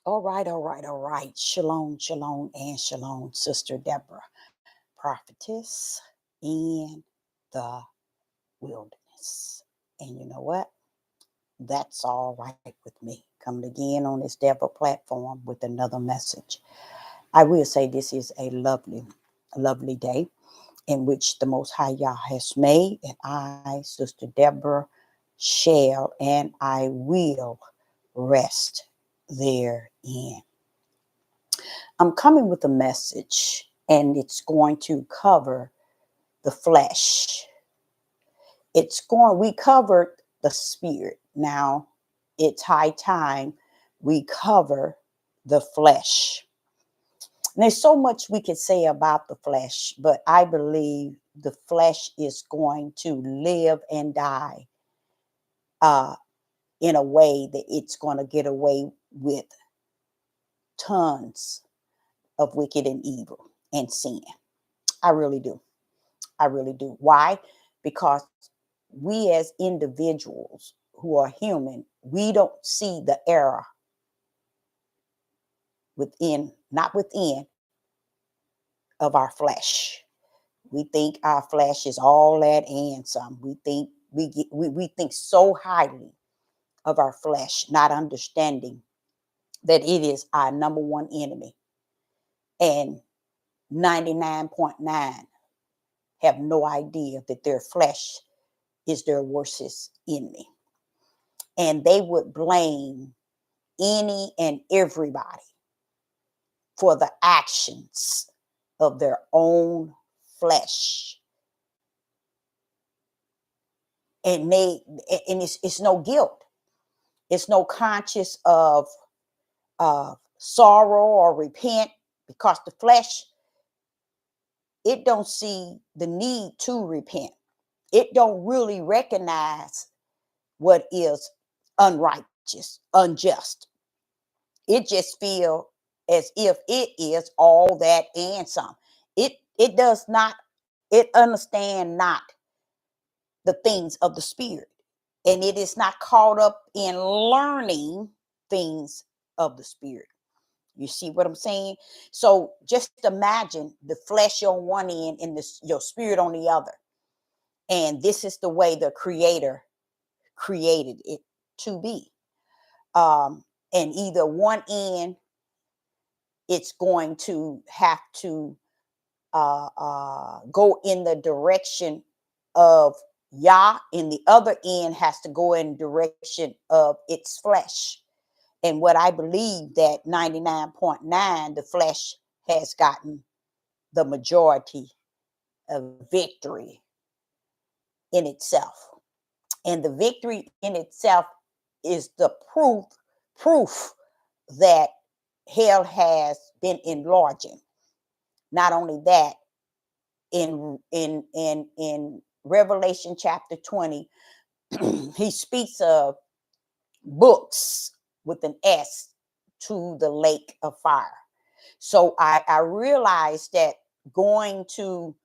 All right. Shalom, shalom, and shalom, Sister Deborah, prophetess in the wilderness. And you know what? That's all right with me. Coming again on this Deborah platform with another message. I will say this is a lovely, lovely day in which the Most High Yah has made, and I, Sister Deborah, shall and I will rest therein. I'm coming with a message, and it's going to cover the flesh. We covered the spirit. Now it's high time we cover the flesh. And there's so much we could say about the flesh, but I believe the flesh is going to live and die uh, in a way that it's going to get away with tons of wicked and evil and sin. I really do. I really do. Why? Because we as individuals who are human, we don't see the error not within of our flesh. We think our flesh is all that and some. We think so highly of our flesh, not understanding that it is our number one enemy. And 99.9 have no idea that their flesh is their worstest enemy. And they would blame any and everybody for the actions of their own flesh. And it's no guilt. It's no conscious of sorrow or repent, because the flesh, it don't see the need to repent. It don't really recognize what is unrighteous, unjust. It just feel as if it is all that and some. It does not, it understand not the things of the spirit. And it is not caught up in learning things of the spirit. You see what I'm saying? So just imagine the flesh on one end and your spirit on the other. And this is the way the creator created it to be. And either one end, it's going to have to go in the direction of Yah, and the other end has to go in direction of its flesh. And what I believe that 99.9, the flesh has gotten the majority of victory in itself. And the victory in itself is the proof that hell has been enlarging. Not only that, in Revelation chapter 20, he speaks of books with an S to the lake of fire. So I realized that going to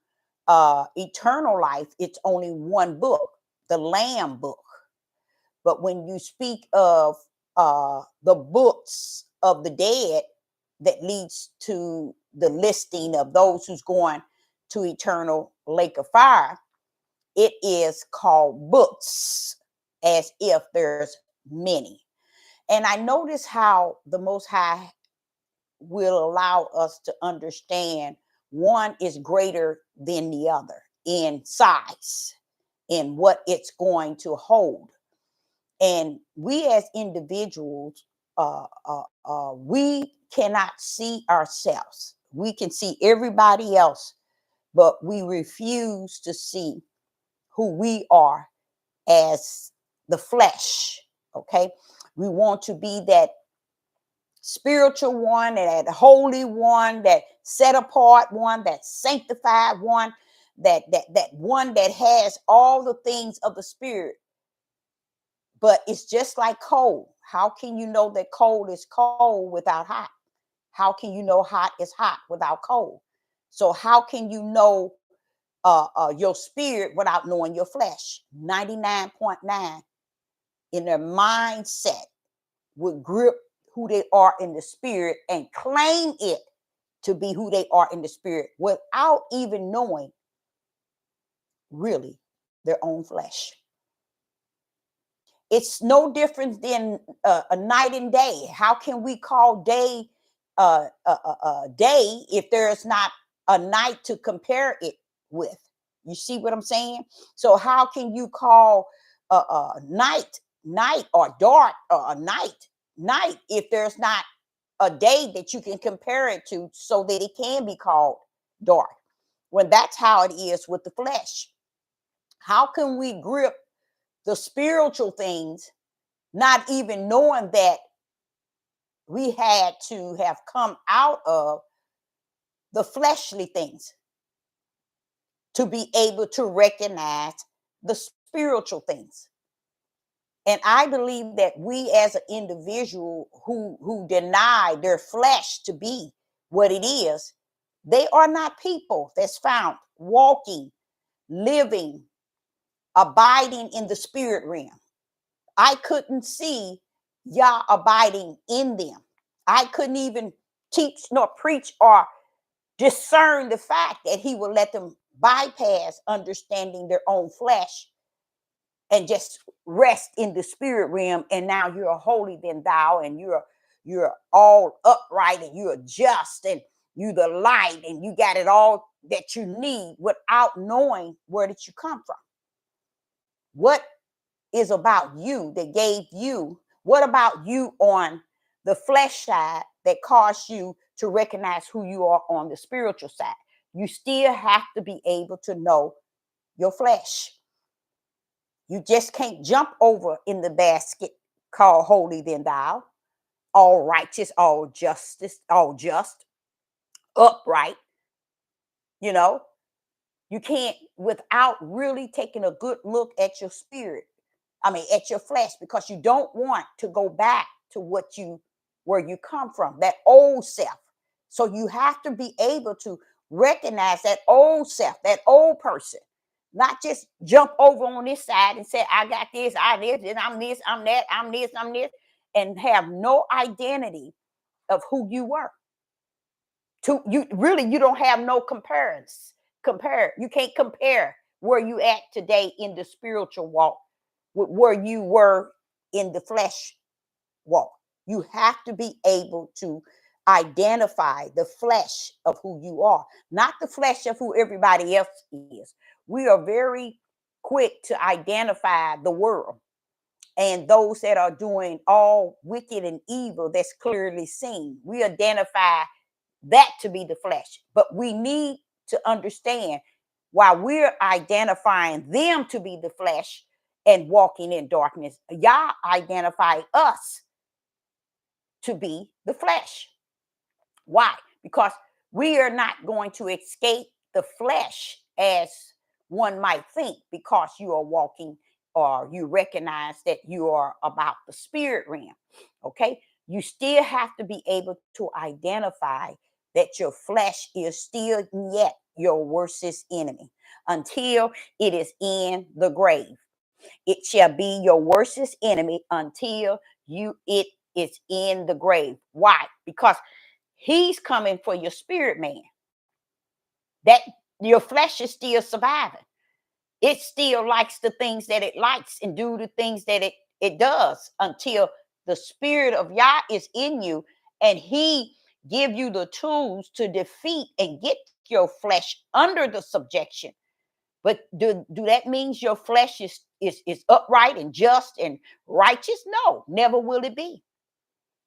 eternal life, it's only one book, the Lamb book. But when you speak of the books of the dead that leads to the listing of those who's going to eternal lake of fire, it is called books, as if there's many. And I notice how the Most High will allow us to understand one is greater than the other in size, in what it's going to hold. And we as individuals, we cannot see ourselves. We can see everybody else, but we refuse to see who we are as the flesh. Okay. We want to be that spiritual one, and that holy one, that set apart one, that sanctified one, that one that has all the things of the spirit. But it's just like coal. How can you know that cold is cold without hot? How can you know hot is hot without cold? So how can you know your spirit without knowing your flesh? 99.9 in their mindset would grip who they are in the spirit and claim it to be who they are in the spirit without even knowing really their own flesh. It's no different than a night and day. How can we call day day if there's not a night to compare it with? You see what I'm saying? So how can you call night or dark or night if there's not a day that you can compare it to so that it can be called dark? When that's how it is with the flesh. How can we grip the spiritual things not even knowing that we had to have come out of the fleshly things to be able to recognize the spiritual things? And I believe that we as an individual who deny their flesh to be what it is, they are not people that's found walking, living, abiding in the spirit realm. I couldn't see Yah abiding in them. I couldn't even teach nor preach or discern the fact that he would let them bypass understanding their own flesh and just rest in the spirit realm. And now you're holy than thou, and you're all upright, and you're just, and you the light, and you got it all that you need without knowing where did you come from. What is about you that gave you? What about you on the flesh side that caused you to recognize who you are on the spiritual side? You still have to be able to know your flesh. You just can't jump over in the basket called holy than thou, all righteous, all justice, all just, upright. You know, you can't without really taking a good look at your spirit. I mean, at your flesh, because you don't want to go back to where you come from, that old self. So you have to be able to recognize that old self, that old person, not just jump over on this side and say, I got this, I'm this, I'm that, I'm this, and have no identity of who you were. To you really, you don't have no comparison. You can't compare where you at today in the spiritual walk with where you were in the flesh walk. You have to be able to identify the flesh of who you are, not the flesh of who everybody else is. We are very quick to identify the world and those that are doing all wicked and evil that's clearly seen. We identify that to be the flesh. But we need to understand, while we're identifying them to be the flesh and walking in darkness, Yah identify us to be the flesh. Why? Because we are not going to escape the flesh as one might think, because you are walking or you recognize that you are about the spirit realm. Okay. You still have to be able to identify that your flesh is still yet your worstest enemy until it is in the grave. It shall be your worstest enemy until it is in the grave. Why? Because he's coming for your spirit man. That your flesh is still surviving. It still likes the things that it likes and do the things that it does until the spirit of Yah is in you and he give you the tools to defeat and get your flesh under the subjection. But do that means your flesh is upright and just and righteous? No, never will it be.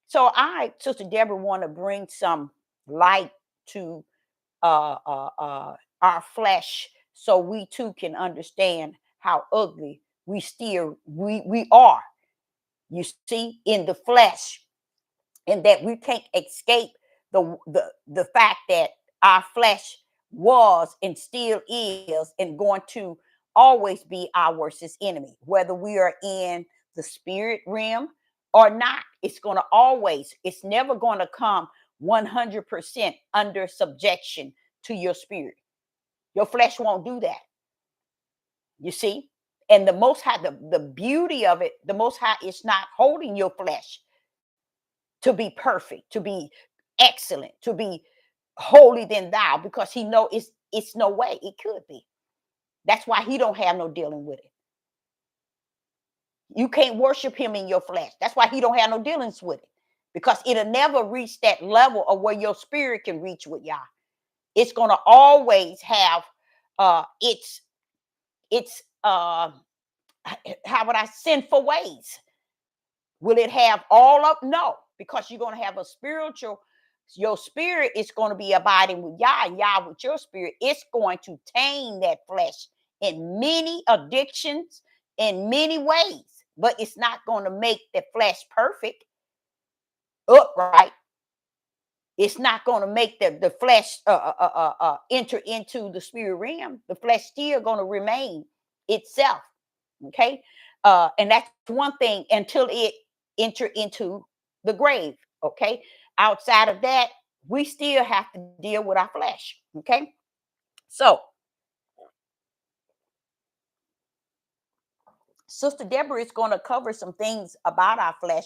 So I, Sister Deborah, want to bring some light to our flesh, so we too can understand how ugly we are. You see, in the flesh, and that we can't escape the fact that our flesh was and still is and going to always be our worstest enemy, whether we are in the spirit realm or not. It's going to always, it's never going to come 100% under subjection to your spirit. Your flesh won't do that. You see? And the Most High, the beauty of it, the Most High is not holding your flesh to be perfect, to be excellent, to be holy than thou, because he know it's no way it could be. That's why he don't have no dealing with it. You can't worship him in your flesh. That's why he don't have no dealings with it, because it'll never reach that level of where your spirit can reach with Yah. It's gonna always have its how would I, sinful ways. Will it have all of? No, because you're going to have a spiritual, your spirit is going to be abiding with Yah, and Yah with your spirit. It's going to tame that flesh in many addictions, in many ways, but it's not going to make the flesh perfect, upright. It's not going to make the flesh enter into the spirit realm. The flesh still going to remain itself. Okay. And that's one thing until it enter into the grave. Okay. Outside of that, we still have to deal with our flesh. Okay. So Sister Deborah is going to cover some things about our flesh.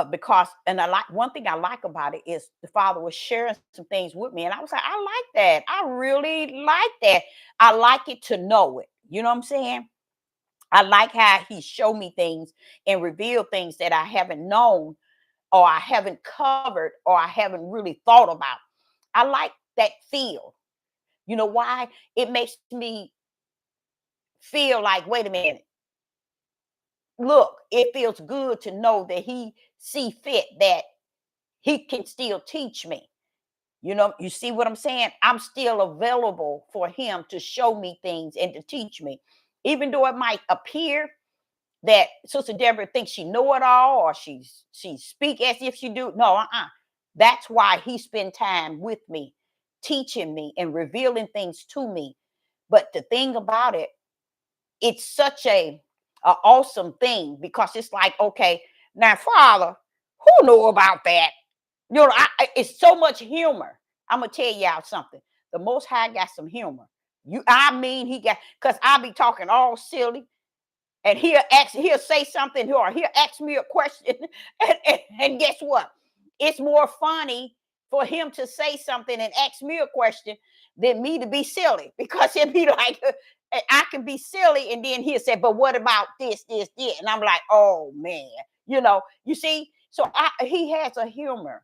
Because, and I like, one thing I like about it is the Father was sharing some things with me, and I was like, I like that. I really like that. I like it to know it. You know what I'm saying? I like how he showed me things and revealed things that I haven't known, or I haven't covered, or I haven't really thought about. I like that feel. You know why? It makes me feel like, wait a minute. Look, it feels good to know that he see fit that he can still teach me. You know, you see what I'm saying? I'm still available for him to show me things and to teach me. Even though it might appear that Sister Deborah thinks she know it all, or she speak as if she do. No, That's why he spend time with me, teaching me and revealing things to me. But the thing about it, it's such a awesome thing, because it's like, okay, now Father, who knew about that? You know, it's so much humor. I'm gonna tell y'all something. The Most High got some humor. I mean, he got, because I be talking all silly, and he'll say something, or he'll ask me a question, and guess what? It's more funny for him to say something and ask me a question than me to be silly, because he'll be like, I can be silly, and then he'll say, but what about this? And I'm like, oh man, you see, so he has a humor.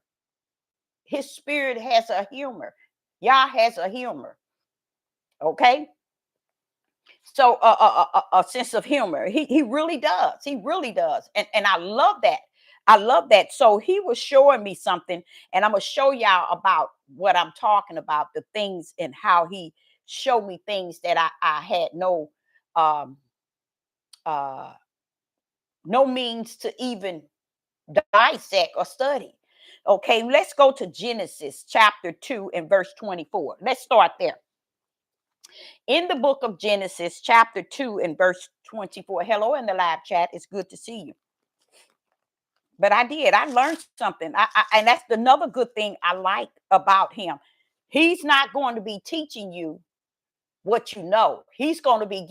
His spirit has a humor. Yah has a humor. Okay. So a sense of humor. He really does. He really does. And I love that. I love that. So he was showing me something, and I'm gonna show y'all about what I'm talking about, the things, and how he showed me things that I had um uh no means to even dissect or study. Okay, let's go to Genesis chapter 2 and verse 24. Let's start there. In the book of Genesis, chapter 2 and verse 24. Hello in the live chat. It's good to see you. But I learned something. And that's another good thing I like about him. He's not going to be teaching you what you know. He's going to be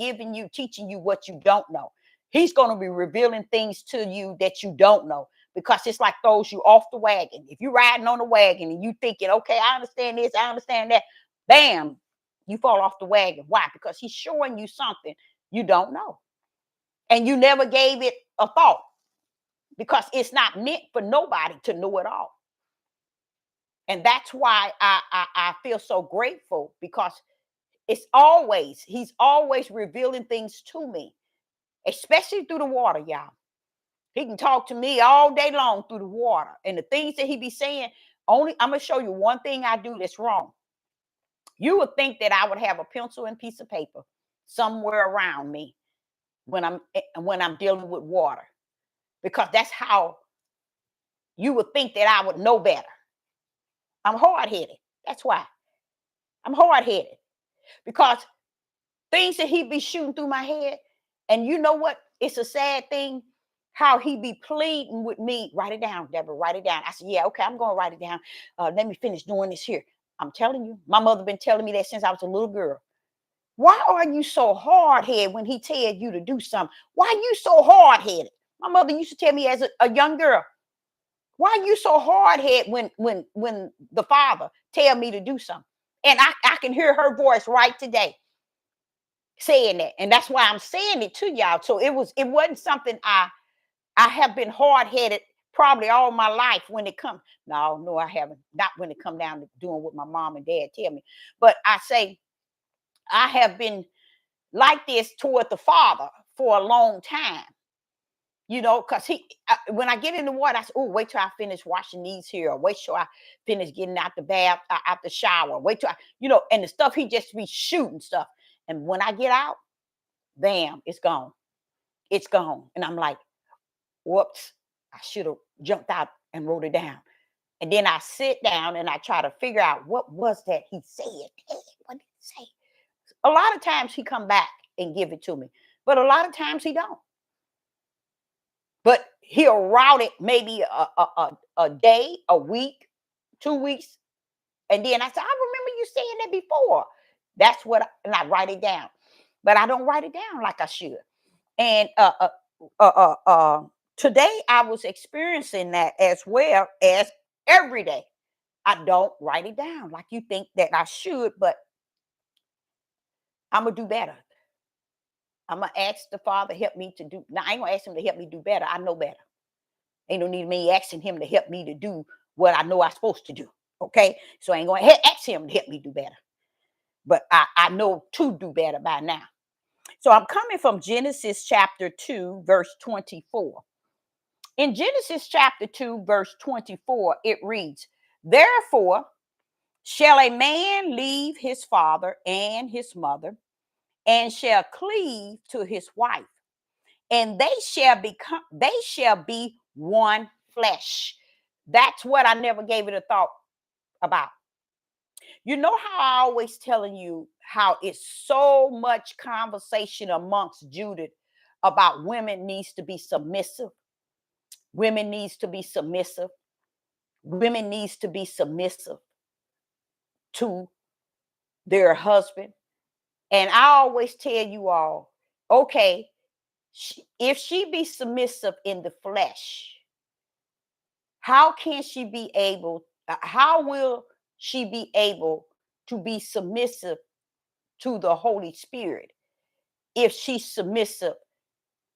teaching you what you don't know. He's going to be revealing things to you that you don't know, because it's like throws you off the wagon. If you're riding on the wagon and you thinking, okay, I understand this, I understand that, bam, you fall off the wagon. Why? Because he's showing you something you don't know, and you never gave it a thought, because it's not meant for nobody to know it all. And that's why I feel so grateful, because he's always revealing things to me, especially through the water, y'all. He can talk to me all day long through the water, and the things that he be saying. Only, I'm gonna show you one thing I do that's wrong. You would think that I would have a pencil and piece of paper somewhere around me when I'm dealing with water, because that's how you would think that I would know better. I'm hard-headed. That's why I'm hard-headed, because things that he be shooting through my head. And you know what? It's a sad thing how he be pleading with me. Write it down, Deborah. Write it down. I said, yeah, okay, I'm going to write it down. Let me finish doing this here. I'm telling you, my mother been telling me that since I was a little girl. Why are you so hard-headed when he tells you to do something? Why are you so hard-headed? My mother used to tell me as a young girl, Why are you so hard-headed when the Father tell me to do something? And I can hear her voice right today saying that. And that's why I'm saying it to y'all. So it wasn't something I have been hard-headed probably all my life when it comes. No, I haven't. Not when it come down to doing what my mom and dad tell me. But I say I have been like this toward the Father for a long time. Because when I get in the water, I say, oh, wait till I finish washing these here, or wait till I finish getting out the bath, out the shower, wait till and the stuff he just be shooting stuff. And when I get out, bam, it's gone. It's gone. And I'm like, whoops, I should have jumped out and wrote it down. And then I sit down and I try to figure out what was that he said. Hey, what did he say? A lot of times he come back and give it to me, but a lot of times he don't. But he'll route it maybe a day, a week, 2 weeks. And then I said, I remember you saying that before. That's and I write it down. But I don't write it down like I should. And today I was experiencing that as well as every day. I don't write it down like you think that I should, but I'm going to do better. I'm going to ask the Father help me to do. Now, I ain't going to ask him to help me do better. I know better. Ain't no need of me asking him to help me to do what I know I'm supposed to do. Okay. So I ain't going to ask him to help me do better. But I know to do better by now. So I'm coming from Genesis chapter 2, verse 24. In Genesis chapter 2, verse 24, it reads, therefore shall a man leave his father and his mother, and shall cleave to his wife, and they shall be one flesh. That's what I never gave it a thought about. You know how I always telling you how it's so much conversation amongst Judith about women needs to be submissive. Women needs to be submissive. Women needs to be submissive to their husband. And I always tell you all, okay, if she be submissive in the flesh, how can she be able, how will she be able to be submissive to the Holy Spirit if she's submissive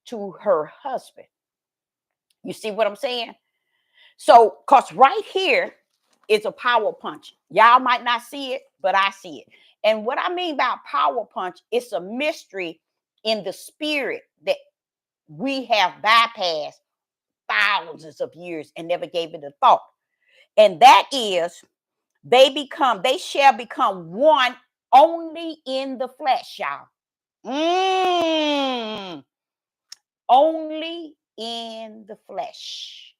to her husband? You see what I'm saying? So, because right here is a power punch. Y'all might not see it, but I see it. And what I mean by power punch, it's a mystery in the spirit that we have bypassed thousands of years and never gave it a thought. And that is, they shall become one only in the flesh, y'all. Only in the flesh.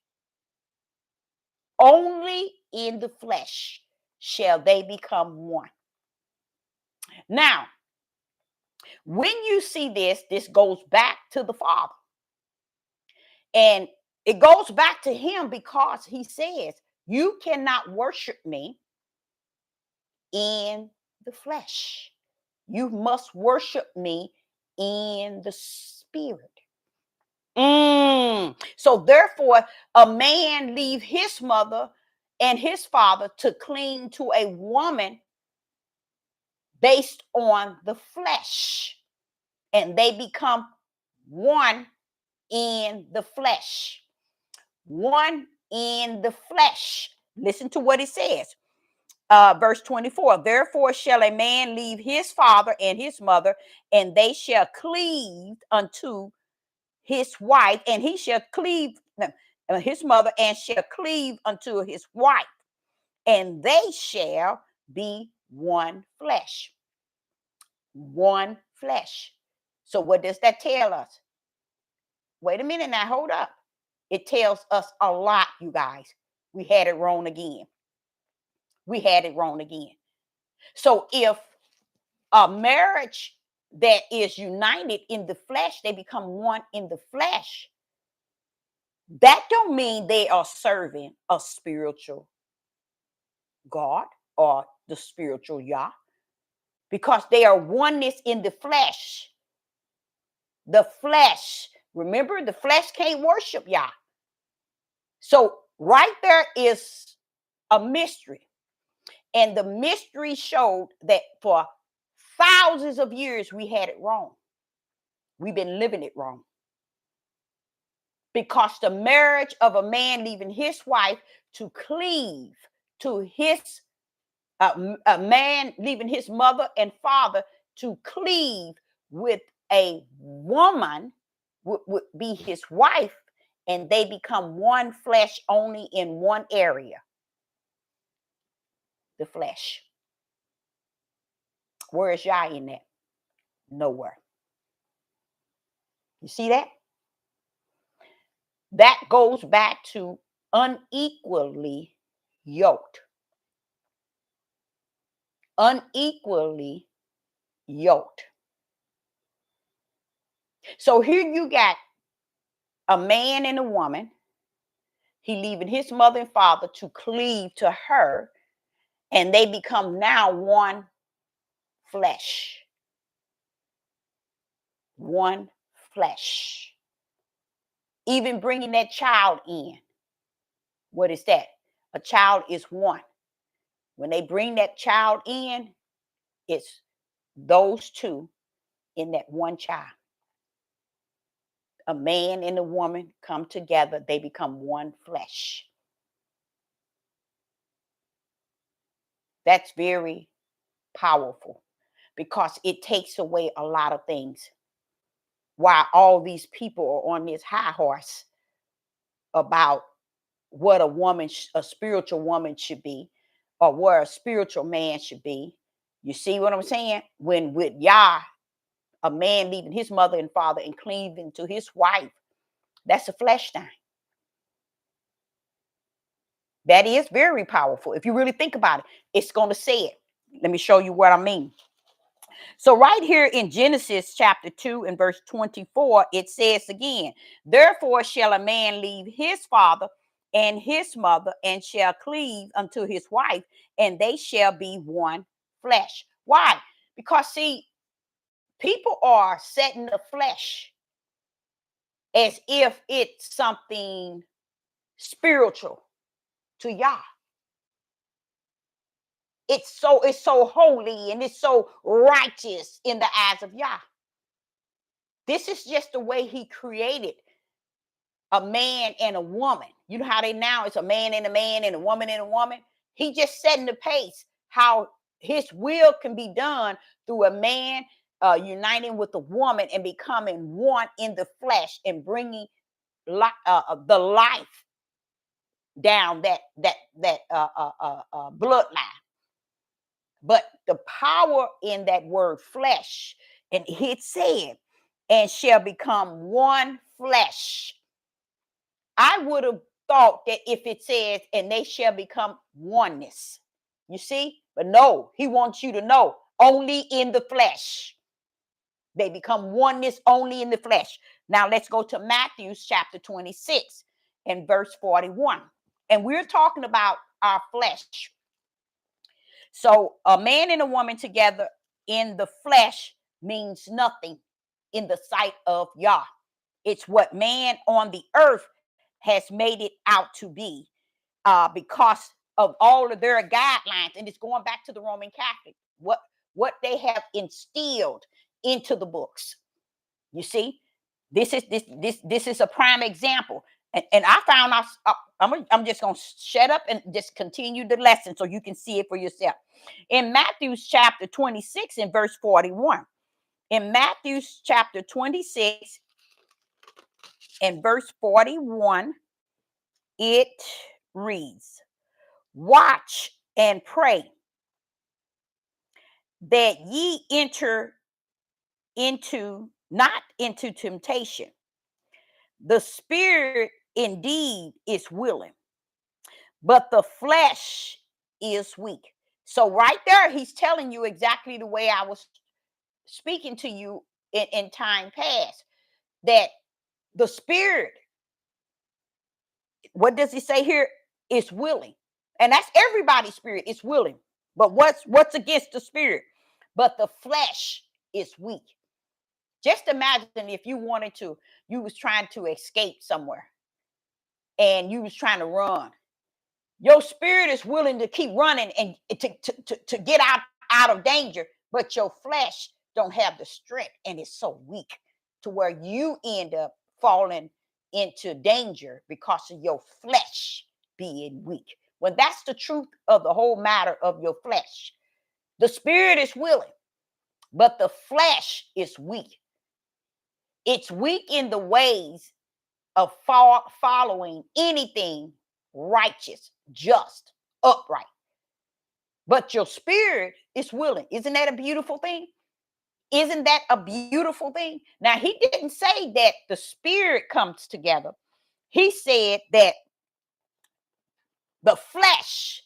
Only in the flesh shall they become one. Now, when you see this goes back to the Father. And it goes back to him because he says, you cannot worship me in the flesh. You must worship me in the spirit. So therefore, a man leave his mother and his father to cling to a woman based on the flesh, and they become one in the flesh. One in the flesh. Listen to what it says. Verse 24, therefore shall a man leave his father and his mother, and they shall cleave unto his wife, and he shall cleave his mother, and shall cleave unto his wife, and they shall be one flesh. One flesh. So what does that tell us? Wait a minute now, hold up. It tells us a lot, you guys. We had it wrong again. We had it wrong again. So if a marriage that is united in the flesh, they become one in the flesh, that don't mean they are serving a spiritual God or the spiritual Yah, because they are oneness in the flesh. The flesh, remember, the flesh can't worship Yah. So Right there is a mystery. And the mystery showed that for thousands of years we had it wrong. We've been living it wrong. Because the marriage of a man leaving his wife to cleave to his a man leaving his mother and father to cleave with a woman would be his wife, and they become one flesh only in one area, the flesh. Where is Yah in that? Nowhere. You see that? That goes back to unequally yoked. Unequally yoked. So here you got a man and a woman. He leaving his mother and father to cleave to her, and they become now one flesh. One flesh. Even bringing that child in. What is that? A child is one. When they bring that child in, it's those two in that one child. A man and a woman come together, they become one flesh. That's very powerful because it takes away a lot of things. While all these people are on this high horse about what a spiritual woman should be, or where a spiritual man should be. You see what I'm saying? When with Yah, a man leaving his mother and father and cleaving to his wife, that's a flesh thing. That is very powerful. If you really think about it, it's going to say it. Let me show you what I mean. So right here in Genesis chapter 2 and verse 24, it says again, therefore shall a man leave his father and his mother and shall cleave unto his wife, and they shall be one flesh. Why? Because see, people are setting the flesh as if it's something spiritual to Yah. It's so holy and it's so righteous in the eyes of Yah. This is just the way he created a man and a woman. You know how they now it's a man and a woman and a woman. He just setting the pace how his will can be done through a man uniting with a woman and becoming one in the flesh and bringing the life down that bloodline. But the power in that word flesh, and it said, and shall become one flesh. I would have thought that if it says, and they shall become oneness, you see? But no, he wants you to know only in the flesh. They become oneness only in the flesh. Now let's go to Matthew chapter 26 and verse 41. And we're talking about our flesh. So a man and a woman together in the flesh means nothing in the sight of Yah. It's what man on the earth has made it out to be because of all of their guidelines. And it's going back to the Roman Catholic, what they have instilled into the books. You see, this is a prime example. And I found out, I'm just going to shut up and just continue the lesson so you can see it for yourself. In Matthew's chapter 26 and verse 41, in Matthew's chapter 26 and verse 41, it reads, watch and pray that ye enter not into temptation. The spirit indeed is willing, but the flesh is weak. So right there, he's telling you exactly the way I was speaking to you in time past, that the spirit, what does he say here? Is willing. And that's everybody's spirit is willing. But what's against the spirit? But the flesh is weak. Just imagine if you was trying to escape somewhere and you was trying to run. Your spirit is willing to keep running and to get out of danger, but your flesh don't have the strength and it's so weak to where you end up falling into danger because of your flesh being weak. When that's the truth of the whole matter of your flesh. The spirit is willing, but the flesh is weak. It's weak in the ways of following anything righteous, just, upright. But your spirit is willing. Isn't that a beautiful thing? Isn't that a beautiful thing? Now, he didn't say that the spirit comes together. He said that the flesh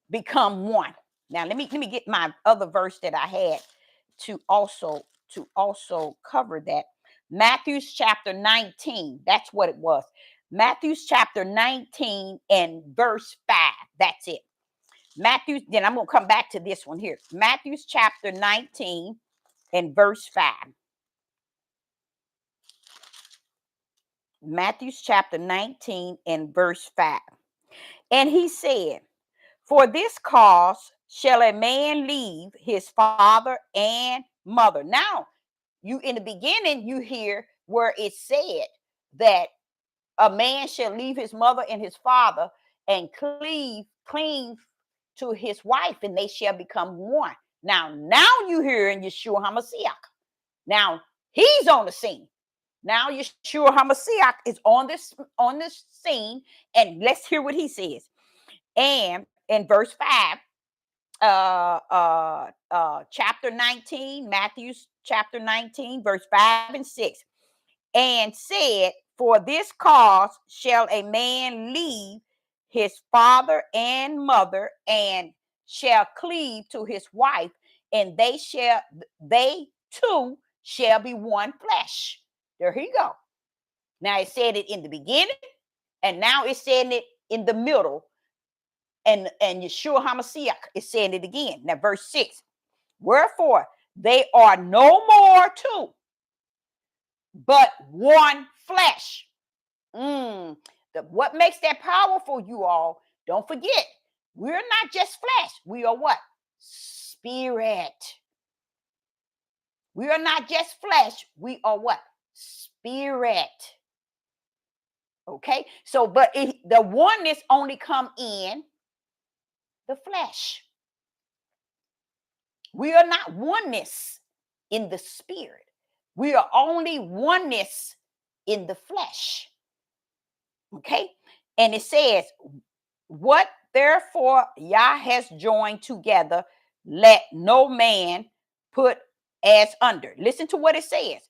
become one. Now, let me get my other verse that I had to also cover that. Matthew's chapter 19. That's what it was. Matthew's chapter 19 and verse 5. That's it. Matthew, then I'm going to come back to this one here. Matthew's chapter 19 and verse 5. Matthew's chapter 19 and verse 5. And he said, for this cause shall a man leave his father and mother. Now, you in the beginning, you hear where it said that a man shall leave his mother and his father and cleave to his wife, and they shall become one. Now you hear in Yeshua HaMashiach. Now he's on the scene. Now Yeshua HaMashiach is on this scene, and let's hear what he says. And in verse 5, chapter 19, Matthew's chapter 19, verse 5 and 6, and said, for this cause shall a man leave his father and mother and shall cleave to his wife, and they two shall be one flesh. There you go. Now it said it in the beginning, and now it's saying it in the middle. And Yeshua HaMashiach is saying it again. Now, verse 6. Wherefore, they are no more two, but one flesh. What makes that powerful, you all? Don't forget, we're not just flesh. We are what? Spirit. We are not just flesh. We are what? Spirit. Okay? So, but the oneness only come in the flesh. We are not oneness in the spirit. We are only oneness in the flesh. Okay? And it says, what therefore Yah has joined together, let no man put as under. Listen to what it says.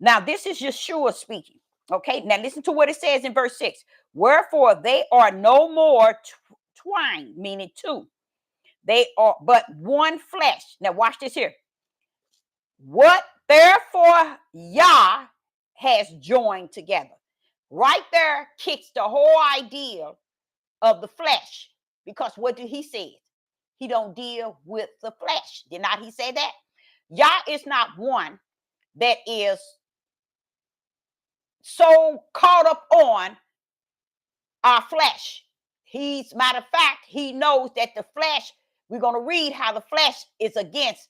Now, this is Yeshua speaking. Okay? Now, listen to what it says in verse 6. Wherefore they are no more twine, meaning two. They are but one flesh. Now watch this here. What therefore Yah has joined together. Right there kicks the whole idea of the flesh. Because what did he say? He don't deal with the flesh. Did not he say that? Yah is not one that is so caught up on our flesh. He's, matter of fact, he knows that the flesh, we're going to read how the flesh is against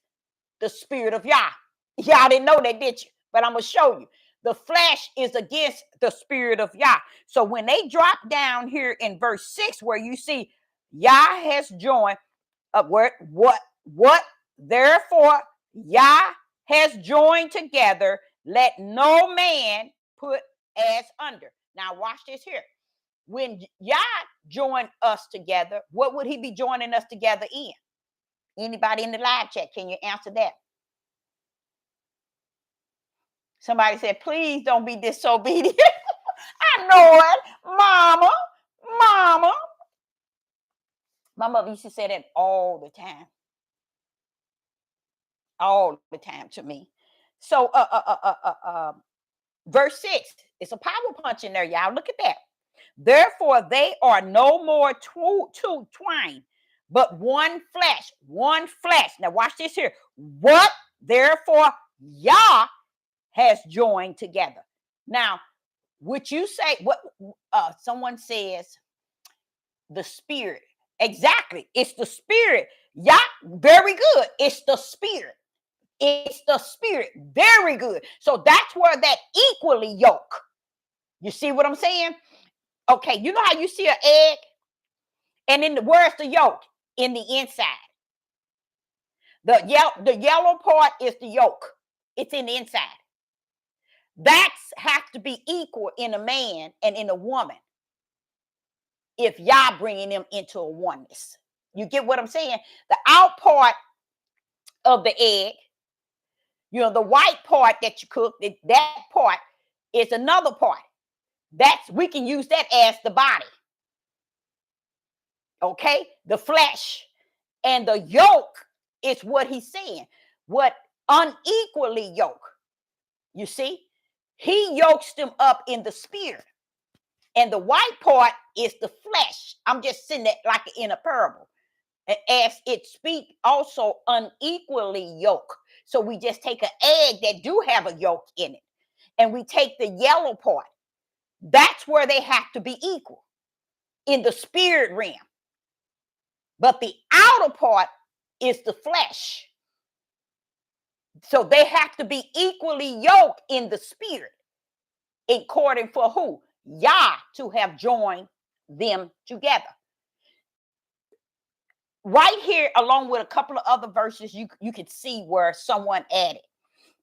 the spirit of Yah. Y'all didn't know that, did you? But I'm going to show you. The flesh is against the spirit of Yah. So when they drop down here in verse 6, where you see Yah has joined, what therefore Yah has joined together, let no man put as under. Now watch this here. When Yah joined us together, what would he be joining us together in? Anybody in the live chat, can you answer that? Somebody said, please don't be disobedient. I know it, mama. My mother used to say that all the time. All the time to me. So verse 6, it's a power punch in there, y'all. Look at that. Therefore, they are no more two twine, but one flesh. One flesh. Now watch this here. What therefore Yah has joined together. Now, Would you say what someone says the spirit? Exactly. It's the spirit. Yeah, very good. It's the spirit. It's the spirit. Very good. So that's where that equally yoke. You see what I'm saying? Okay, you know how you see an egg? And in the where's the yolk? In the inside. The yellow part is the yolk. It's in the inside. That's have to be equal in a man and in a woman. If y'all bringing them into a oneness. You get what I'm saying? The out part of the egg, the white part that you cook, that part is another part. We can use that as the body. Okay? The flesh. And the yolk is what he's saying. What unequally yoke. You see? He yokes them up in the spirit. And the white part is the flesh. I'm just saying that like in a parable. As it speak also unequally yoke. So we just take an egg that do have a yolk in it. And we take the yellow part. That's where they have to be equal. In the spirit realm. But the outer part is the flesh. So they have to be equally yoked in the spirit. According for who? Yah to have joined them together. Right here, along with a couple of other verses, you can see where someone added.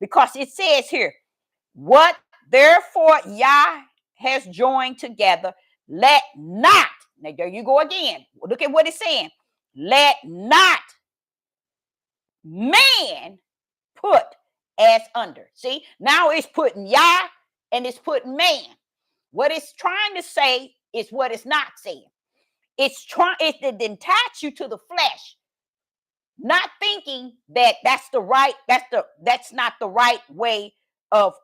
Because it says here, what therefore Yah has joined together, let not. Now there you go again. Look at what it's saying. Let not man put as under. See, now it's putting Yah and it's putting man. What it's trying to say is what it's not saying. It's to detach you to the flesh, not thinking that that's not the right way of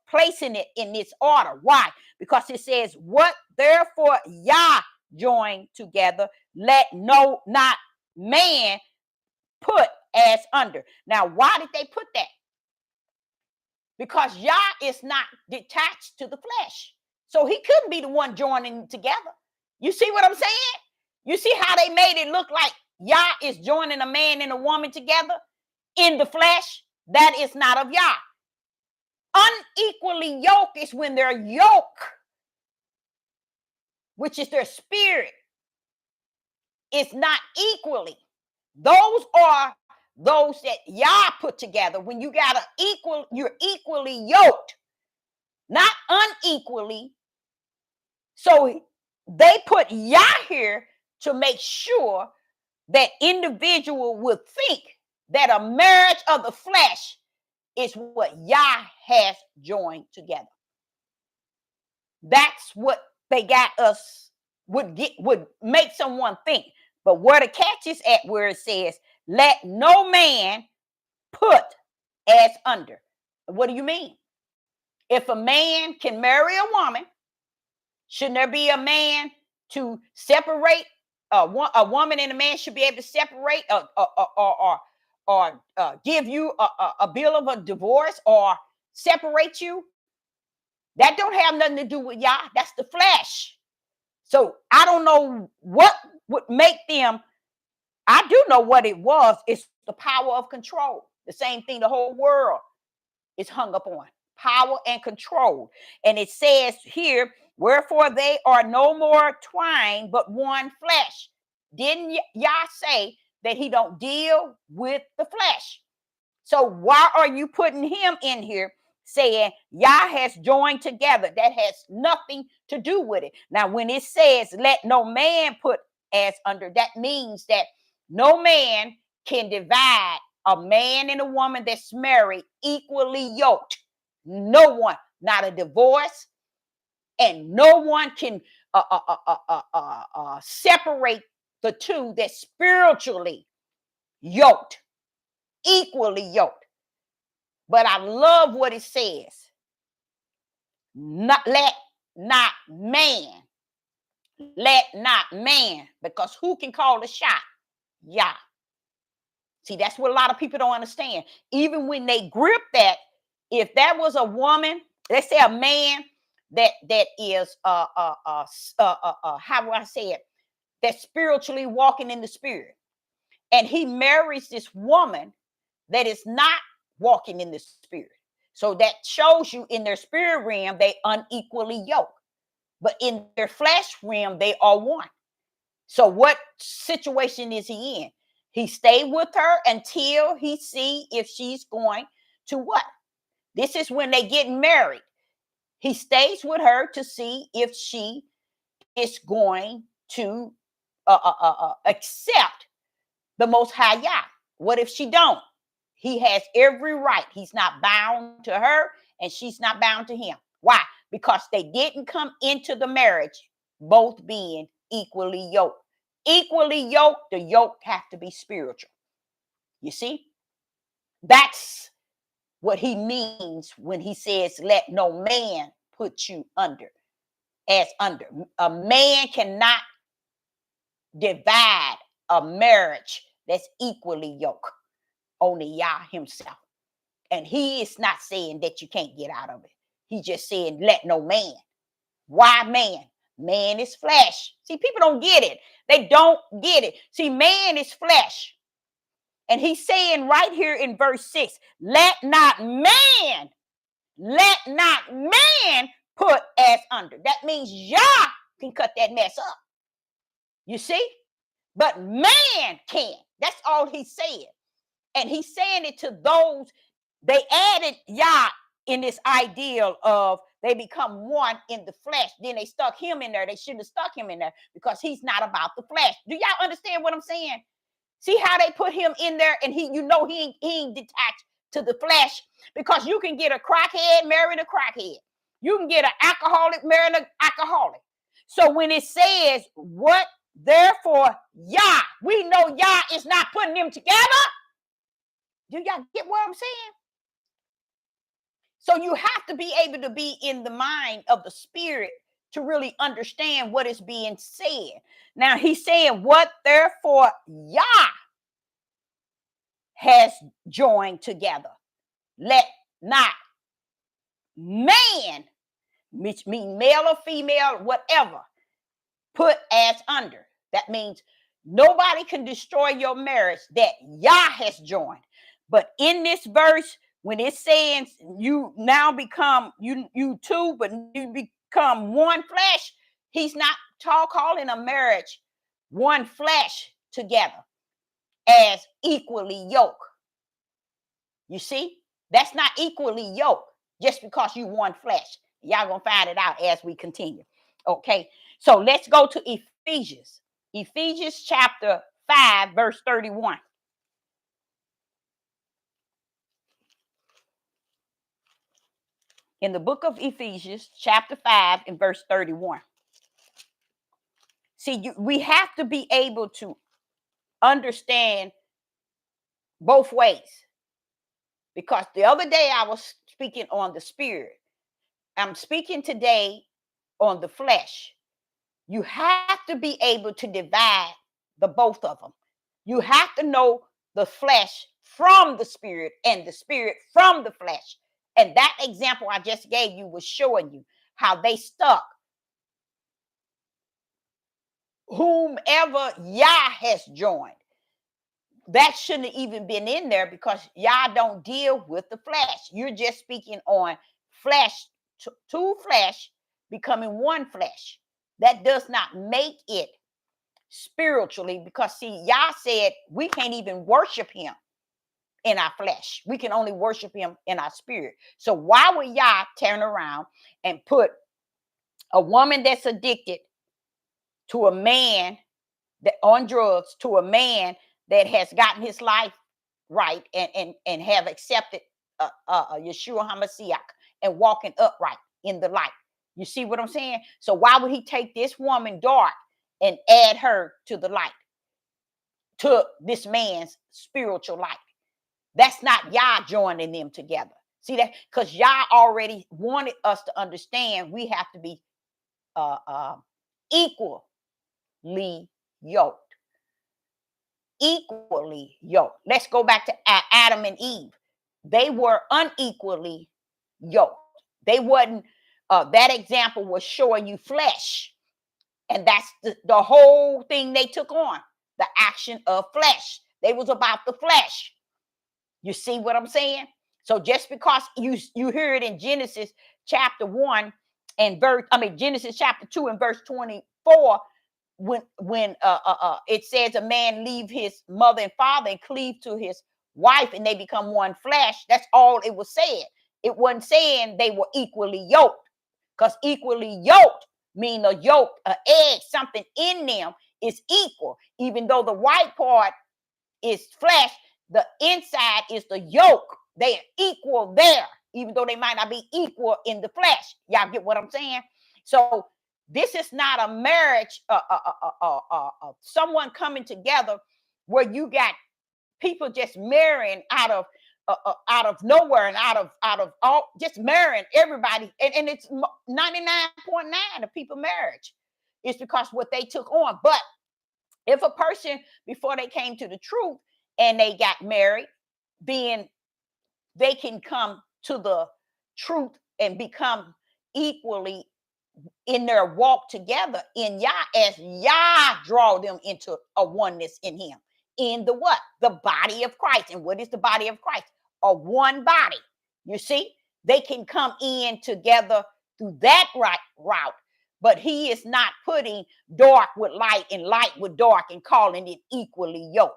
placing it in this order. Why? Because it says, what therefore Yah join together, let no not man put as under. Now, why did they put that? Because Yah is not detached to the flesh. So he couldn't be the one joining together. You see what I'm saying? You see how they made it look like Yah is joining a man and a woman together in the flesh? That is not of Yah. Unequally yoked is when their yoke, which is their spirit, is not equally. Those are those that Yah put together. When you got you're equally yoked, not unequally. So they put Yah here to make sure that individual would think that a marriage of the flesh is what Yah has joined together. That's what they got us would make someone think. But where the catch is at, where it says, let no man put as under. What do you mean? If a man can marry a woman, shouldn't there be a man to separate? A woman and a man should be able to separate or give you a bill of a divorce or separate you. That don't have nothing to do with Yah. That's the flesh. So I don't know what would make them. I do know what it was. It's the power of control. The same thing the whole world is hung up on. Power and control. And it says here, wherefore they are no more twined, but one flesh. Didn't Yah say that he don't deal with the flesh? So why are you putting him in here saying Yah has joined together? That has nothing to do with it. Now, when it says let no man put as under, that means that no man can divide a man and a woman that's married equally yoked. No one, not a divorce, and no one can separate the two that's spiritually yoked, equally yoked. But I love what it says. Let not man, because who can call the shot? Yah. See, that's what a lot of people don't understand. Even when they grip that, if that was a woman, let's say a man that is how do I say it? That's spiritually walking in the spirit. And he marries this woman that is not walking in the spirit. So that shows you in their spirit realm, they unequally yoked. But in their flesh realm, they are one. So what situation is he in? He stayed with her until he see if she's going to what? This is when they get married. He stays with her to see if she is going to accept the Most High Yah. What if she don't? He has every right. He's not bound to her, and she's not bound to him. Why? Because they didn't come into the marriage both being equally yoked. Equally yoked, the yoke have to be spiritual. You see? That's what he means when he says, let no man put you under, as under. A man cannot divide a marriage that's equally yoked. Only Yah himself. And he is not saying that you can't get out of it. He just saying, let no man. Why man? Man is flesh. See, people don't get it. They don't get it. See, man is flesh. And he's saying right here in verse 6, let not man put as under. That means Yah can cut that mess up. You see? But man can. That's all he's saying. And he's saying it to those, they added Yah in this ideal of they become one in the flesh. Then they stuck him in there. They shouldn't have stuck him in there because he's not about the flesh. Do y'all understand what I'm saying? See how they put him in there, and he ain't detached to the flesh, because you can get a crackhead marrying a crackhead. You can get an alcoholic marrying an alcoholic. So when it says, what therefore Yah, we know Yah is not putting them together. Do y'all get what I'm saying? So you have to be able to be in the mind of the spirit to really understand what is being said. Now he's saying, what therefore Yah has joined together, let not man, which means male or female, whatever, put as under. That means nobody can destroy your marriage that Yah has joined. But in this verse, when it's saying you now become you two, but you become one flesh, he's not calling a marriage one flesh together as equally yoked. You see, that's not equally yoked just because you one flesh. Y'all gonna find it out as we continue. Okay, so let's go to Ephesians. Ephesians chapter 5, verse 31. In the book of Ephesians, chapter 5, and verse 31. See, we have to be able to understand both ways. Because the other day I was speaking on the spirit. I'm speaking today on the flesh. You have to be able to divide the both of them. You have to know the flesh from the spirit and the spirit from the flesh. And that example I just gave you was showing you how they stuck whomever Yah has joined. That shouldn't have even been in there, because Yah don't deal with the flesh. You're just speaking on flesh, two flesh becoming one flesh. That does not make it spiritually, because see, Yah said we can't even worship him in our flesh. We can only worship him in our spirit. So why would Yah turn around and put a woman that's addicted to a man that on drugs to a man that has gotten his life right and have accepted Yeshua HaMashiach and walking upright in the light? You see what I'm saying? So why would he take this woman dark and add her to the light, to this man's spiritual life? That's not Yah joining them together. See that? Because Yah already wanted us to understand we have to be equally yoked. Equally yoked. Let's go back to Adam and Eve. They were unequally yoked. They wasn't that example was showing you flesh. And that's the whole thing they took on, the action of flesh. They was about the flesh. You see what I'm saying? So just because you hear it in Genesis chapter 1 and Genesis chapter 2 and verse 24, when it says a man leave his mother and father and cleave to his wife and they become one flesh, that's all it was said. It wasn't saying they were equally yoked, because equally yoked mean a yolk, an egg, something in them is equal. Even though the white part is flesh, the inside is the yolk. They are equal there, even though they might not be equal in the flesh. Y'all get what I'm saying? So this is not a marriage, someone coming together where you got people just marrying out of nowhere and out of all, just marrying everybody, and it's 99.9 of people marriage. It's because what they took on. But if a person before they came to the truth and they got married, then they can come to the truth and become equally in their walk together in Yah, as Yah draw them into a oneness in him, in the what? The body of Christ. And what is the body of Christ? A one body. You see, they can come in together through that route, but he is not putting dark with light and light with dark and calling it equally yoked.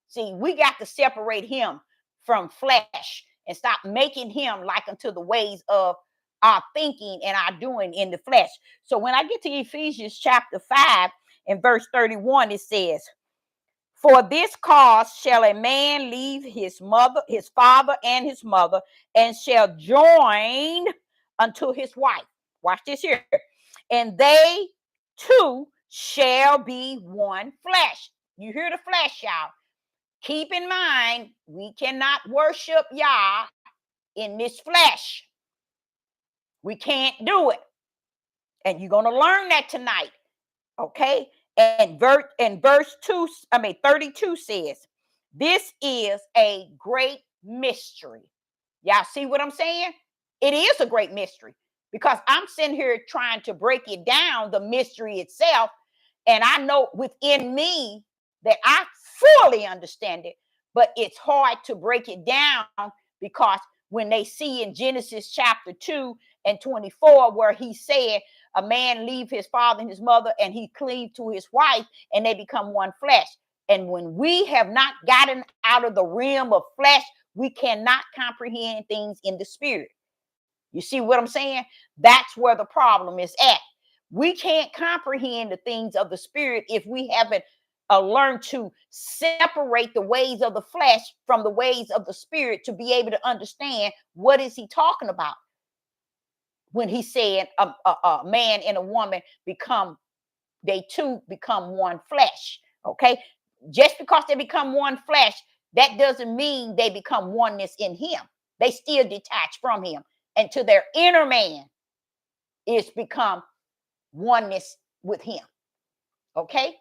See, we got to separate him from flesh and stop making him like unto the ways of our thinking and our doing in the flesh. So when I get to Ephesians chapter 5 and verse 31, it says, for this cause shall a man leave his father and his mother, and shall join unto his wife. Watch this here. And they two shall be one flesh. You hear the flesh, y'all. Keep in mind, we cannot worship Yah in this flesh. We can't do it. And you're going to learn that tonight. Okay? And verse 32 says, this is a great mystery. Y'all see what I'm saying? It is a great mystery, because I'm sitting here trying to break it down, the mystery itself. And I know within me that I fully understand it, but it's hard to break it down, because when they see in Genesis chapter 2 and 24, where he said a man leave his father and his mother and he cleave to his wife and they become one flesh. And when we have not gotten out of the realm of flesh, we cannot comprehend things in the spirit. You see what I'm saying? That's where the problem is at. We can't comprehend the things of the spirit if we haven't learned to separate the ways of the flesh from the ways of the spirit, to be able to understand what is he talking about when he said a man and a woman they two become one flesh. Okay, just because they become one flesh, that doesn't mean they become oneness in him. They still detach from him, and to their inner man is become oneness with him. Okay,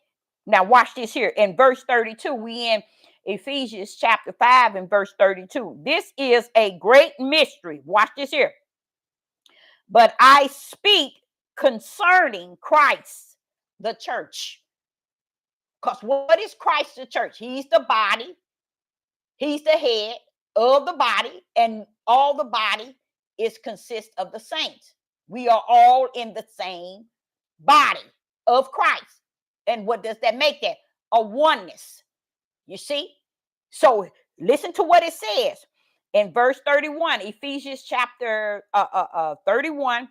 now watch this here in verse 32. We in Ephesians chapter 5 and verse 32. This is a great mystery. Watch this here. But I speak concerning Christ, the church. Because what is Christ, the church? He's the body. He's the head of the body, and all the body consists of the saints. We are all in the same body of Christ. And what does that make that? A oneness. You see? So listen to what it says in verse 31, Ephesians chapter 31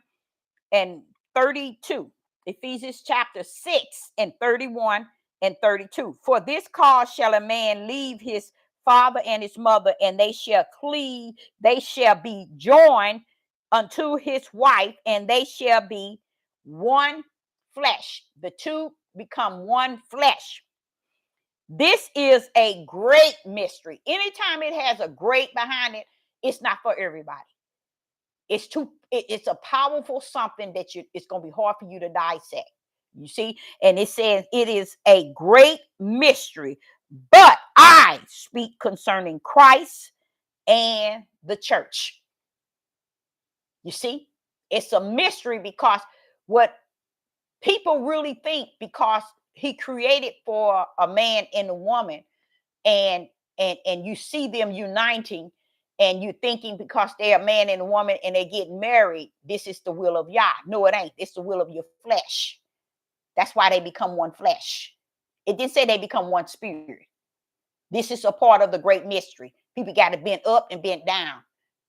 and 32. Ephesians chapter 6 and 31 and 32. For this cause shall a man leave his father and his mother, and they shall be joined unto his wife, and they shall be one flesh. The two become one flesh. This is a great mystery. Anytime it has a great behind it, it's not for everybody. It's a powerful something that it's going to be hard for you to dissect. You see? And it says it is a great mystery, but I speak concerning Christ and the church. You see? It's a mystery because what people really think, because he created for a man and a woman, and and you see them uniting, and you thinking because they're a man and a woman and they get married, this is the will of Yah. No, it ain't. It's the will of your flesh. That's why they become one flesh. It didn't say they become one spirit. This is a part of the great mystery. People got to bend up and bend down.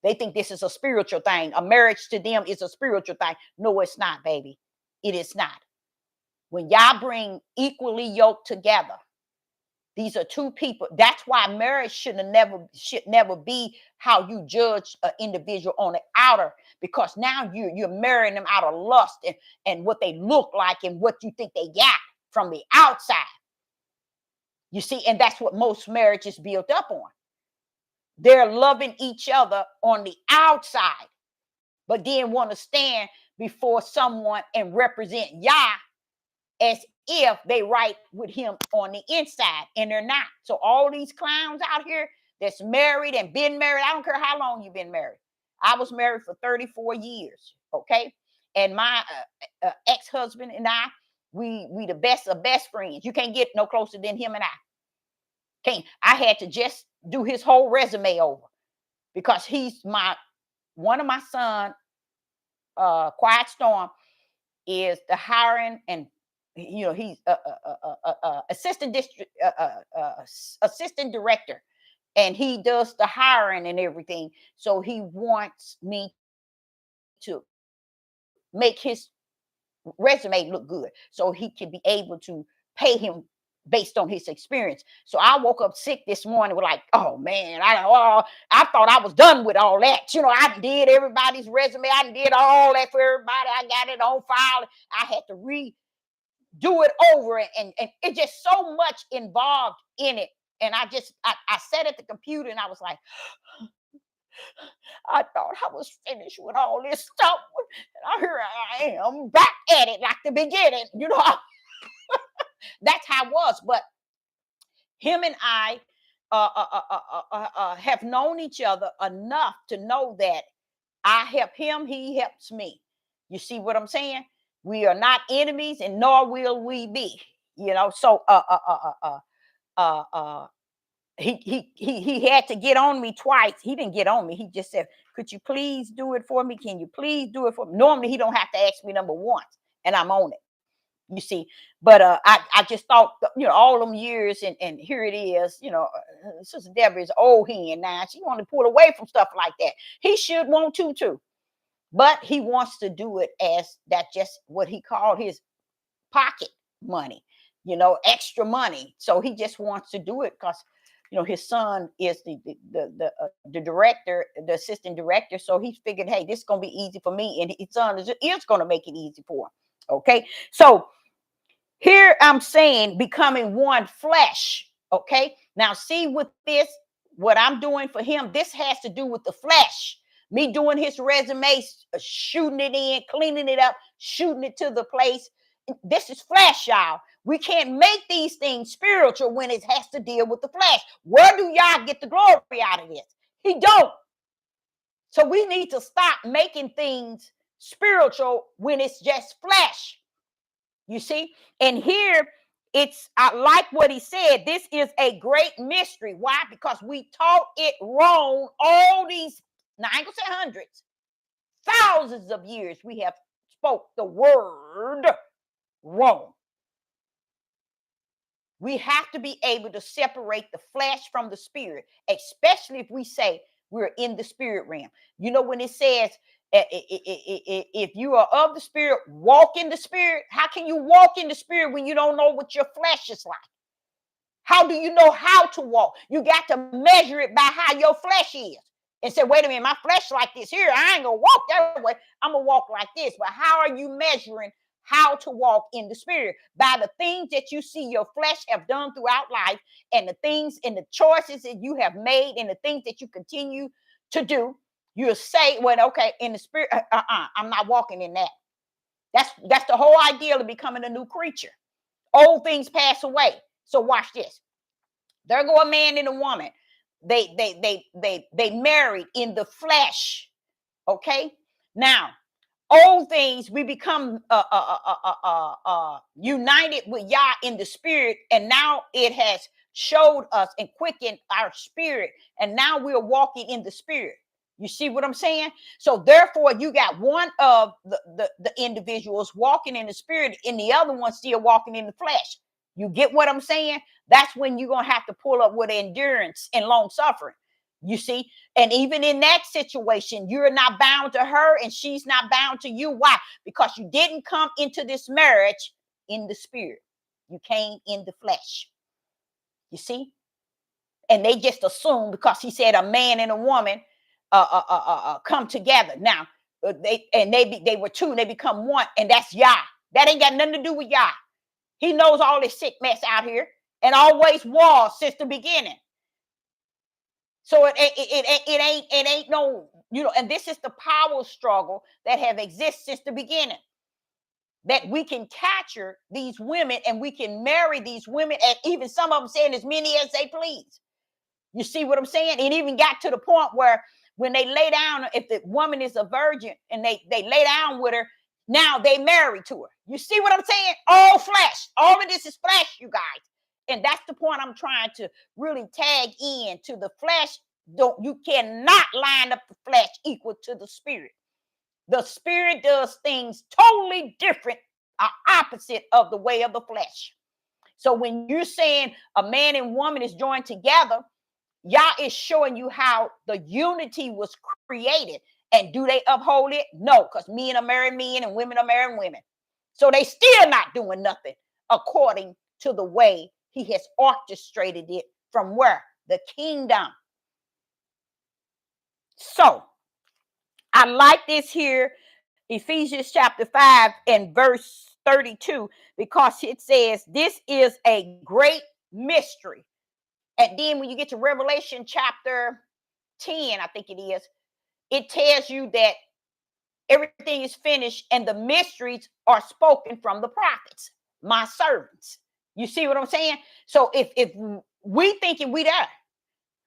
They think this is a spiritual thing. A marriage to them is a spiritual thing. No, it's not, baby. It is not. When y'all bring equally yoked together, these are two people. That's why marriage should never be how you judge an individual on the outer, because now you're marrying them out of lust and what they look like and what you think they got from the outside. You see, and that's what most marriages built up on. They're loving each other on the outside, but then want to stand before someone and represent Yah as if they right with him on the inside, and they're not. So all these clowns out here that's married and been married, I don't care how long you've been married. I was married for 34 years, okay? And my ex-husband and I, we the best of best friends. You can't get no closer than him and I. I had to just do his whole resume over because he's one of my son, Quiet Storm, is the hiring, and he's assistant district assistant director, and he does the hiring and everything. So he wants me to make his resume look good so he can be able to pay him based on his experience. So I woke up sick this morning with like, oh man, I thought I was done with all that. I did everybody's resume. I did all that for everybody. I got it on file. I had to redo it over, and it's just so much involved in it. And I sat at the computer and I was like, I thought I was finished with all this stuff. And here I am back at it like the beginning. That's how it was. But him and I have known each other enough to know that I help him, he helps me. You see what I'm saying? We are not enemies, and nor will we be. So he had to get on me twice. He didn't get on me. He just said, "Could you please do it for me? Can you please do it for me?" Normally, he don't have to ask me number once, and I'm on it. You see, but I just thought, all them years, and here it is. Sister Deborah is old hen now. She want to pull away from stuff like that. He should want to too, but he wants to do it as that, just what he called his pocket money, extra money. So he just wants to do it because his son is the director, the assistant director. So he figured, hey, this is gonna be easy for me, and his son is gonna make it easy for him. Okay, so here I'm saying becoming one flesh. Okay, now see, with this, what I'm doing for him, this has to do with the flesh. Me doing his resume, shooting it in, cleaning it up, shooting it to the place. This is flesh, y'all. We can't make these things spiritual when it has to deal with the flesh. Where do y'all get the glory out of this? He don't. So we need to stop making things spiritual when it's just flesh. You see? And here I like what he said. This is a great mystery. Why? Because we taught it wrong all these, now I ain't gonna say hundreds, thousands of years we have spoke the word wrong. We have to be able to separate the flesh from the spirit, especially if we say we're in the spirit realm. When it says, if you are of the spirit, walk in the spirit. How can you walk in the spirit when you don't know what your flesh is like? How do you know how to walk? You got to measure it by how your flesh is and say, wait a minute, my flesh like this here. I ain't gonna walk that way. I'm gonna walk like this. But how are you measuring how to walk in the spirit? By the things that you see your flesh have done throughout life, and the things and the choices that you have made, and the things that you continue to do. You'll say, well, okay, in the spirit, I'm not walking in that. That's the whole idea of becoming a new creature. Old things pass away. So watch this. There go a man and a woman. They married in the flesh. Okay. Now, Old things, we become united with Yah in the spirit, and now it has showed us and quickened our spirit, and now we're walking in the spirit. You see what I'm saying? So therefore, you got one of the individuals walking in the spirit, and the other one still walking in the flesh. You get what I'm saying? That's when you're gonna have to pull up with endurance and long suffering. You see, and even in that situation, you're not bound to her and she's not bound to you. Why? Because you didn't come into this marriage in the spirit. You came in the flesh. You see? And they just assume because he said a man and a woman come together. Now, they were two and they become one, and that's Yah. That ain't got nothing to do with Yah. He knows all this sick mess out here and always was since the beginning. So it ain't no, and this is the power struggle that have existed since the beginning. That we can capture these women and we can marry these women, and even some of them saying as many as they please. You see what I'm saying? It even got to the point where when they lay down, if the woman is a virgin and they lay down with her, now they married to her. You see what I'm saying? All flesh. All of this is flesh, you guys. And that's the point I'm trying to really tag in to the flesh. You cannot line up the flesh equal to the spirit. The spirit does things totally different, opposite of the way of the flesh. So when you're saying a man and woman is joined together, Yah is showing you how the unity was created. And do they uphold it? No, because men are marrying men and women are marrying women. So they still not doing nothing according to the way he has orchestrated it from where? The kingdom. So I like this here, Ephesians chapter 5 and verse 32, because it says this is a great mystery. And then when you get to Revelation chapter 10, I think it is, it tells you that everything is finished and the mysteries are spoken from the prophets, my servants. You see what I'm saying? So if we thinking we there,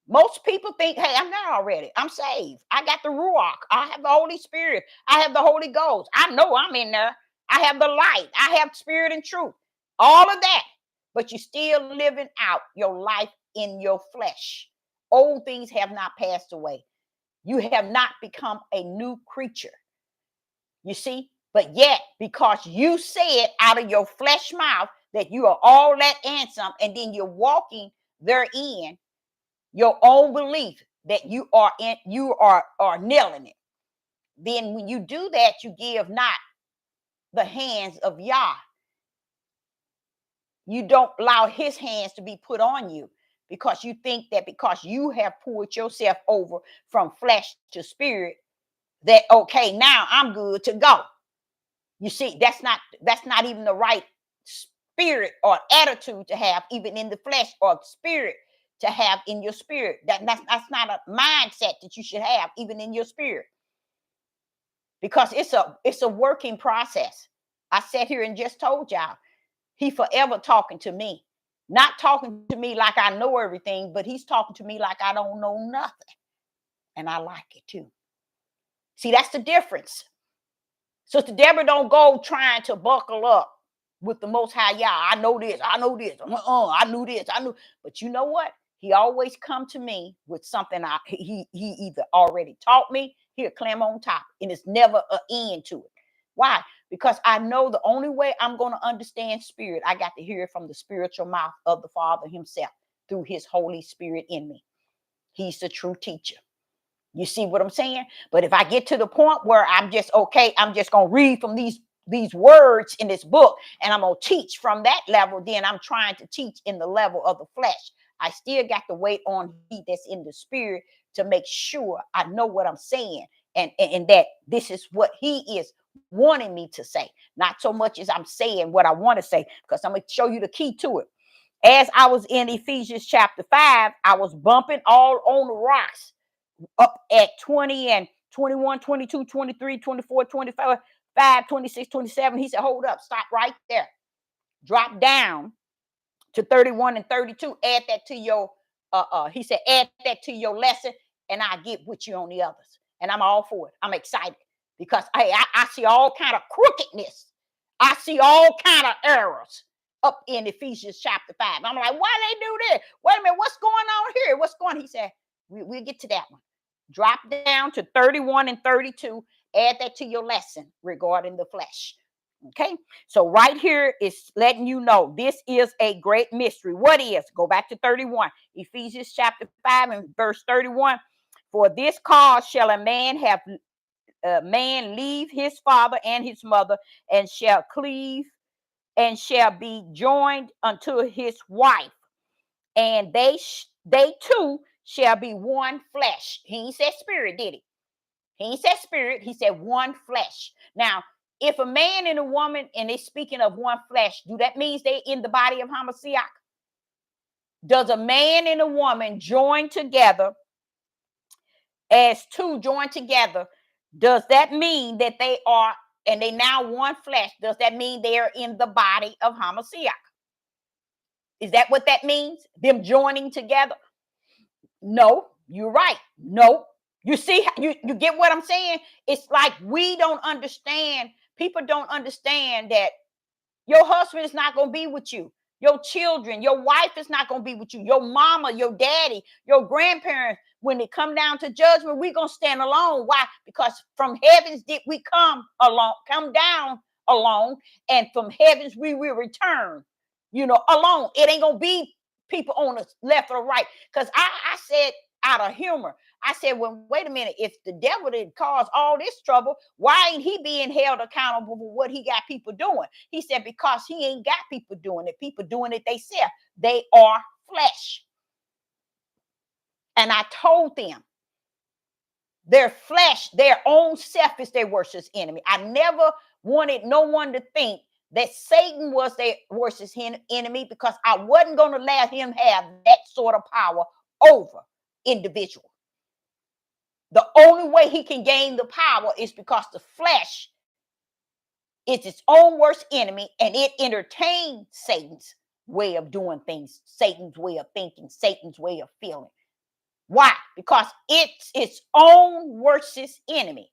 most people think, hey, I'm there already. I'm saved. I got the Ruach. I have the Holy Spirit. I have the Holy Ghost. I know I'm in there. I have the light. I have spirit and truth. All of that. But you're still living out your life in your flesh. Old things have not passed away. You have not become a new creature. You see? But yet, because you said out of your flesh mouth that you are all that and some, and then you're walking therein, your own belief that you are nailing it. Then when you do that, you give not the hands of Yah. You don't allow his hands to be put on you, because you think that because you have poured yourself over from flesh to spirit, that okay, now I'm good to go. You see, that's not even the right spirit or attitude to have, even in the flesh, or spirit to have in your spirit. That's not a mindset that you should have even in your spirit, because it's a working process. I sat here and just told y'all, he forever talking to me, not talking to me like I know everything, but he's talking to me like I don't know nothing, and I like it too. See, that's the difference. Sister Deborah don't go trying to buckle up with the Most High Yah. I know this. I know this. I knew this. I knew. But you know what? He always come to me with something he either already taught me, he'll climb on top, and it's never an end to it. Why? Because I know the only way I'm going to understand spirit, I got to hear it from the spiritual mouth of the Father himself through his Holy Spirit in me. He's the true teacher. You see what I'm saying? But if I get to the point where I'm just okay, I'm just going to read from these words in this book and I'm going to teach from that level, then I'm trying to teach in the level of the flesh. I still got to wait on he that's in the spirit to make sure I know what I'm saying, and that this is what he is wanting me to say. Not so much as I'm saying what I want to say, because I'm going to show you the key to it. As I was in Ephesians chapter 5, I was bumping all on the rocks up at 20 and 21, 22, 23, 24, 25, 5, 26, 27. He said, hold up, stop right there. Drop down to 31 and 32. Add that to your, he said, add that to your lesson, and I'll get with you on the others. And I'm all for it. I'm excited. because I see all kind of crookedness. I see all kind of errors up in Ephesians chapter 5. I'm like, why they do this? Wait a minute, what's going on here? What's going on? He said, we'll get to that one. Drop down to 31 and 32. Add that to your lesson regarding the flesh. Okay, so right here is letting you know this is a great mystery. What is? Go back to 31. Ephesians chapter 5 and verse 31. For this cause shall a man leave his father and his mother, and shall cleave and shall be joined unto his wife, and they two shall be one flesh. He ain't said spirit, did he? He ain't said spirit. He said one flesh. Now, if a man and a woman, and they're speaking of one flesh, do that means they in the body of Hamashiach? Does a man and a woman join together as two joined together? Does that mean that they are, and they now one flesh? Does that mean they are in the body of Hamashiach? Is that what that means? Them joining together? No, you're right. No. You see, you get what I'm saying? It's like we don't understand. People don't understand that your husband is not going to be with you. Your children, your wife is not going to be with you. Your mama, your daddy, your grandparents, when it come down to judgment, we're going to stand alone. Why? Because from heavens did we come alone, come down alone, and from heavens we will return, alone. It ain't going to be people on the left or right. Because I said out of humor, I said, well, wait a minute. If the devil did cause all this trouble, why ain't he being held accountable for what he got people doing? He said, because he ain't got people doing it. People doing it themselves. They are flesh. And I told them, their flesh, their own self is their worst enemy. I never wanted no one to think that Satan was their worst enemy, because I wasn't going to let him have that sort of power over individuals. The only way he can gain the power is because the flesh is its own worst enemy, and it entertains Satan's way of doing things, Satan's way of thinking, Satan's way of feeling. Why? Because it's its own worst enemy.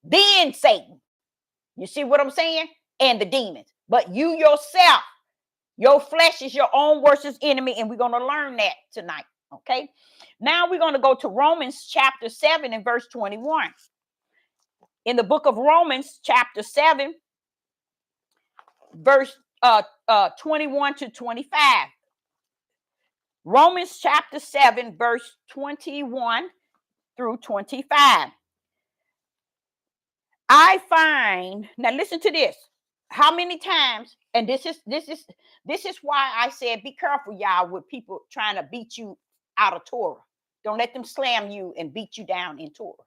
Then Satan. You see what I'm saying? And the demons. But you yourself, your flesh is your own worst enemy, and we're going to learn that tonight. Okay? Now we're going to go to Romans chapter 7 and verse 21. In the book of Romans chapter 7, verse 21 to 25. Romans chapter 7, verse 21 through 25. I find, now listen to this. How many times, and this is why I said be careful, y'all, with people trying to beat you out of Torah. Don't let them slam you and beat you down in Torah.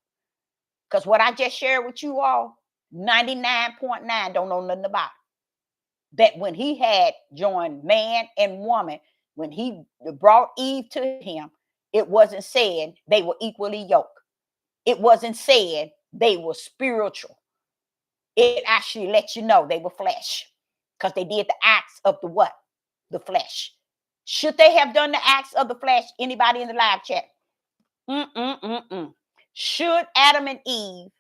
Because what I just shared with you all, 99.9 don't know nothing about it. That when he had joined man and woman, when he brought Eve to him, it wasn't said they were equally yoked. It wasn't said they were spiritual. It actually lets you know they were flesh, because they did the acts of the what? The flesh. Should they have done the acts of the flesh? Anybody in the live chat? Should Adam and Eve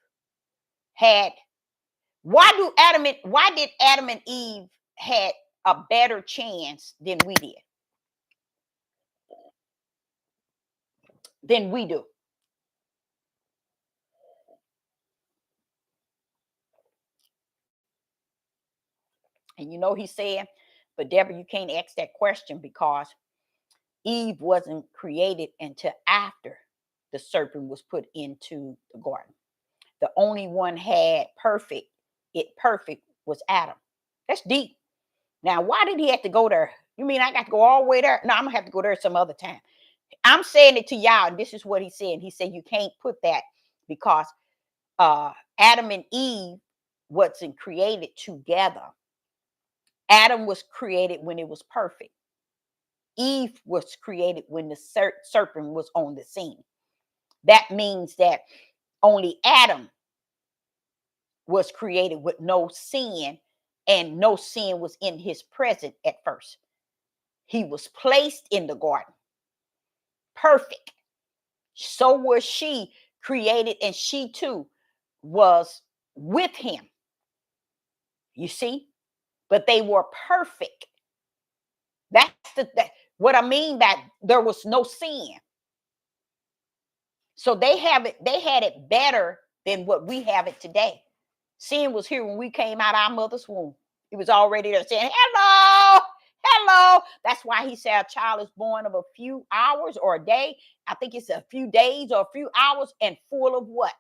had, why did Adam and Eve had a better chance than we did? Than we do. And he said, but Deborah, you can't ask that question because Eve wasn't created until after the serpent was put into the garden. The only one had perfect was Adam. That's deep. Now, why did he have to go there? You mean I got to go all the way there? No, I'm going to have to go there some other time. I'm saying it to y'all, and this is what he said. He said you can't put that because Adam and Eve wasn't created together. Adam was created when it was perfect. Eve was created when the serpent was on the scene. That means that only Adam was created with no sin, and no sin was in his presence at first. He was placed in the garden. Perfect. So was she created, and she too was with him. You see? But they were perfect. That's what I mean by there was no sin. So they had it better than what we have it today. Sin was here when we came out of our mother's womb. It was already there saying, hello, hello. That's why he said a child is born of a few hours or a day. I think it's a few days or a few hours and full of what?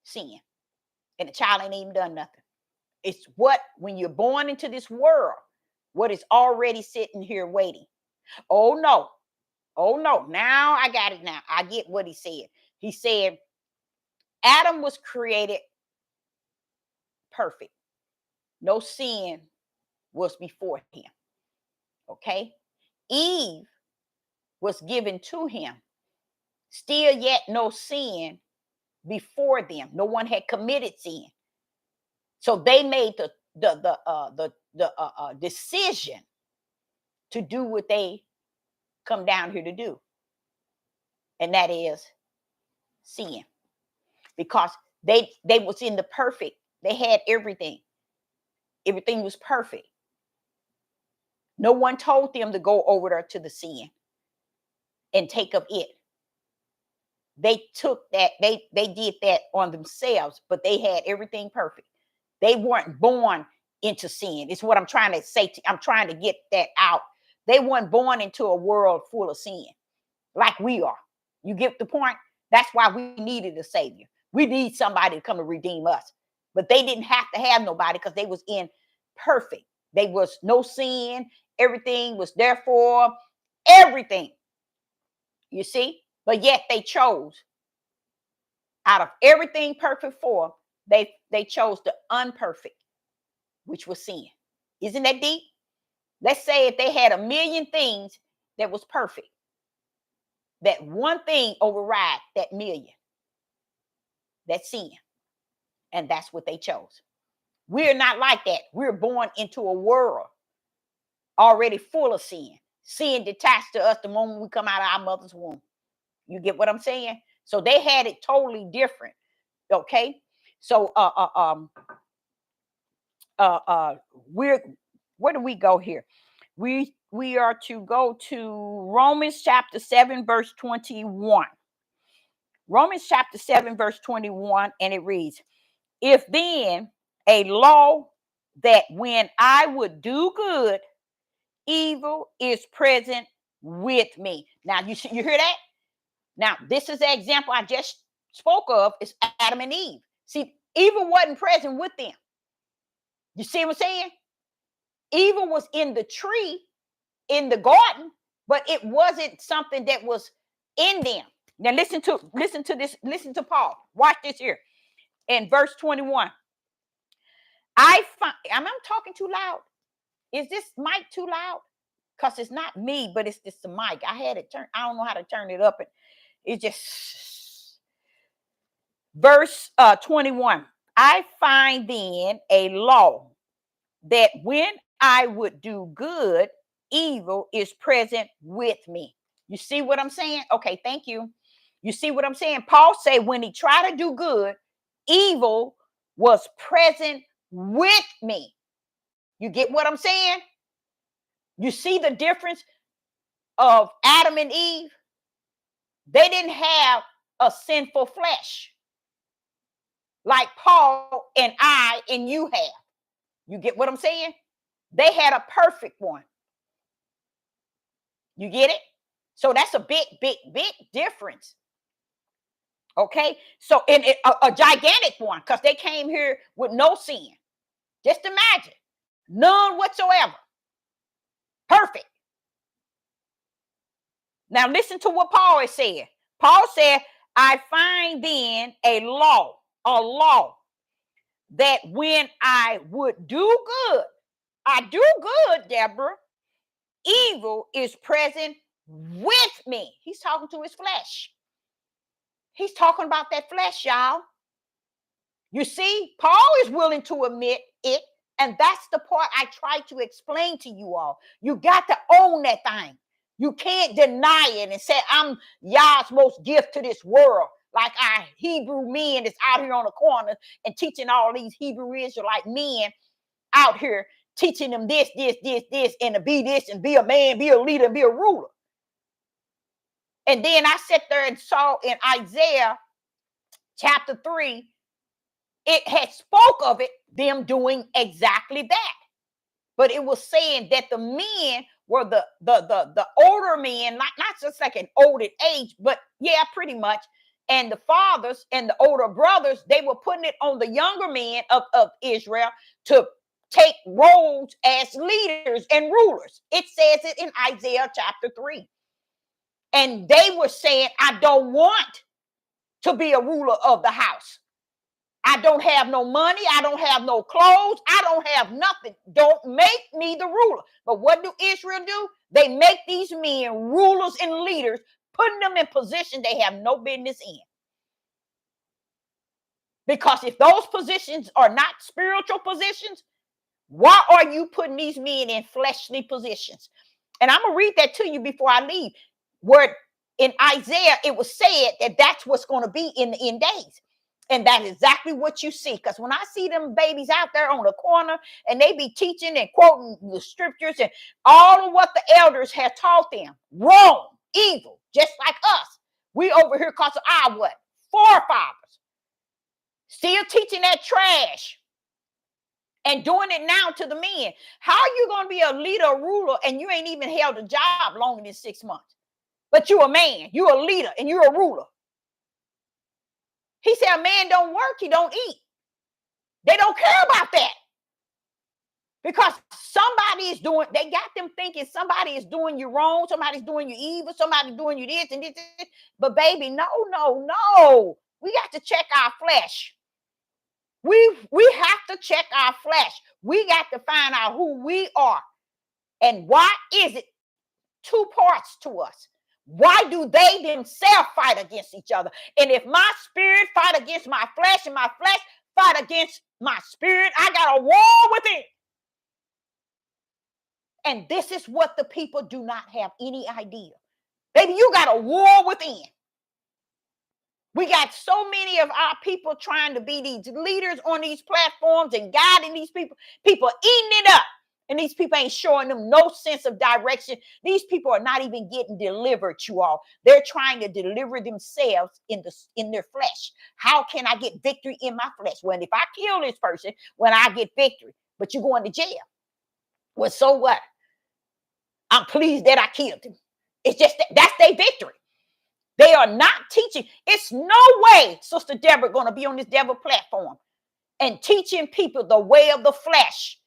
Sin. And the child ain't even done nothing. It's what, when you're born into this world, what is already sitting here waiting. Oh no. Oh no. Now I got it now. I get what he said. He said Adam was created perfect. No sin was before him. Okay. Eve was given to him. Still yet no sin before them. No one had committed sin. So they made the decision to do what they come down here to do. And that is sin. Because they was in the perfect. They had everything. Everything was perfect. No one told them to go over there to the sin and take of it. They took that, they did that on themselves, but they had everything perfect. They weren't born into sin. It's what I'm trying to say. I'm trying to get that out. They weren't born into a world full of sin like we are. You get the point? That's why we needed a savior. We need somebody to come and redeem us. But they didn't have to have nobody because they was in perfect. They was no sin. Everything was there for everything. You see? But yet they chose out of everything perfect for, they chose the unperfect, which was sin. Isn't that deep? Let's say if they had a million things that was perfect, that one thing override that million. That's sin. And that's what they chose. We're not like that. We're born into a world already full of sin. Sin detached to us the moment we come out of our mother's womb. You get what I'm saying? So they had it totally different. Okay. So where do we go here? We are to go to Romans chapter 7 verse 21. Romans chapter 7 verse 21, and it reads, if then a law that when I would do good, evil is present with me. Now you hear that? Now this is the example I just spoke of, is Adam and Eve. See, evil wasn't present with them. You see what I'm saying? Evil was in the tree, in the garden, but it wasn't something that was in them. Now listen to this. Listen to Paul. Watch this here. In verse 21. I'm talking too loud. Is this mic too loud? Because it's not me, but it's just the mic. I had it turned. I don't know how to turn it up. It's just verse 21. I find then a law that when I would do good, evil is present with me. You see what I'm saying? Okay, thank you. You see what I'm saying? Paul said when he tried to do good, evil was present with me. You get what I'm saying? You see the difference of Adam and Eve? They didn't have a sinful flesh like Paul and I and you have. You get what I'm saying? They had a perfect one. You get it? So that's a big difference. Okay? So in a gigantic one, because they came here with no sin. Just imagine. None whatsoever. Perfect. Now listen to what Paul has said. Paul said, I find then a law, that when I would do good, I do good, Deborah, evil is present with me. He's talking to his flesh. He's talking about that flesh, y'all. You see, Paul is willing to admit it. And that's the part I try to explain to you all. You got to own that thing. You can't deny it and say, I'm Yah's most gift to this world. like our Hebrew men that's out here on the corner and teaching all these Hebrew Israelite men out here, teaching them this, and to be this and be a man, be a leader, and be a ruler. And then I sat there and saw in Isaiah chapter 3, it had spoke of it, them doing exactly that. But it was saying that the men were the older men, not just like an old age, but yeah, pretty much. And the fathers and the older brothers, they were putting it on the younger men of Israel to take roles as leaders and rulers. It says it in Isaiah chapter 3. And they were saying, I don't want to be a ruler of the house. I don't have no money. I don't have no clothes. I don't have nothing. Don't make me the ruler. But what do Israel do? They make these men rulers and leaders, putting them in positions they have no business in. Because if those positions are not spiritual positions, why are you putting these men in fleshly positions? And I'm going to read that to you before I leave. Where in Isaiah, it was said that that's what's going to be in the end days. And that's exactly what you see. Because when I see them babies out there on the corner and they be teaching and quoting the scriptures and all of what the elders have taught them, wrong, evil, just like us. We over here because of our what? Forefathers. Still teaching that trash and doing it now to the men. How are you going to be a leader, a ruler, and you ain't even held a job longer than 6 months? But you're a man, you're a leader, and you're a ruler. He said a man don't work, he don't eat. They don't care about that. Because somebody is doing, they got them thinking somebody is doing you wrong, somebody's doing you evil, somebody's doing you this and this. But baby, no. We got to check our flesh. We have to check our flesh. We got to find out who we are. And why is it two parts to us? Why do they themselves fight against each other? And if my spirit fight against my flesh and my flesh fight against my spirit, I got a war within. And this is what the people do not have any idea. Baby, you got a war within. We got so many of our people trying to be these leaders on these platforms and guiding these people eating it up. And these people ain't showing them no sense of direction. These people are not even getting delivered, you all. They're trying to deliver themselves in their flesh. How can I get victory in my flesh? Well, if I kill this person, when I get victory, but you're going to jail. Well, so what? I'm pleased that I killed him. It's just that's their victory. They are not teaching. It's no way Sister Deborah going to be on this devil platform and teaching people the way of the flesh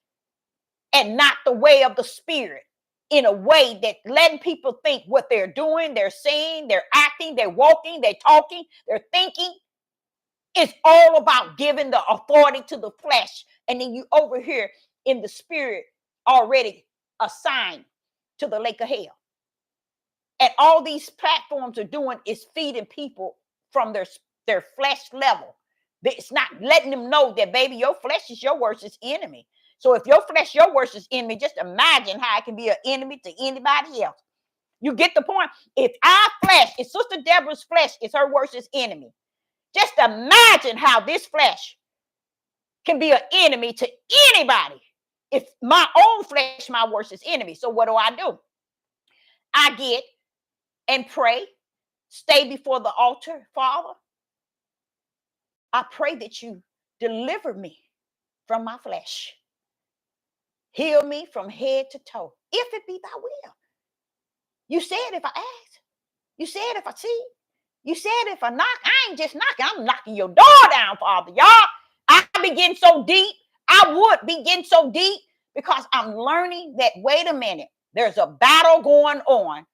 and not the way of the spirit, in a way that letting people think what they're doing, they're saying, they're acting, they're walking, they're talking, they're thinking. It's all about giving the authority to the flesh. And then you over here in the spirit already assigned to the lake of hell. And all these platforms are doing is feeding people from their flesh level. It's not letting them know that, baby, your flesh is your worst enemy. So if your flesh, your worst enemy, just imagine how it can be an enemy to anybody else. You get the point? If our flesh, if Sister Deborah's flesh is her worst enemy, just imagine how this flesh can be an enemy to anybody. If my own flesh, my worst enemy. So what do? I get and pray, stay before the altar. Father, I pray that you deliver me from my flesh. Heal me from head to toe, if it be thy will. You said if I ask. You said if I see. You said if I knock. I ain't just knocking. I'm knocking your door down, Father. Y'all, I begin so deep. I would begin so deep because I'm learning that, wait a minute, there's a battle going on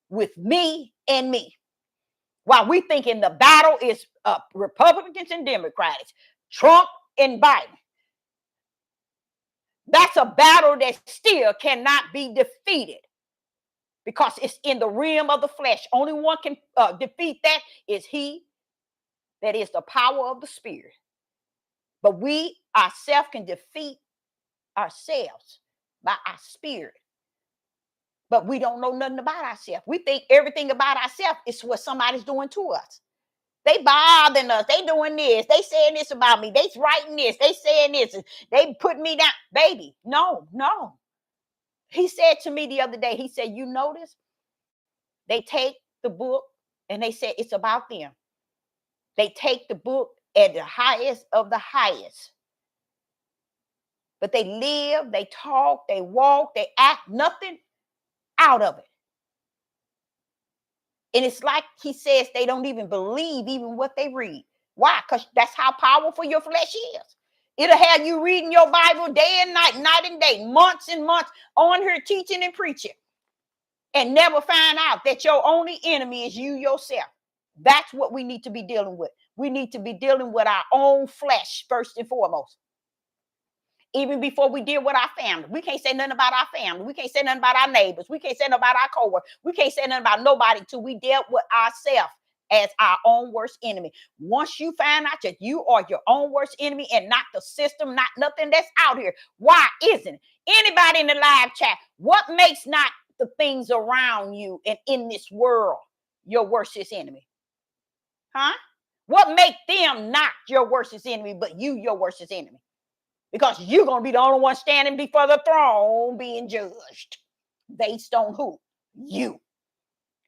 with me and me. While we thinking the battle is Republicans and Democrats, Trump and Biden. That's a battle that still cannot be defeated because it's in the realm of the flesh. Only one can defeat that is he that is the power of the spirit. But we ourselves can defeat ourselves by our spirit. But we don't know nothing about ourselves. We think everything about ourselves is what somebody's doing to us. They bothering us. They doing this. They saying this about me. They writing this. They saying this. They put me down. Baby, no, no. He said to me the other day, he said, you notice they take the book and they say it's about them. They take the book at the highest of the highest. But they live, they talk, they walk, they act nothing out of it. And it's like he says they don't even believe even what they read. Why? Because that's how powerful your flesh is. It'll have you reading your Bible day and night, night and day, months and months on here teaching and preaching, and never find out that your only enemy is you yourself. That's what we need to be dealing with. We need to be dealing with our own flesh first and foremost. Even before we deal with our family. We can't say nothing about our family. We can't say nothing about our neighbors. We can't say nothing about our coworkers. We can't say nothing about nobody until we deal with ourselves as our own worst enemy. Once you find out that you are your own worst enemy and not the system, not nothing that's out here, why isn't it? Anybody in the live chat, what makes not the things around you and in this world your worstest enemy? Huh? What make them not your worstest enemy, but you your worstest enemy? Because you're going to be the only one standing before the throne being judged. Based on who? You.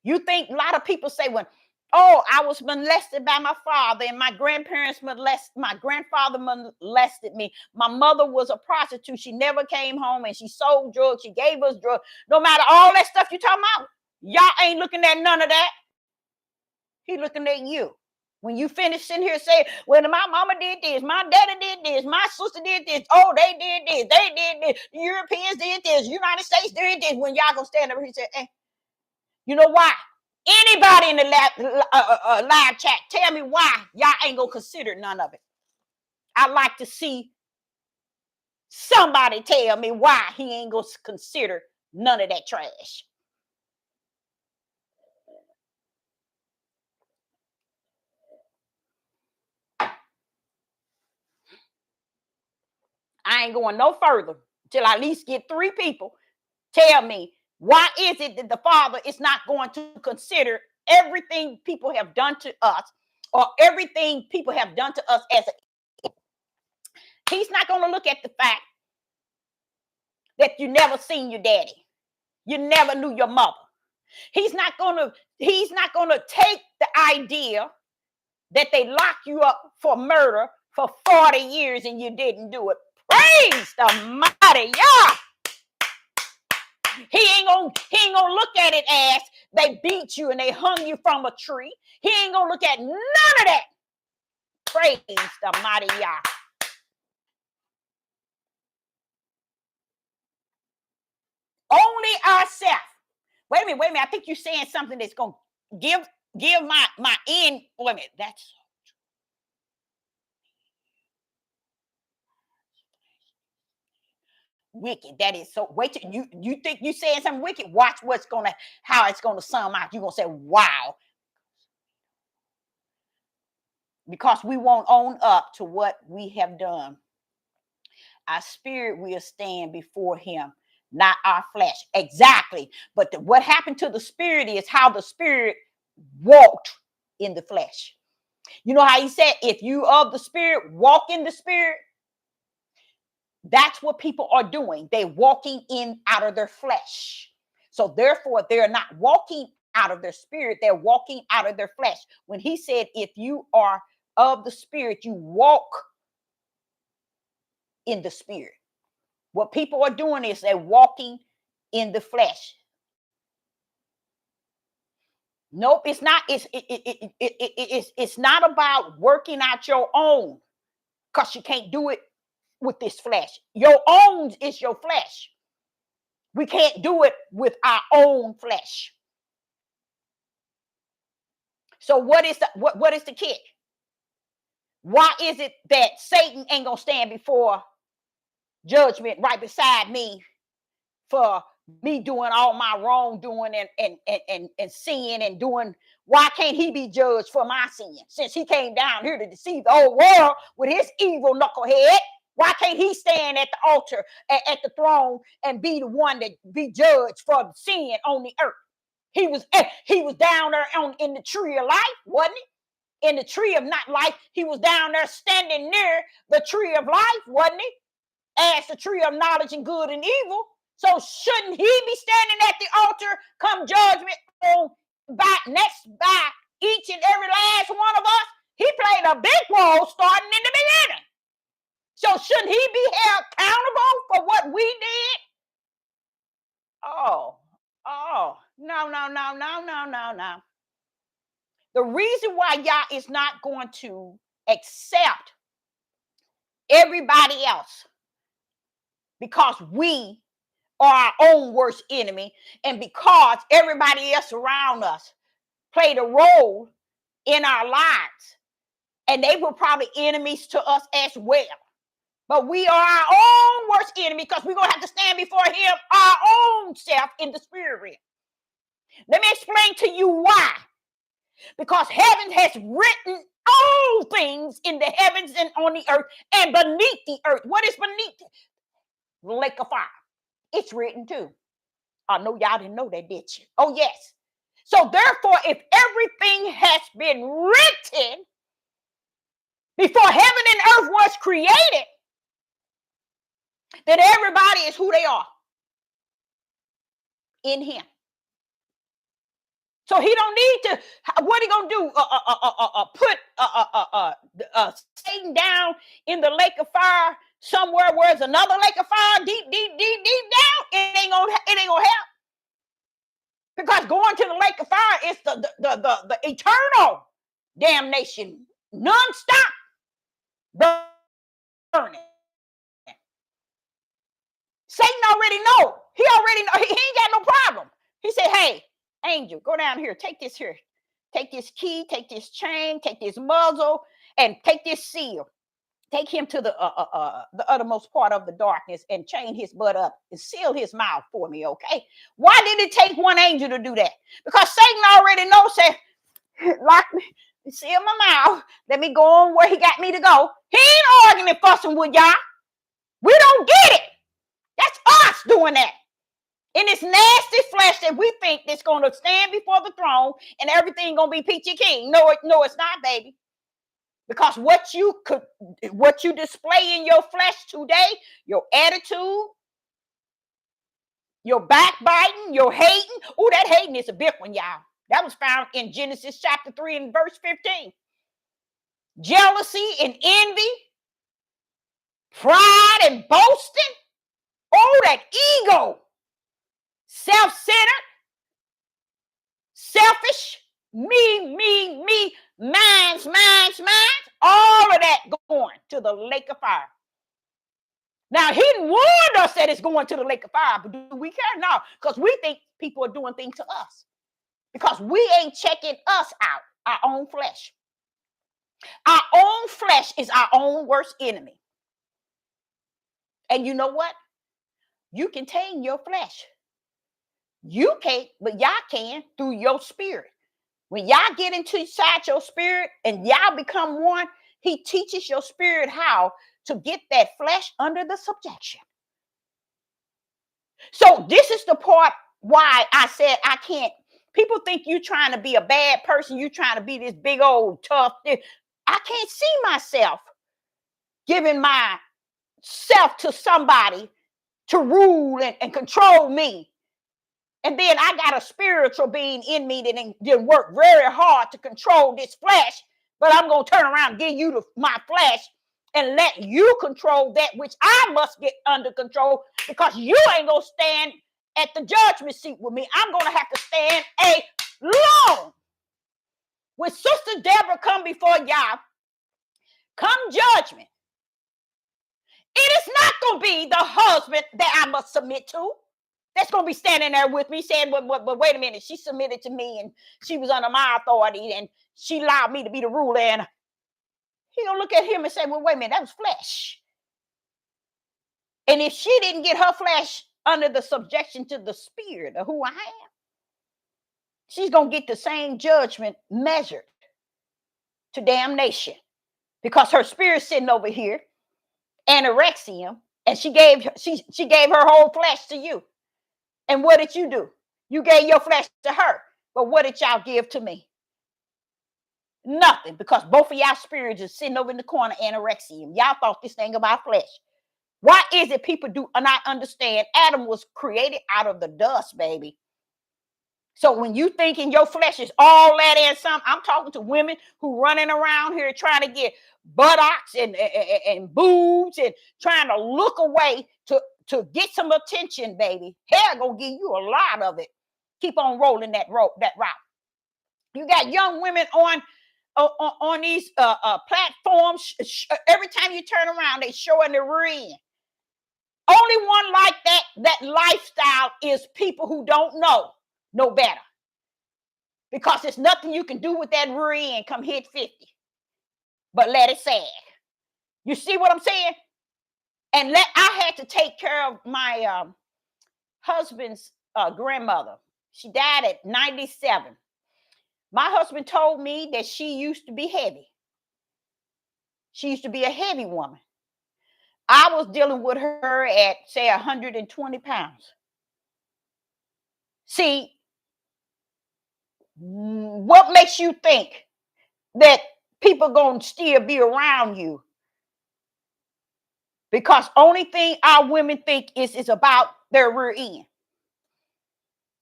You think a lot of people say, when, oh, I was molested by my father and my grandparents my grandfather molested me. My mother was a prostitute. She never came home and she sold drugs. She gave us drugs. No matter all that stuff you're talking about, y'all ain't looking at none of that. He's looking at you. When you finish sitting here saying, well, my mama did this, my daddy did this, my sister did this, oh, they did this, they did this, the Europeans did this, United States did this, when y'all gonna stand up here and say, hey, you know why? Anybody in the live chat, tell me why y'all ain't gonna consider none of it. I'd like to see somebody tell me why he ain't gonna consider none of that trash. I ain't going no further till I at least get 3 people tell me, why is it that the Father is not going to consider everything people have done to us, or everything people have done to us as a... He's not going to look at the fact that you never seen your daddy, you never knew your mother. He's not going to take the idea that they locked you up for murder for 40 years and you didn't do it. Praise the mighty Yah. He ain't gonna look at it as they beat you and they hung you from a tree. He ain't gonna look at none of that. Praise the mighty Yah. Only ourselves. Wait a minute. I think you're saying something that's gonna give my end. Wait a minute. That's wicked. That is so. Wait till you think you saying something wicked. Watch how it's gonna sum out. You're gonna say, wow. Because we won't own up to what we have done. Our spirit will stand before him, not our flesh. Exactly. But what happened to the spirit is how the spirit walked in the flesh. You know how he said, if you of the spirit, walk in the spirit. That's what people are doing. They're walking in out of their flesh. So therefore, they're not walking out of their spirit. They're walking out of their flesh. When he said, if you are of the spirit, you walk in the spirit. What people are doing is they're walking in the flesh. Nope, it's not. It's not about working out your own, because you can't do it with this flesh. Your own is your flesh. We can't do it with our own flesh. So what is the kick? Why is it that Satan ain't gonna stand before judgment right beside me for me doing all my wrongdoing and sin and doing? Why can't he be judged for my sin, since he came down here to deceive the whole world with his evil knucklehead? Why can't he stand at the altar, at the throne, and be the one that be judged for sin on the earth? He was down there in the tree of life, wasn't he? in the tree of not life. He was down there standing near the tree of life, wasn't he? As the tree of knowledge and good and evil. So shouldn't he be standing at the altar come judgment on by each and every last one of us? He played a big role starting in the beginning. So shouldn't he be held accountable for what we did? Oh, no. The reason why y'all is not going to accept everybody else because we are our own worst enemy, and because everybody else around us played a role in our lives, and they were probably enemies to us as well. But we are our own worst enemy because we're going to have to stand before him, our own self in the spirit realm. Let me explain to you why. Because heaven has written all things in the heavens and on the earth and beneath the earth. What is beneath it? The lake of fire. It's written too. I know y'all didn't know that, did you? Oh, yes. So therefore, if everything has been written before heaven and earth was created, then everybody is who they are in him. So he don't need to, what he gonna do? Put Satan down in the lake of fire somewhere where there's another lake of fire deep down? It ain't gonna help. Because going to the lake of fire is the eternal damnation, non-stop burning. Satan already know. He already know. He ain't got no problem. He said, hey, angel, go down here. Take this here. Take this key. Take this chain. Take this muzzle. And take this seal. Take him to the uttermost part of the darkness and chain his butt up and seal his mouth for me, okay? Why did it take one angel to do that? Because Satan already knows, said, lock me, seal my mouth. Let me go on where he got me to go. He ain't arguing and fussing with y'all. We don't get it. That's us doing that. In this nasty flesh that we think that's going to stand before the throne and everything going to be peachy keen. No, it's not, baby. Because what you display in your flesh today, your attitude, your backbiting, your hating. Oh, that hating is a big one, y'all. That was found in Genesis chapter 3 and verse 15. Jealousy and envy, pride and boasting. Oh, that ego, self-centered, selfish, me, mine's, all of that going to the lake of fire. Now, he warned us that it's going to the lake of fire, but do we care? No, because we think people are doing things to us because we ain't checking us out, our own flesh. Our own flesh is our own worst enemy. And you know what? You can tame your flesh. You can't, but y'all can through your spirit. When y'all get inside your spirit and y'all become one, he teaches your spirit how to get that flesh under the subjection. So this is the part why I said I can't. People think you trying to be a bad person. You trying to be this big old tough. I can't see myself giving myself to somebody to rule and control me. And then I got a spiritual being in me that didn't work very hard to control this flesh. But I'm going to turn around and give you my flesh and let you control that which I must get under control, because you ain't going to stand at the judgment seat with me. I'm going to have to stand alone. When Sister Deborah come before y'all, come judgment, it is not going to be the husband that I must submit to. That's going to be standing there with me saying, but wait a minute, she submitted to me and she was under my authority and she allowed me to be the ruler. And he going to look at him and say, well, wait a minute, that was flesh. And if she didn't get her flesh under the subjection to the spirit of who I am, she's going to get the same judgment measured to damnation, because her spirit's sitting over here, anorexia, and she gave her whole flesh to you. And what did you do? You gave your flesh to her. But what did y'all give to me? Nothing, because both of y'all spirits are sitting over in the corner anorexium. Y'all thought this thing about flesh. Why is it people do not understand? Adam was created out of the dust, baby. So when you thinking your flesh is all that and some, I'm talking to women who running around here trying to get buttocks and boobs and trying to look away to get some attention, baby. Hell gonna give you a lot of it. Keep on rolling that route. You got young women on these platforms. Every time you turn around, they showing the rear end. Only one like that lifestyle is people who don't know no better. Because there's nothing you can do with that rear end come hit 50. But let it sag. You see what I'm saying? And I had to take care of my husband's grandmother. She died at 97. My husband told me that she used to be heavy. She used to be a heavy woman. I was dealing with her at, say, 120 pounds. See, what makes you think that people going to still be around you? Because only thing our women think is about their rear end.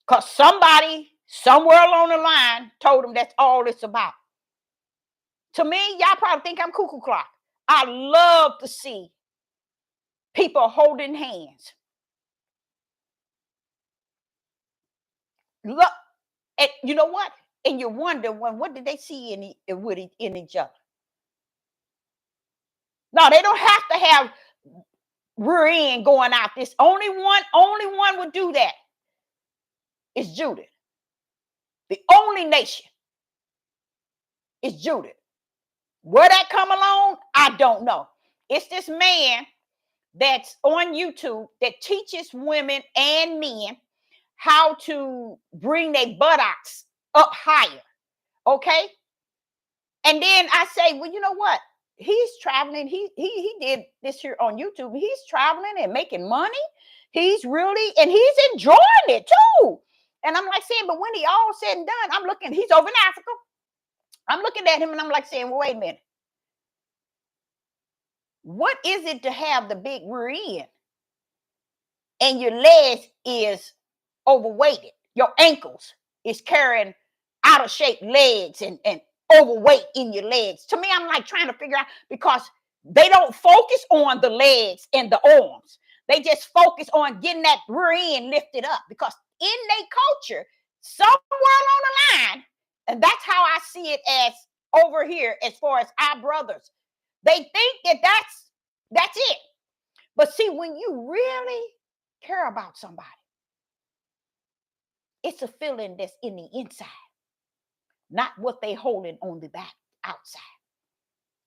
Because somebody somewhere along the line told them that's all it's about. To me, y'all probably think I'm cuckoo clock. I love to see people holding hands. Look, and you know what? And you wonder, what did they see in each other? No, they don't have to have rear end going out. This only one would do that. Is Judith. The only nation is Judith. Where that come along, I don't know. It's this man that's on YouTube that teaches women and men how to bring their buttocks up higher. Okay. And then I say, well, you know what? He's traveling. He did this here on YouTube. He's traveling and making money. He's enjoying it too. And I'm like saying, but when he all said and done, I'm looking, he's over in Africa. I'm looking at him and I'm like saying, well, wait a minute. What is it to have the big rear end and your legs is overweighted? Your ankles is carrying out of shape legs and overweight in your legs. To me, I'm like trying to figure out, because they don't focus on the legs and the arms. They just focus on getting that rear end lifted up, because in their culture, somewhere along the line, and that's how I see it as over here, as far as our brothers, they think that that's it. But see, when you really care about somebody, it's a feeling that's in the inside, not what they holding on the back outside.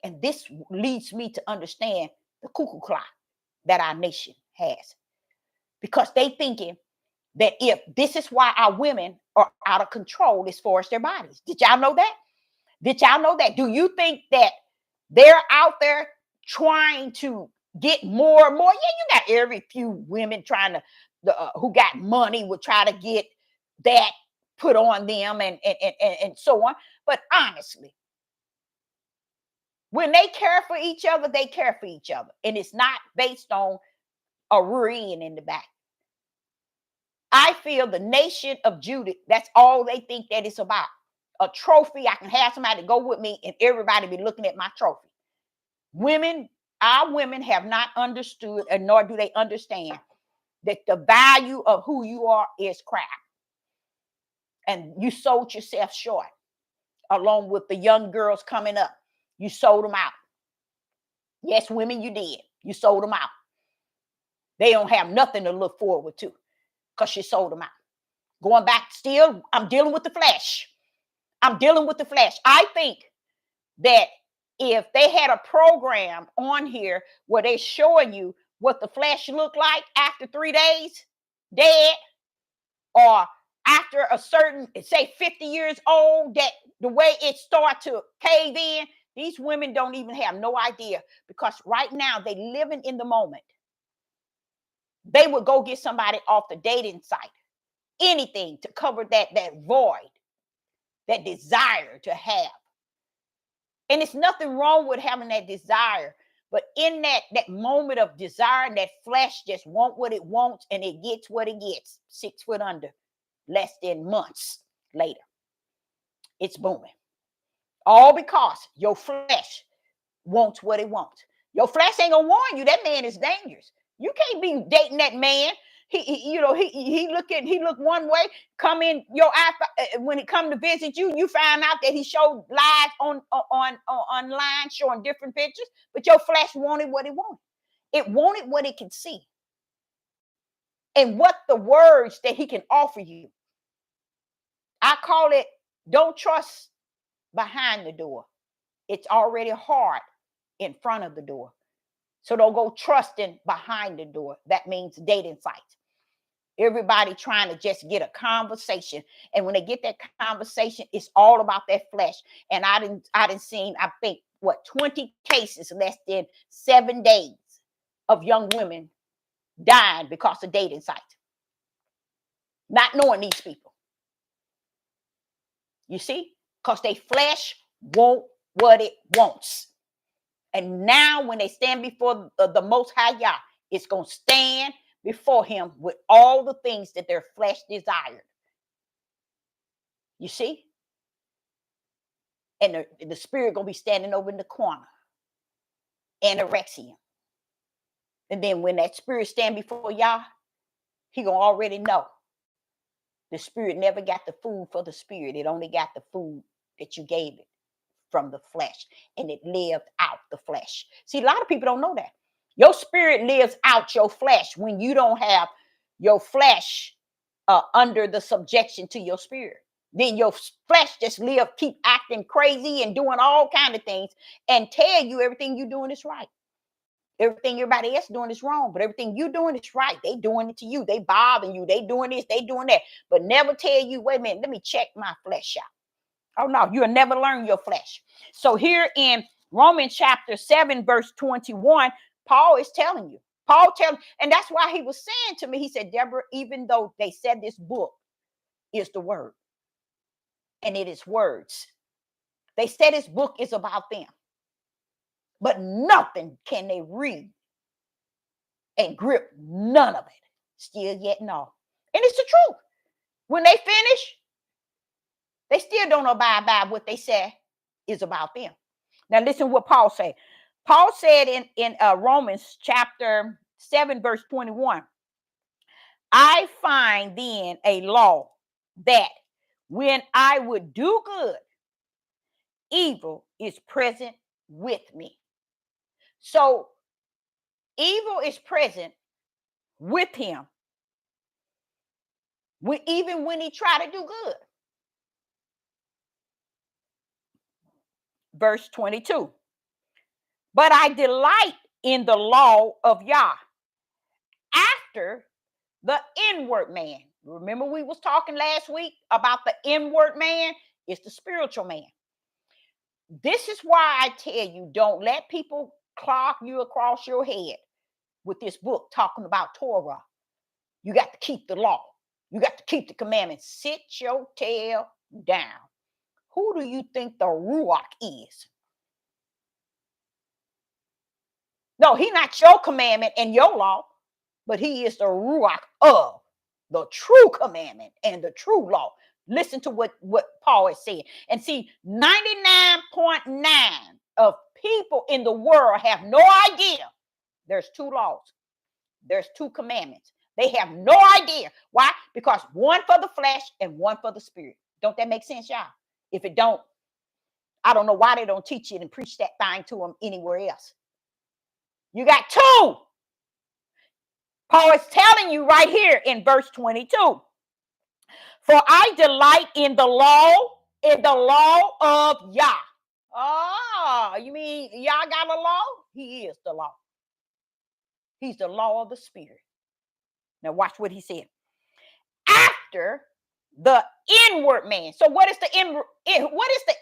And this leads me to understand the cuckoo clock that our nation has, because they thinking that if this is why our women are out of control as far as their bodies. Did y'all know that? Did y'all know that? Do you think that they're out there trying to get more and more? Yeah, you got every few women trying to, who got money would try to get that put on them and so on. But honestly, when they care for each other, they care for each other. And it's not based on a rear end in the back. I feel the nation of Judith, that's all they think that it's about. A trophy. I can have somebody go with me and everybody be looking at my trophy. Our women have not understood, and nor do they understand, that the value of who you are is crap. And you sold yourself short, along with the young girls coming up. You sold them out. Yes, women, you did. You sold them out. They don't have nothing to look forward to because you sold them out. Going back, still, I'm dealing with the flesh. I'm dealing with the flesh. I think that if they had a program on here where they're showing you what the flesh look like after 3 days dead, or after a certain, say 50 years old, that the way it start to cave in, these women don't even have no idea, because right now they living in the moment. They would go get somebody off the dating site, anything to cover that void, that desire to have. And it's nothing wrong with having that desire. But in that moment of desire, that flesh just want what it wants, and it gets what it gets. 6 foot under, less than months later, it's booming. All because your flesh wants what it wants. Your flesh ain't gonna warn you that man is dangerous. You can't be dating that man. He look one way. Come in your eye when he come to visit you. You find out that he showed lies on online, showing different pictures. But your flesh wanted what it wanted. It wanted what it could see, and what the words that he can offer you. I call it, don't trust behind the door. It's already hard in front of the door. So don't go trusting behind the door. That means dating sites. Everybody trying to just get a conversation. And when they get that conversation, it's all about that flesh. And I didn't seen, I think, 20 cases less than 7 days of young women dying because of dating sites. Not knowing these people. You see? Because they flesh want what it wants. And now when they stand before the Most High Yah, it's going to stand before him with all the things that their flesh desired. You see? And the spirit going to be standing over in the corner. Anorexia. And then when that spirit stand before Yah, he going to already know. The spirit never got the food for the spirit. It only got the food that you gave it from the flesh, and it lived out the flesh. See, a lot of people don't know that. Your spirit lives out your flesh when you don't have your flesh under the subjection to your spirit. Then your flesh just keep acting crazy and doing all kind of things and tell you everything you're doing is right. Everything everybody else doing is wrong, but everything you doing is right. They doing it to you. They bothering you. They doing this. They doing that. But never tell you, wait a minute, let me check my flesh out. Oh, no, you'll never learn your flesh. So here in Romans chapter 7, verse 21, Paul is telling you. And that's why he was saying to me, he said, Deborah, even though they said this book is the word, and it is words, they said this book is about them. But nothing can they read and grip none of it. Still yet no. And it's the truth. When they finish, they still don't abide by what they say is about them. Now listen what Paul said. Paul said in Romans chapter 7, verse 21, I find then a law that when I would do good, evil is present with me. So evil is present with him, even when he try to do good. Verse 22. But I delight in the law of Yah after the inward man. Remember we was talking last week about the inward man? It's the spiritual man. This is why I tell you, don't let people clock you across your head with this book talking about Torah. You got to keep the law. You got to keep the commandments. Sit your tail down. Who do you think the Ruach is? No, he's not your commandment and your law, but he is the Ruach of the true commandment and the true law. Listen to what Paul is saying. And see, 99.9 of people in the world have no idea there's 2 laws. There's 2 commandments. They have no idea. Why? Because one for the flesh and one for the spirit. Don't that make sense, y'all? If it don't, I don't know why they don't teach it and preach that thing to them anywhere else. You got 2. Paul is telling you right here in verse 22. For I delight in the law of Yah. Oh, you mean Yah got a law? He is the law. He's the law of the spirit. Now watch what he said. After the inward man. So what is the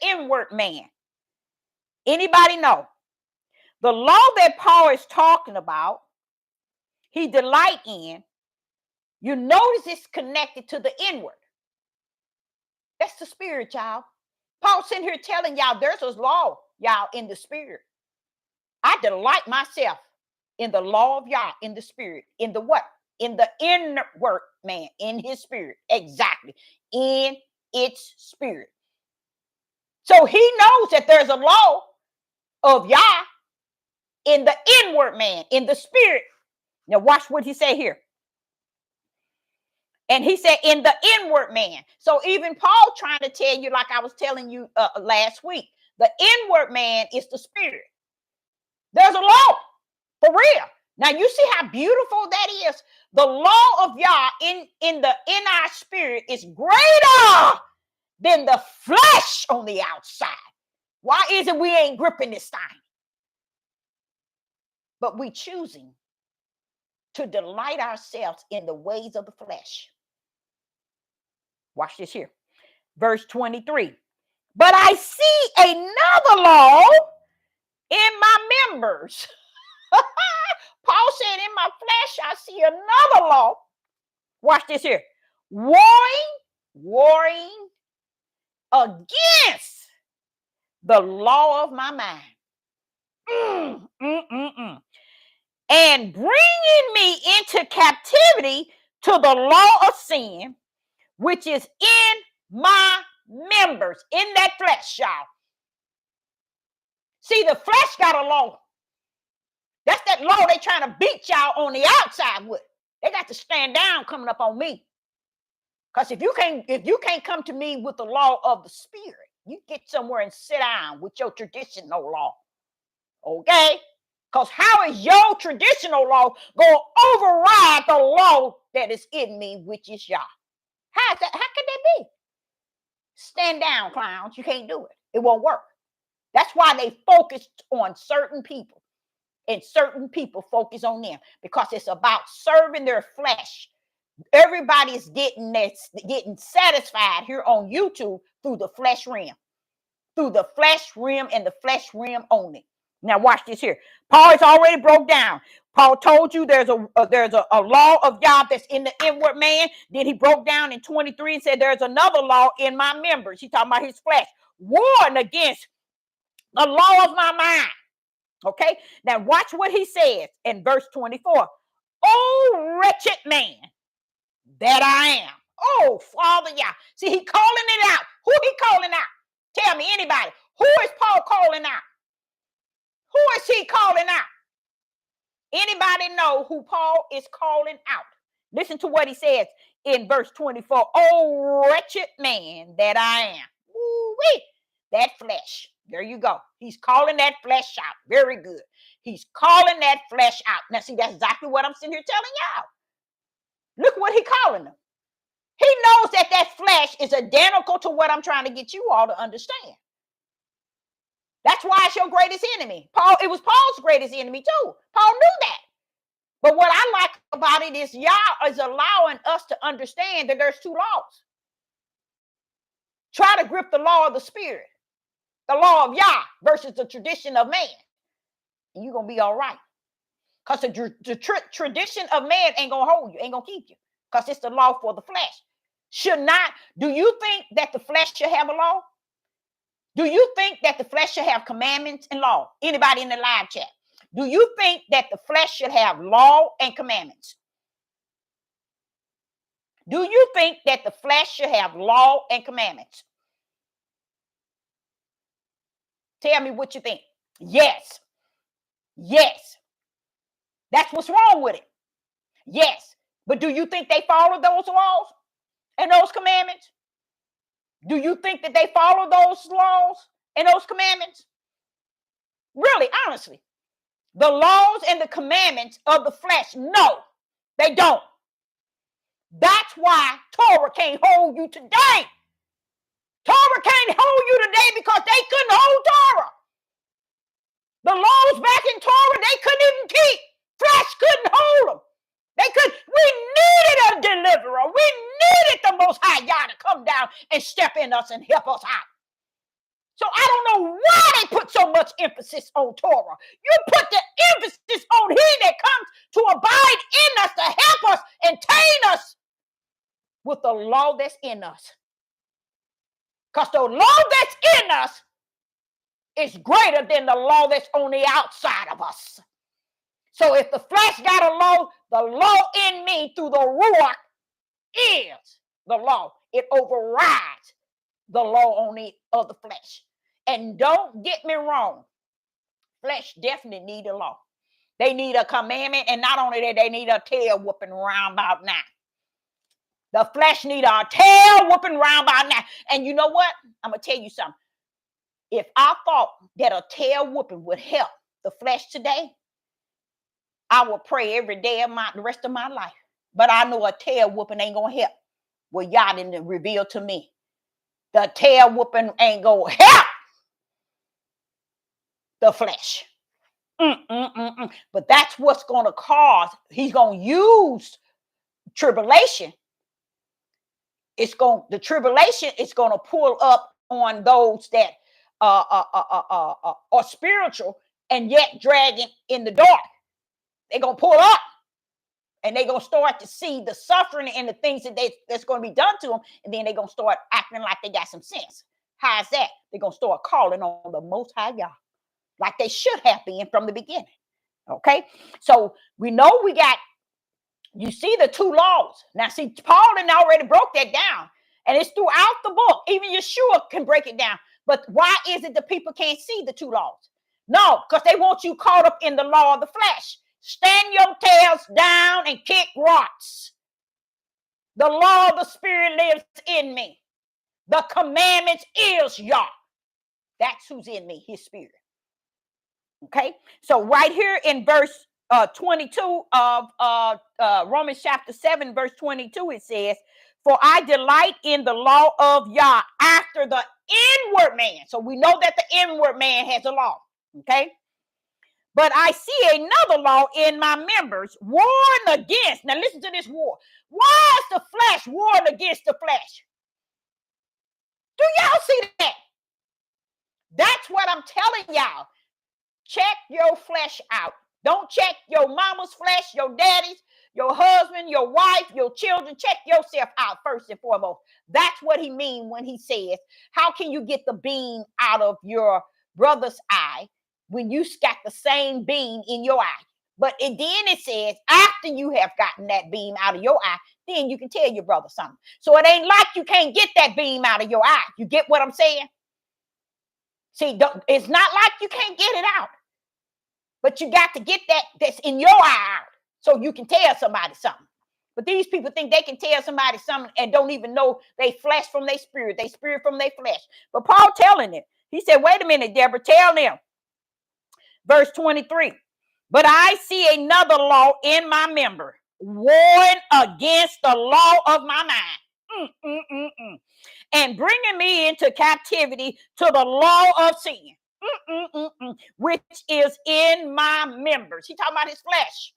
inward man? Anybody know? The law that Paul is talking about, he delight in, you notice it's connected to the inward. That's the spirit, y'all. Paul's sitting here telling y'all there's a law y'all, in the spirit. I delight myself in the law of Yah, in the spirit. In the what? In the inward man, in his spirit. Exactly. In its spirit. So he knows that there's a law of Yah in the inward man, in the spirit. Now watch what he say here. And he said in the inward man. So even Paul trying to tell you, like I was telling you last week, the inward man is the spirit. There's a law for real. Now you see how beautiful that is. The law of Yah in our spirit is greater than the flesh on the outside. Why is it we ain't gripping this thing? But we choosing to delight ourselves in the ways of the flesh. Watch this here. Verse 23. But I see another law in my members. Paul said, in my flesh, I see another law. Watch this here. Warring against the law of my mind. And bringing me into captivity to the law of sin, which is in my members, in that flesh, y'all. See, the flesh got a law. That's that law they trying to beat y'all on the outside with. They got to stand down coming up on me. Because if you can't come to me with the law of the spirit, you get somewhere and sit down with your traditional law. Okay? Because how is your traditional law going to override the law that is in me, which is Yah? How is that? How can that be? Stand down, clowns. You can't do it. It won't work. That's why they focused on certain people. And certain people focus on them because it's about serving their flesh. Everybody's getting satisfied here on YouTube through the flesh realm. Through the flesh realm and the flesh realm only. Now watch this here. Paul has already broke down. Paul told you there's a law of Yah that's in the inward man. Then he broke down in 23 and said there's another law in my members. He's talking about his flesh. Warring against the law of my mind. Okay, now watch what he says in verse 24. Oh, wretched man that I am. Oh, Father Yah. See, he calling it out. Who he calling out? Tell me, anybody. Who is Paul calling out? Who is he calling out? Anybody know who Paul is calling out? Listen to what he says in verse 24. Oh, wretched man that I am. Ooh-wee. That flesh. There you go. He's calling that flesh out. Very good. He's calling that flesh out. Now, see, that's exactly what I'm sitting here telling y'all. Look what he's calling them. He knows that that flesh is identical to what I'm trying to get you all to understand. That's why it's your greatest enemy. It was Paul's greatest enemy too. Paul knew that. But what I like about it is Yah is allowing us to understand that there's two laws. Try to grip the law of the spirit. The law of Yah versus the tradition of man. And you're going to be all right. Because the tradition of man ain't going to hold you, ain't going to keep you. Because it's the law for the flesh. Do you think that the flesh should have a law? Do you think that the flesh should have commandments and law? Anybody in the live chat? Do you think that the flesh should have law and commandments? Do you think that the flesh should have law and commandments? Tell me what you think. Yes. Yes. That's what's wrong with it. Yes. But do you think they follow those laws and those commandments? Do you think that they follow those laws and those commandments? Really, honestly. The laws and the commandments of the flesh, no, they don't. That's why Torah can't hold you today. Torah can't hold you today because they couldn't hold Torah. The laws back in Torah, they couldn't even keep. Flesh couldn't hold them. We needed a deliverer. We needed the Most High Yah to come down and step in us and help us out. So I don't know why they put so much emphasis on Torah. You put the emphasis on He that comes to abide in us, to help us and tame us with the law that's in us. Because the law that's in us is greater than the law that's on the outside of us. So if the flesh got a law, the law in me through the Ruach is the law. It overrides the law on of the flesh. And don't get me wrong, flesh definitely need a law. They need a commandment, and not only that, they need a tail whooping around about now. The flesh need a tail whooping around about now. And you know what? I'm going to tell you something. If I thought that a tail whooping would help the flesh today, I would pray every day of the rest of my life. But I know a tail whooping ain't going to help. Well, y'all didn't reveal to me. The tail whooping ain't going to help the flesh. But that's what's going to cause. He's going to use tribulation. The tribulation is going to pull up on those that are spiritual and yet dragging in the dark. They're going to pull up, and they're going to start to see the suffering and the things that's going to be done to them, and then they're going to start acting like they got some sense. How is that? They're going to start calling on the Most High God, like they should have been from the beginning. Okay, so we know you see the two laws. Now, see, Paul had already broke that down, and it's throughout the book. Even Yeshua can break it down. But why is it the people can't see the two laws? No, because they want you caught up in the law of the flesh. Stand your tails down and kick rocks. The law of the Spirit lives in me. The commandments is Yah. That's who's in me, his Spirit. Okay, so right here in verse 22 of Romans chapter 7, verse 22, it says, "For I delight in the law of Yah after the inward man." So we know that the inward man has a law. Okay, "But I see another law in my members, warned against." Now listen to this war. Why is the flesh warned against the flesh? Do y'all see that? That's what I'm telling y'all. Check your flesh out. Don't check your mama's flesh, your daddy's, your husband, your wife, your children. Check yourself out first and foremost. That's what he means when he says, how can you get the beam out of your brother's eye when you got the same beam in your eye? But then it says, after you have gotten that beam out of your eye, then you can tell your brother something. So it ain't like you can't get that beam out of your eye. You get what I'm saying? See, it's not like you can't get it out. But you got to get that's in your eye out so you can tell somebody something. But these people think they can tell somebody something and don't even know they flesh from their spirit from their flesh. But Paul telling it. He said, wait a minute, Deborah, tell them. Verse 23. "But I see another law in my member, warring against the law of my mind, and bringing me into captivity to the law of sin, which is in my members." He talking about his flesh.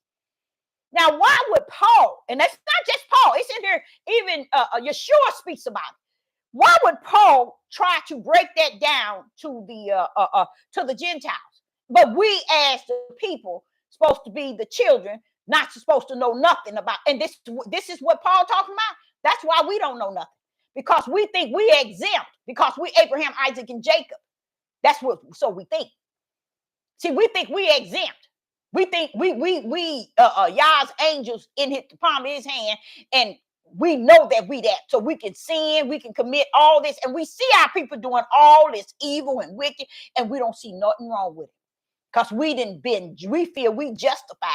Now, why would Paul, and that's not just Paul, it's in here, even Yeshua speaks about it. Why would Paul try to break that down to the Gentiles? But we as the people supposed to be the children, not supposed to know nothing about. And this is what Paul talking about. That's why we don't know nothing. Because we think we exempt, because we Abraham, Isaac, and Jacob. That's what, so we think. See, we think we exempt. We think we Yah's angels in the palm of his hand, and we know that we that. So we can sin, we can commit all this, and we see our people doing all this evil and wicked, and we don't see nothing wrong with it. Because we feel we justified.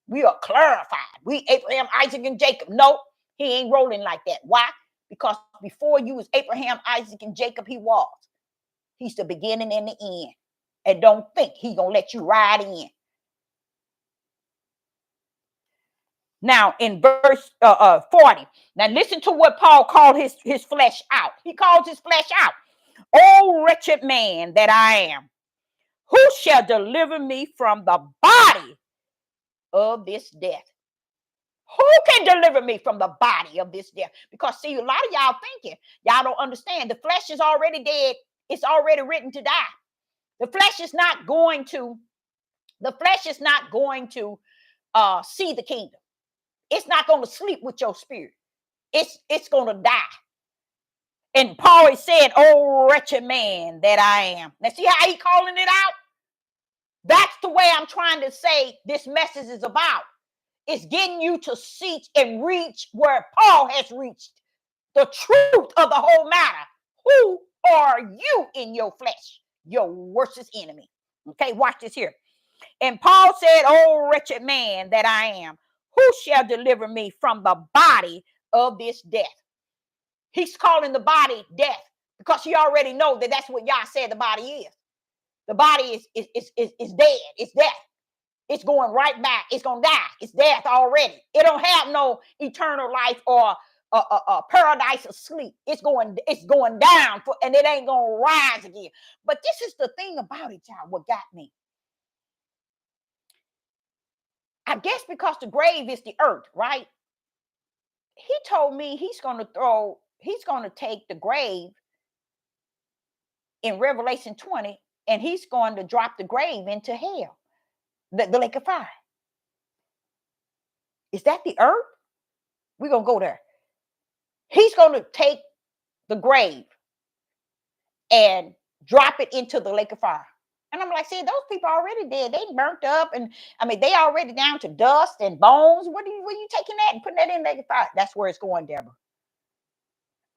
We are clarified. We Abraham, Isaac, and Jacob. No, he ain't rolling like that. Why? Because before you was Abraham, Isaac, and Jacob, he was. He's the beginning and the end. And don't think he gonna let you ride in. Now in verse 40. Now listen to what Paul called his flesh out. He calls his flesh out. "O wretched man that I am, who shall deliver me from the body of this death?" Who can deliver me from the body of this death? Because see, a lot of y'all thinking, y'all don't understand. The flesh is already dead. It's already written to die. The flesh is not going to see the kingdom. It's not going to sleep with your spirit. It's going to die. And Paul is said, "Oh, wretched man that I am." Now, see how he calling it out? That's the way I'm trying to say this message is about. It's getting you to seek and reach where Paul has reached. The truth of the whole matter. Who are you in your flesh? Your worstest enemy. Okay, watch this here. And Paul said, "Oh, wretched man that I am, who shall deliver me from the body of this death?" He's calling the body death because you already know that that's what Yah said the body is. The body is dead. It's death. It's going right back. It's going to die. It's death already. It don't have no eternal life or a paradise of sleep. It's going down and it ain't going to rise again. But this is the thing about it, y'all, what got me. I guess because the grave is the earth, right? He told me he's going to take the grave in Revelation 20 and he's going to drop the grave into hell, the lake of fire. Is that the earth? We're going to go there. He's going to take the grave and drop it into the lake of fire. And I'm like, see, those people already dead. They burnt up, and I mean, they already down to dust and bones. Where you taking that and putting that in the lake of fire? That's where it's going, Deborah.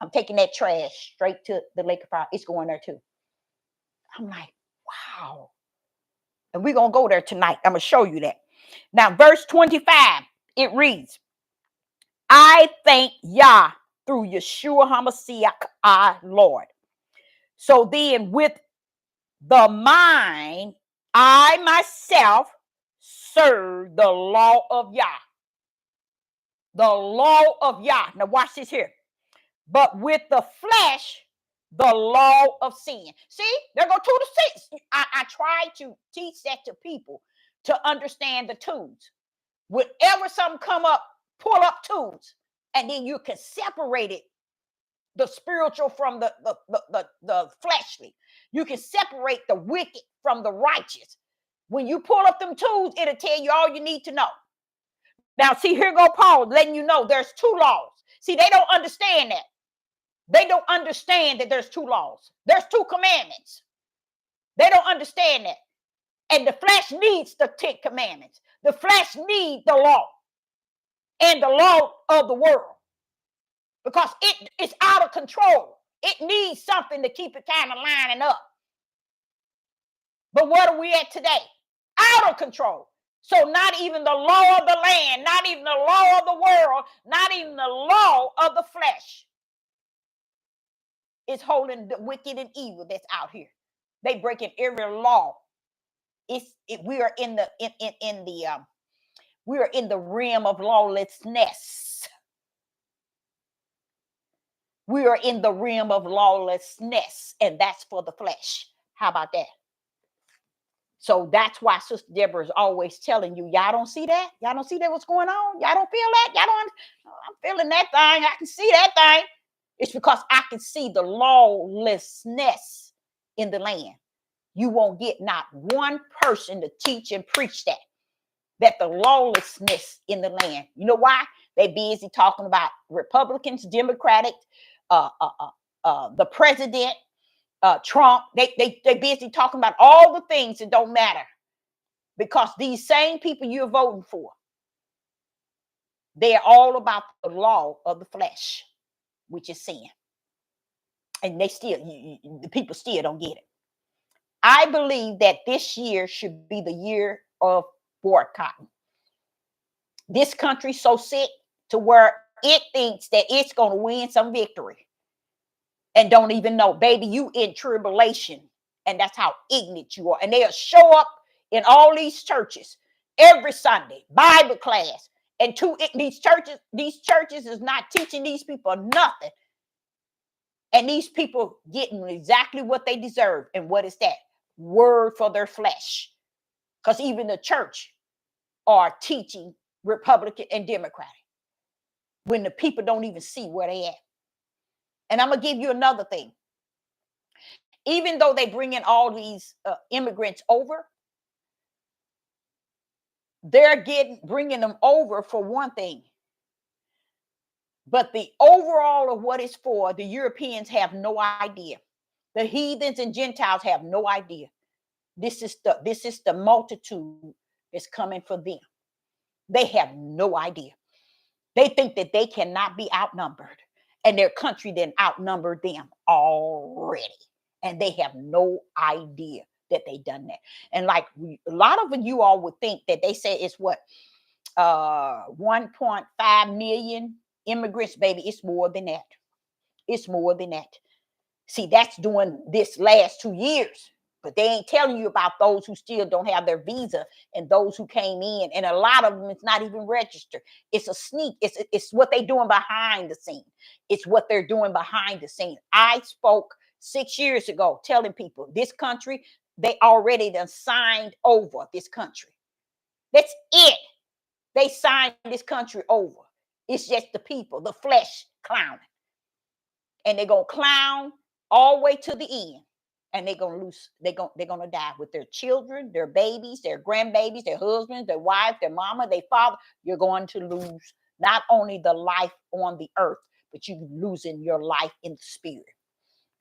I'm taking that trash straight to the lake of fire. It's going there too. I'm like, wow. And we're going to go there tonight. I'm going to show you that. Now, verse 25, it reads, "I thank Yah through Yeshua HaMashiach, our Lord. So then, with the mind, I myself serve the law of Yah." The law of Yah. Now watch this here. "But with the flesh, the law of sin." See, there go two to six. I try to teach that to people to understand the tools. Whenever something come up, pull up tools, and then you can separate it, the spiritual from the fleshly. You can separate the wicked from the righteous. When you pull up them tools, it'll tell you all you need to know. Now, see, here go Paul letting you know there's two laws. See, they don't understand that. They don't understand that there's two laws. There's two commandments. They don't understand that. And the flesh needs the 10 commandments. The flesh needs the law and the law of the world because it is out of control. It needs something to keep it kind of lining up. But what are we at today? Out of control. So not even the law of the land, not even the law of the world, not even the law of the flesh is holding the wicked and evil that's out here. They breaking every law. We are in the we are in the realm of lawlessness. We are in the realm of lawlessness, and that's for the flesh. How about that? So that's why Sister Deborah is always telling you, y'all don't see that? Y'all don't see that what's going on? Y'all don't feel that? I'm feeling that thing. I can see that thing. It's because I can see the lawlessness in the land. You won't get not one person to teach and preach that the lawlessness in the land. You know why? They busy talking about Republicans, Democratic, the president, Trump. They busy talking about all the things that don't matter because these same people you're voting for, they're all about the law of the flesh, which is sin. And they still, the people still don't get it. I believe that this year should be the year of boycotting. This country's so sick to where it thinks that it's going to win some victory and don't even know, baby, you in tribulation. And that's how ignorant you are. And they'll show up in all these churches every Sunday, Bible class. And these churches is not teaching these people nothing. And these people getting exactly what they deserve. And what is that? Word for their flesh. Because even the church are teaching Republican and Democratic when the people don't even see where they at. And I'm going to give you another thing. Even though they bring in all these immigrants over, they're bringing them over for one thing. But the overall of what it's for, the Europeans have no idea. The heathens and Gentiles have no idea. This is the multitude that's coming for them. They have no idea. They think that they cannot be outnumbered, and their country then outnumbered them already, and they have no idea that they done that. And like a lot of you all would think that they say it's what 1.5 million immigrants, baby. It's more than that. It's more than that. See, that's during this last 2 years. But they ain't telling you about those who still don't have their visa and those who came in. And a lot of them, it's not even registered. It's a sneak. It's what they're doing behind the scene. It's what they're doing behind the scene. I spoke 6 years ago telling people this country, they already done signed over this country. That's it. They signed this country over. It's just the people, the flesh clowning. And they're going to clown all the way to the end. And they're going to die with their children, their babies, their grandbabies, their husbands, their wife, their mama, their father. You're going to lose not only the life on the earth, but you're losing your life in the spirit.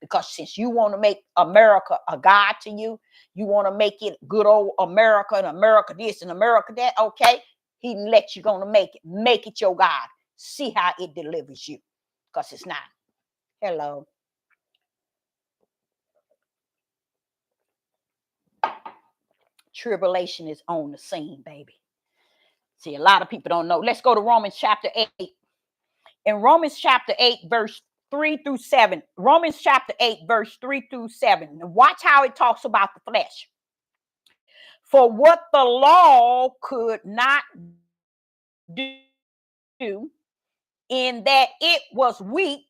Because since you want to make America a god to you, you want to make it good old America and America this and America that, okay, he let you going to make it your God. See how it delivers you, because it's not. Hello. Tribulation is on the scene, baby. See, a lot of people don't know. Let's go to Romans chapter 8. In Romans chapter 8, verse 3 through 7. Romans chapter 8, verse 3 through 7. Watch how it talks about the flesh. For what the law could not do, in that it was weak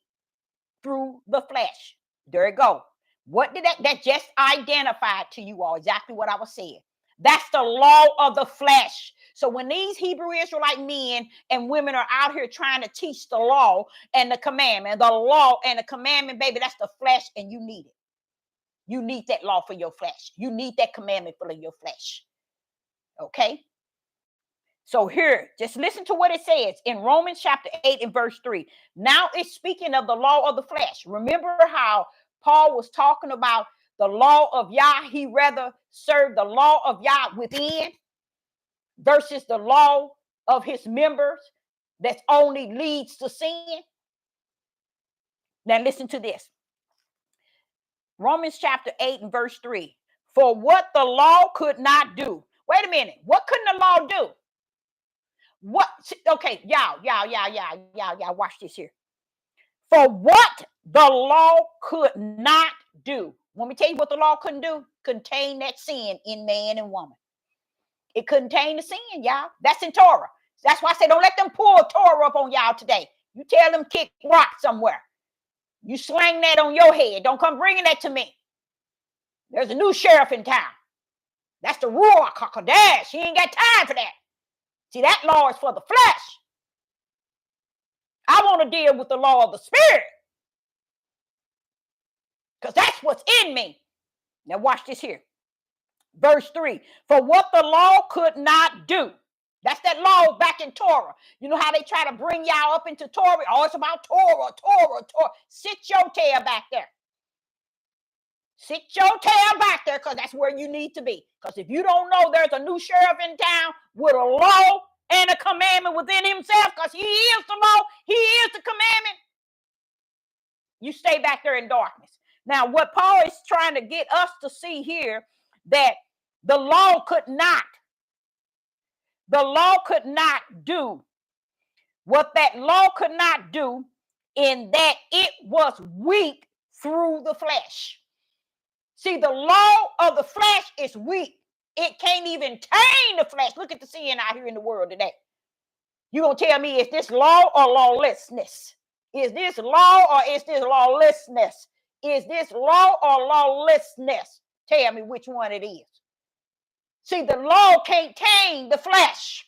through the flesh. There it go. What did that just identified to you all exactly what I was saying. That's the law of the flesh. So when these Hebrew Israelite men and women are out here trying to teach the law and the commandment, baby, that's the flesh, and you need it. You need that law for your flesh. You need that commandment for your flesh. Okay? So here, just listen to what it says in Romans chapter 8 and verse 3. Now it's speaking of the law of the flesh. Remember how Paul was talking about the law of Yah? He rather serve the law of Yah within versus the law of his members that only leads to sin. Now listen to this. Romans chapter 8 and verse 3. For what the law could not do. Wait a minute. What couldn't the law do? What? Okay, y'all, watch this here. For what the law could not do. Let me tell you what the law couldn't do. Contain that sin in man and woman. It contained the sin, y'all. That's in Torah. That's why I say don't let them pull Torah up on y'all today. You tell them kick rock somewhere. You slang that on your head. Don't come bringing that to me. There's a new sheriff in town. That's the Ruach HaKodesh. He ain't got time for that. See, that law is for the flesh. I want to deal with the law of the spirit, because that's what's in me. Now watch this here. Verse 3. For what the law could not do. That's that law back in Torah. You know how they try to bring y'all up into Torah? Oh, it's about Torah. Sit your tail back there. Sit your tail back there, because that's where you need to be. Because if you don't know there's a new sheriff in town with a law and a commandment within himself, because he is the law, he is the commandment, you stay back there in darkness. Now, what Paul is trying to get us to see here, that the law could not do what that law could not do, in that it was weak through the flesh. See, the law of the flesh is weak. It can't even tame the flesh. Look at the sin out here in the world today. You gonna tell me, is this law or lawlessness? Is this law or is this lawlessness? Is this law or lawlessness? Tell me which one it is. See, the law can't tame the flesh.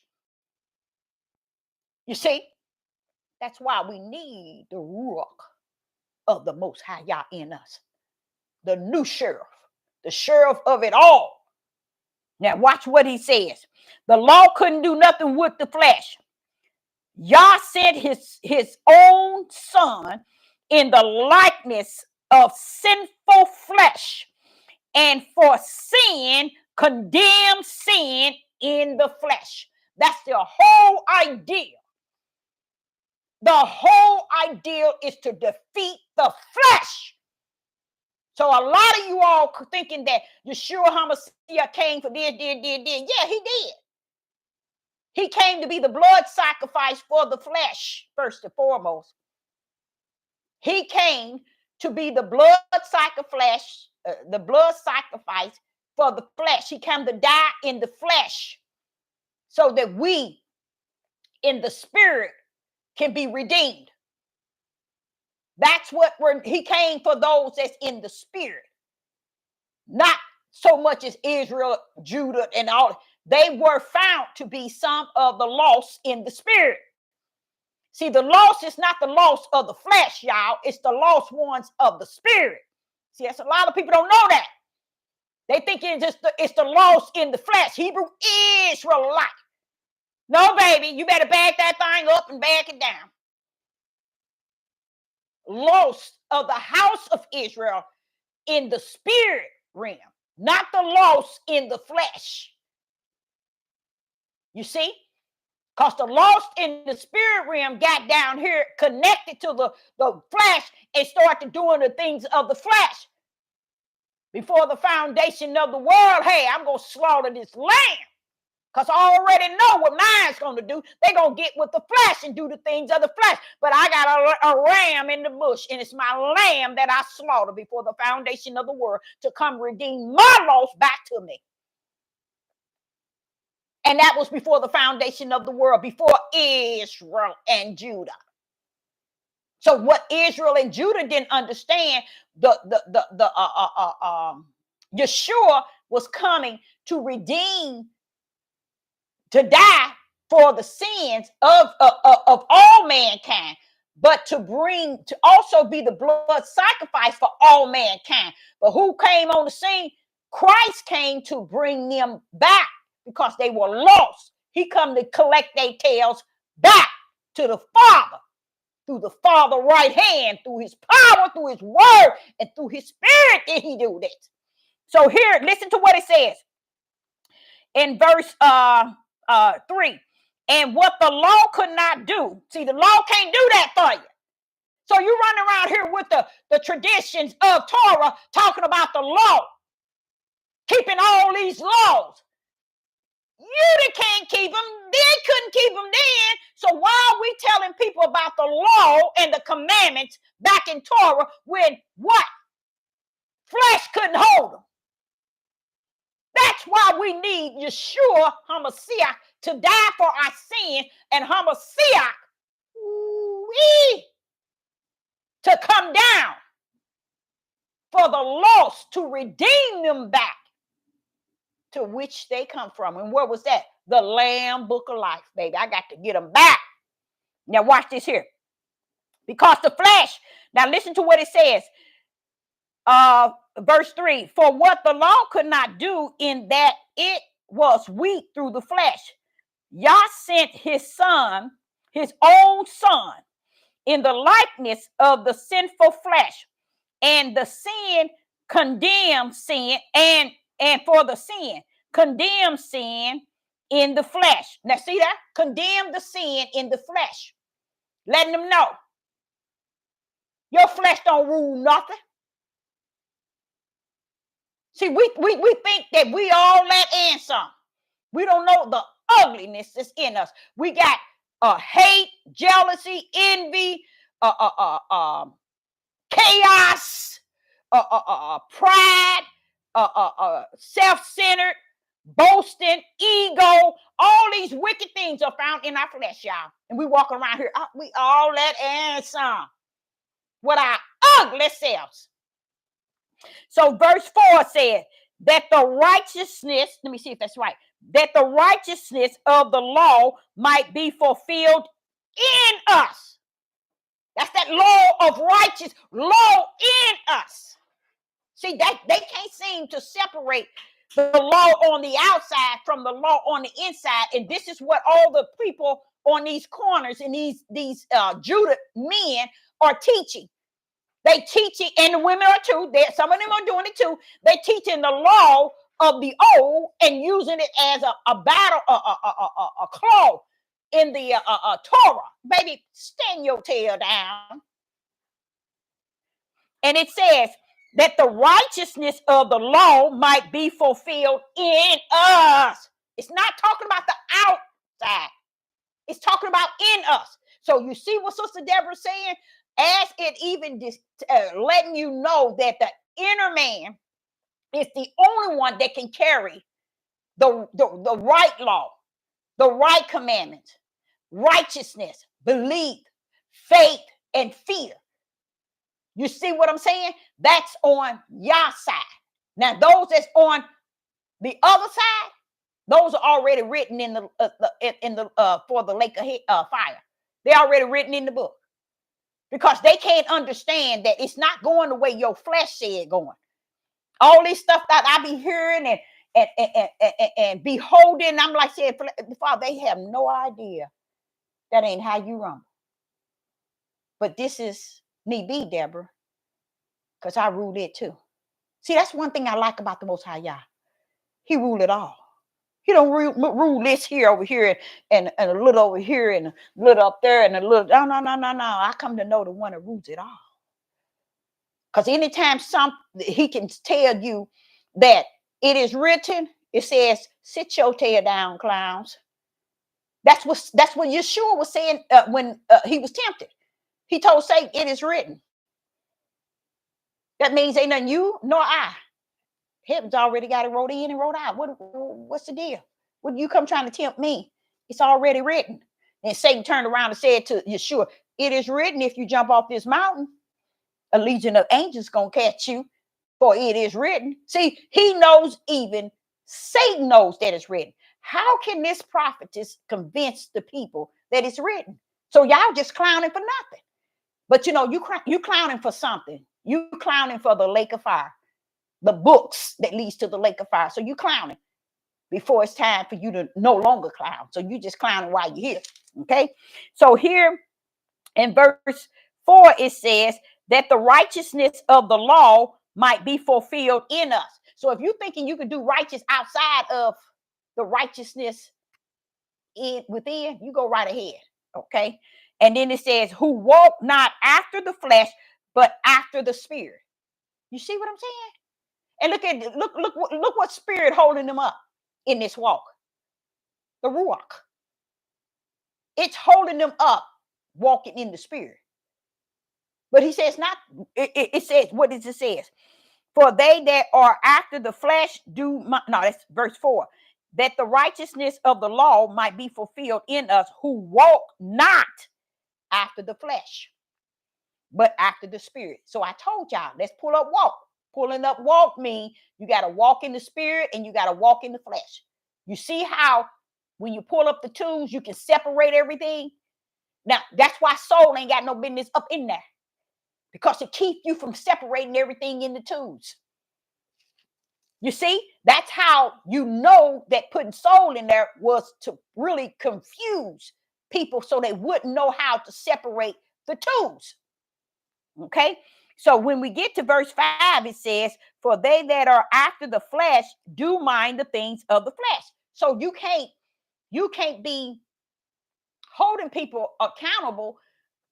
You see? That's why we need the Ruach of the Most High Yah in us. The new sheriff, the sheriff of it all. Now watch what he says. The law couldn't do nothing with the flesh. Yah sent his own son in the likeness of sinful flesh, and for sin, condemned sin in the flesh. That's the whole idea. The whole idea is to defeat the flesh. So a lot of you all thinking that Yeshua HaMashiach came for this. Yeah, he did. He came to be the blood sacrifice for the flesh, first and foremost. He came to be the blood sacrifice, for the flesh. He came to die in the flesh so that we in the spirit can be redeemed. That's what he came for, those that's in the spirit. Not so much as Israel, Judah, and all. They were found to be some of the lost in the spirit. See, the lost is not the lost of the flesh, y'all. It's the lost ones of the spirit. See, that's a lot of people don't know that. They think it's the lost in the flesh. Hebrew Israelite. No, baby, you better back that thing up and back it down. Lost of the house of Israel in the spirit realm, not the lost in the flesh. You see? Because the lost in the spirit realm got down here connected to the flesh and started doing the things of the flesh. Before the foundation of the world, hey, I'm going to slaughter this lamb. Because I already know what mine's going to do. They're going to get with the flesh and do the things of the flesh. But I got a ram in the bush, and it's my lamb that I slaughter before the foundation of the world to come redeem my lost back to me. And that was before the foundation of the world, before Israel and Judah. So what Israel and Judah didn't understand, Yeshua was coming to redeem, to die for the sins of all mankind, but to also be the blood sacrifice for all mankind. But who came on the scene? Christ came to bring them back because they were lost. He come to collect their tails back to the Father through the Father's right hand, through his power, through his word, and through his spirit did he do this. So here, listen to what it says in verse 3. And what the law could not do. See, the law can't do that for you. So you run around here with the traditions of Torah talking about the law, keeping all these laws. You can't keep them. They couldn't keep them then. So why are we telling people about the law and the commandments back in Torah when what? Flesh couldn't hold them. That's why we need Yeshua HaMashiach to die for our sin, and HaMashiach to come down for the lost, to redeem them back to which they come from. And where was that? The Lamb Book of Life, baby. I got to get them back. Now watch this here. Because the flesh, now listen to what it says. Verse 3, for what the law could not do in that it was weak through the flesh, Yah sent his son, his own son, in the likeness of the sinful flesh, and the sin condemned sin, and for the sin, condemned sin in the flesh. Now see that? Condemn the sin in the flesh. Letting them know. Your flesh don't rule nothing. See, we think that we all that and some. We don't know the ugliness that's in us. We got hate, jealousy, envy, chaos, pride, self-centered, boasting, ego. All these wicked things are found in our flesh, y'all. And we walk around here, we all that and some. With our ugly selves. So verse 4 says that the righteousness, let me see if that's right, that the righteousness of the law might be fulfilled in us. That's that law of righteousness, law in us. See, that they can't seem to separate the law on the outside from the law on the inside. And this is what all the people on these corners and these Judah men are teaching. They teach it, and the women are too. Some of them are doing it too. They're teaching the law of the old and using it as a battle, a claw in the Torah. Baby, stand your tail down. And it says that the righteousness of the law might be fulfilled in us. It's not talking about the outside. It's talking about in us. So you see what Sister Deborah's saying? As it even letting you know that the inner man is the only one that can carry the right law, the right commandments, righteousness, belief, faith, and fear. You see what I'm saying? That's on your side. Now, those that's on the other side, those are already written in the for the lake of fire. They're already written in the book, because they can't understand that it's not going the way your flesh said going. All this stuff that I be hearing and beholding, I'm like saying, Father, they have no idea that ain't how you run. But this is me, be Deborah, because I rule it too. See, that's one thing I like about the Most High Yah. He rule it all. He don't rule this here over here and a little over here and a little up there and a little. No. I come to know the one that rules it all. Because anytime he can tell you that it is written, it says, sit your tail down, clowns. That's what Yeshua was saying when he was tempted. He told Satan, it is written. That means ain't nothing you nor I. Heaven's already got it wrote in and wrote out. What's the deal? When you come trying to tempt me, it's already written. And Satan turned around and said to Yeshua, it is written, if you jump off this mountain, a legion of angels gonna catch you, for it is written. See, he knows, even Satan knows that it's written. How can this prophetess convince the people that it's written? So y'all just clowning for nothing. But you know, you clowning for something. You clowning for the lake of fire, the books that leads to the lake of fire. So you clowning before it's time for you to no longer clown. So you just clowning while you're here. Okay. So here in verse 4, it says that the righteousness of the law might be fulfilled in us. So if you're thinking you could do righteous outside of the righteousness within, you go right ahead. Okay. And then it says, who walk not after the flesh, but after the spirit. You see what I'm saying? And look what spirit holding them up in this walk. The Ruach. It's holding them up, walking in the spirit. But he says not, it says, what does it say? For they that are after the flesh that's verse 4. That the righteousness of the law might be fulfilled in us who walk not after the flesh, but after the spirit. So I told y'all, let's pull up walk. Pulling up walk means you got to walk in the spirit and you got to walk in the flesh. You see how when you pull up the tools, you can separate everything. Now, that's why soul ain't got no business up in there, because it keeps you from separating everything in the tools. You see, that's how you know that putting soul in there was to really confuse people so they wouldn't know how to separate the tools. Okay, so when we get to verse 5, it says, for they that are after the flesh do mind the things of the flesh. So you can't be holding people accountable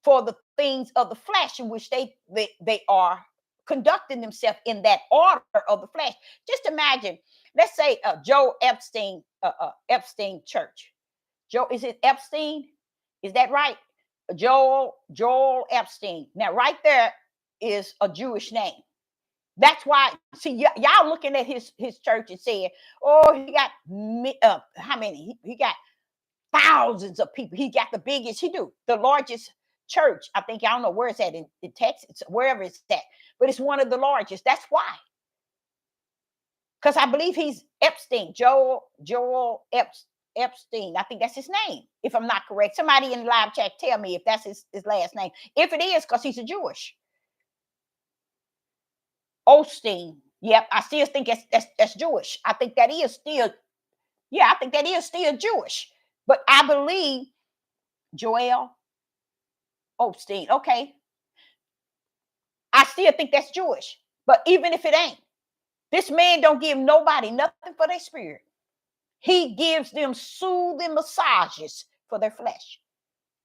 for the things of the flesh in which they are conducting themselves in that order of the flesh. Just imagine, let's say Joe Epstein, Epstein church. Joe, is it Epstein? Is that right? Joel Epstein. Now, right there is a Jewish name. That's why, see, y'all looking at his church and saying, oh, he got how many? He got thousands of people. He got the biggest, the largest church. I think, I don't know where it's at in Texas, wherever it's at, but it's one of the largest. That's why. Because I believe he's Epstein, Joel Epstein. I think that's his name, if I'm not correct. Somebody in the live chat tell me if that's his last name. If it is, because he's a Jewish. Osteen. Yep, I still think that's Jewish. I think that is still, yeah, I think that is still Jewish. But I believe Joel Osteen. Okay, I still think that's Jewish. But even if it ain't, this man don't give nobody nothing for their spirit. He gives them soothing massages for their flesh.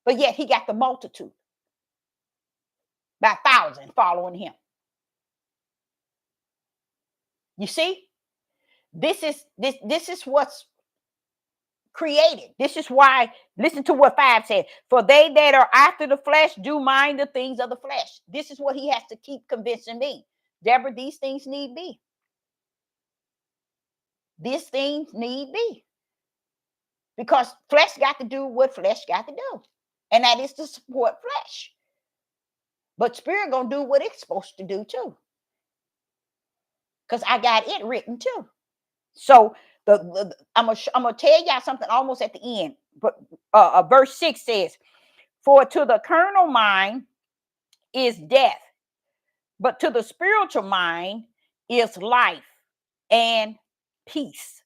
But yet he got the multitude by 1,000 following him. You see, this is what's created. This is why, listen to what 5 said. For they that are after the flesh do mind the things of the flesh. This is what he has to keep convincing me. Deborah, these things need be. These things need be. Because flesh got to do what flesh got to do. And that is to support flesh. But spirit gonna do what it's supposed to do too. Because I got it written too. So I'm gonna tell y'all something almost at the end. But verse 6 says, for to the carnal mind is death, but to the spiritual mind is life and peace.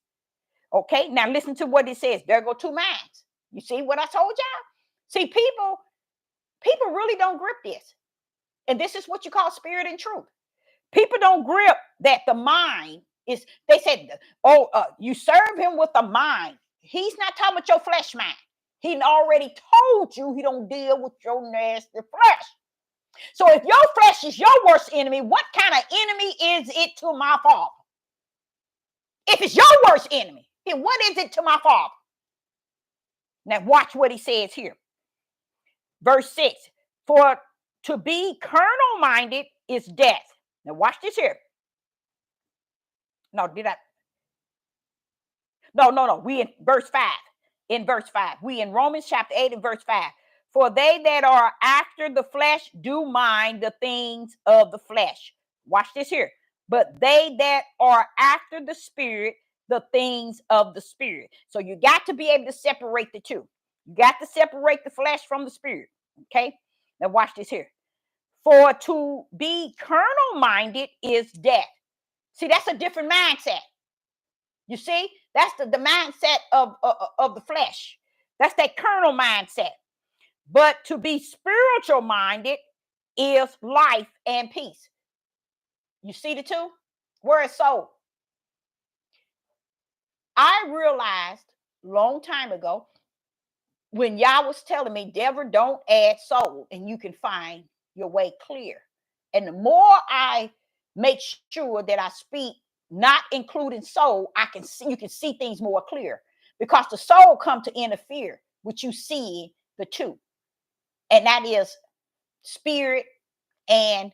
Okay, now listen to what it says. There go two minds. You see what I told y'all? See, people really don't grip this. And this is what you call spirit and truth. People don't grip that the mind is, they said, oh, you serve him with the mind. He's not talking about your flesh mind. He already told you he don't deal with your nasty flesh. So if your flesh is your worst enemy, what kind of enemy is it to my Father? If it's your worst enemy, then what is it to my Father? Now watch what he says here. Verse 6, for to be carnal minded is death. Now watch this here. No, did I? No. We in verse 5. In verse 5. We in Romans chapter 8 and verse 5. For they that are after the flesh do mind the things of the flesh. Watch this here. But they that are after the spirit, the things of the spirit. So you got to be able to separate the two. You got to separate the flesh from the spirit. Okay? Now watch this here. For to be carnal minded is death. See, that's a different mindset. You see, that's the mindset of the flesh. That's that carnal mindset. But to be spiritual minded is life and peace. You see the two? Where it's soul. I realized long time ago when y'all was telling me, Deborah, don't add soul and you can find your way clear. And the more I make sure that I speak, not including soul, you can see things more clear, because the soul come to interfere with you seeing the two. And that is spirit and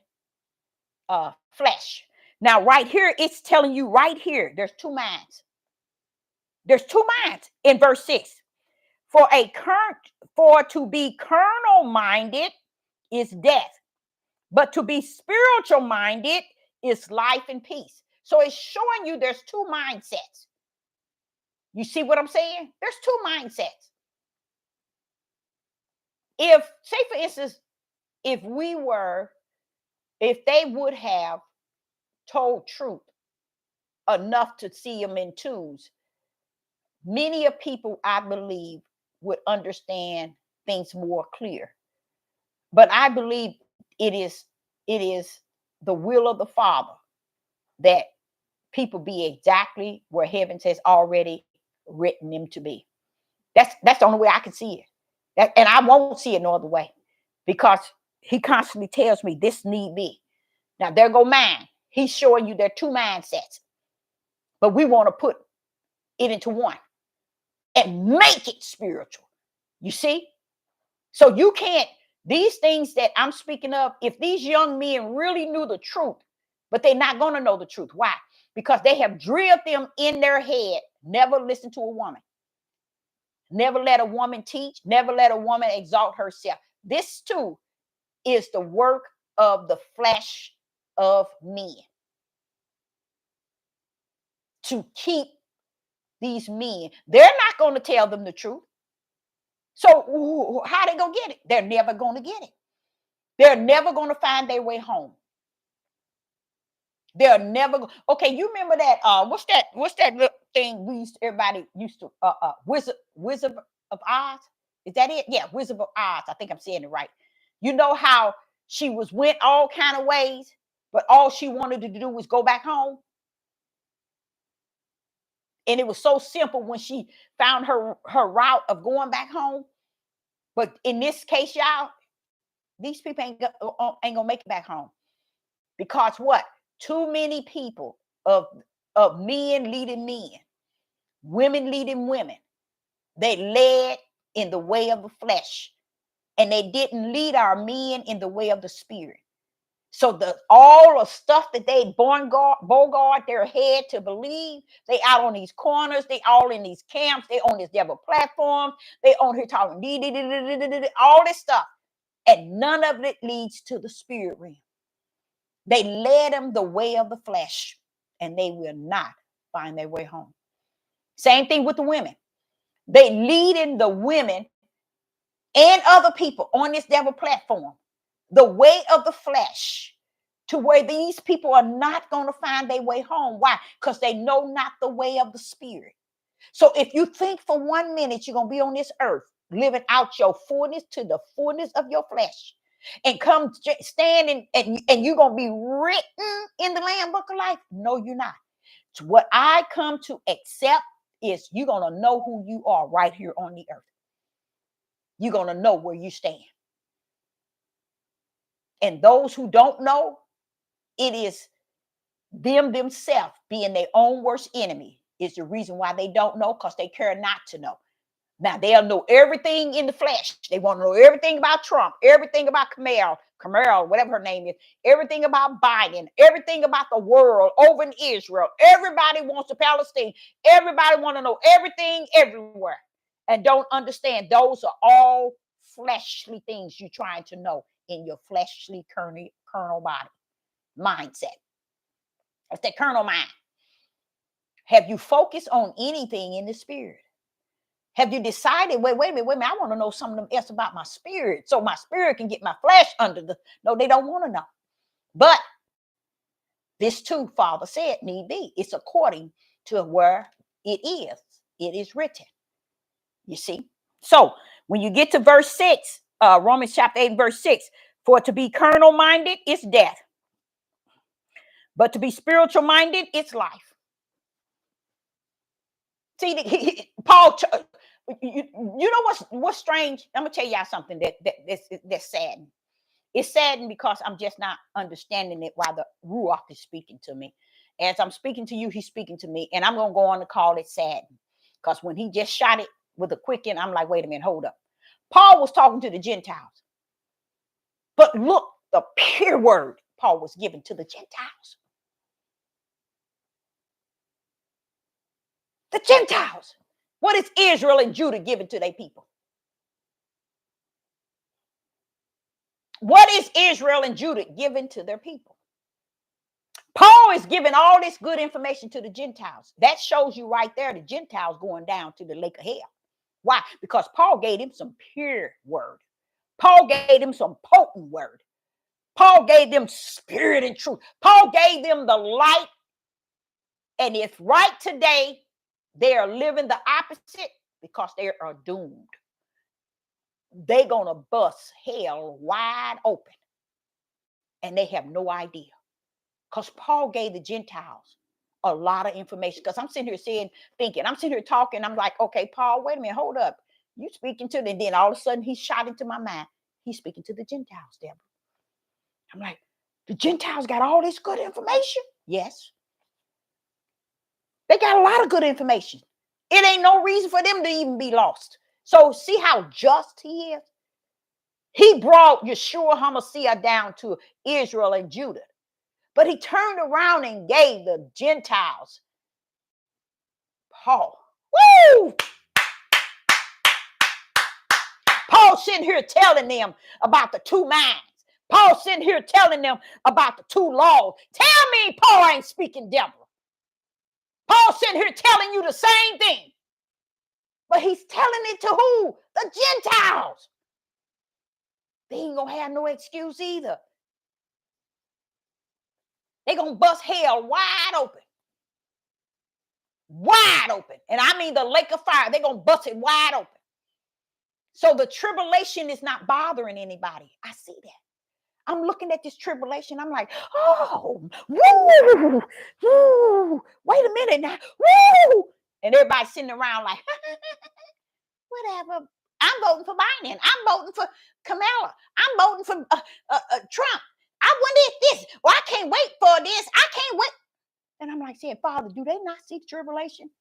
flesh. Now, right here, it's telling you right here, there's two minds. There's two minds in verse 6. For to be carnal minded is death, but to be spiritual minded is life and peace. So it's showing you there's two mindsets. You see what I'm saying? There's two mindsets. If, say for instance, if they would have told truth enough to see them in twos, many of people, I believe, would understand things more clear. But I believe it is the will of the Father that people be exactly where heaven has already written them to be. That's the only way I can see it. And I won't see it no other way, because he constantly tells me this need be. Now there go mine. He's showing you there are two mindsets, but we want to put it into one and make it spiritual. You see? So you can't, these things that I'm speaking of, if these young men really knew the truth, but they're not going to know the truth. Why? Because they have drilled them in their head. Never listen to a woman. Never let a woman teach. Never let a woman exalt herself. This too is the work of the flesh of men, to keep these men. They're not going to tell them the truth. So how they going to get it? They're never going to get it. They're never going to find their way home. They're never okay. You remember that? What's that little thing we used everybody used to Wizard of Oz? Is that it? Yeah, Wizard of Oz. I think I'm saying it right. You know how she went all kind of ways, but all she wanted to do was go back home. And it was so simple when she found her route of going back home. But in this case, y'all, these people ain't gonna make it back home because what? Too many people of men leading men, women leading women. They led in the way of the flesh, and they didn't lead our men in the way of the spirit. So all the stuff that they bogart their head to believe, they out on these corners, they all in these camps, they on this devil platform, they on here talking all this stuff, and none of it leads to the spirit realm. They led them the way of the flesh, and they will not find their way home. Same thing with the women. They leading the women and other people on this devil platform the way of the flesh, to where these people are not going to find their way home. Why? Because they know not the way of the spirit. So if you think for 1 minute you're going to be on this earth living out your fullness to the fullness of your flesh, and come stand and you're going to be written in the Lamb Book of Life, no, you're not. So what I come to accept is you're going to know who you are right here on the earth. You're going to know where you stand. And those who don't know, it is themselves being their own worst enemy is the reason why they don't know, because they care not to know. Now, they'll know everything in the flesh. They want to know everything about Trump, everything about Kamala, whatever her name is, everything about Biden, everything about the world over in Israel. Everybody wants to Palestine. Everybody want to know everything everywhere, and don't understand those are all fleshly things you're trying to know in your fleshly carnal body mindset. That's that carnal mind. Have you focused on anything in the spirit? Have you decided, wait a minute, I want to know something else about my spirit so my spirit can get my flesh under the... No, they don't want to know. But this too, Father said, need be. It's according to where it is. It is written. You see? So when you get to verse 6, Romans chapter 8, verse 6, for to be carnal minded is death, but to be spiritual minded is life. See, Paul, you know what's strange? I'm gonna tell y'all something that's saddened. It's saddened because I'm just not understanding it while the Ruach is speaking to me. As I'm speaking to you, he's speaking to me, and I'm gonna go on to call it saddened, because when he just shot it with a quicken, I'm like, wait a minute, hold up. Paul was talking to the Gentiles, but look, the pure word Paul was giving to the Gentiles. The Gentiles. What is Israel and Judah giving to their people? What is Israel and Judah giving to their people? Paul is giving all this good information to the Gentiles. That shows you right there the Gentiles going down to the lake of hell. Why? Because Paul gave them some pure word. Paul gave them some potent word. Paul gave them spirit and truth. Paul gave them the light. And if right today they are living the opposite, because they are doomed. They're going to bust hell wide open. And they have no idea. Because Paul gave the Gentiles a lot of information. Because I'm sitting here thinking, I'm sitting here talking. I'm like, okay, Paul, wait a minute, hold up. You speaking to them. And then all of a sudden he shot into my mind. He's speaking to the Gentiles, Deborah. I'm like, the Gentiles got all this good information? Yes. They got a lot of good information. It ain't no reason for them to even be lost. So see how just he is? He brought Yeshua HaMashiach down to Israel and Judah. But he turned around and gave the Gentiles Paul. Woo! Paul sitting here telling them about the two minds. Paul sitting here telling them about the two laws. Tell me Paul ain't speaking Deborah. Paul sitting here telling you the same thing. But he's telling it to who? The Gentiles. They ain't gonna have no excuse either. They're going to bust hell wide open. Wide open. And I mean the lake of fire. They're going to bust it wide open. So the tribulation is not bothering anybody. I see that. I'm looking at this tribulation. I'm like, oh, woo, woo, wait a minute now, woo. And everybody sitting around like, whatever. I'm voting for Biden. I'm voting for Kamala. I'm voting for Trump. I wonder if this, or I can't wait for this. I can't wait. And I'm like saying, Father, do they not see the tribulation?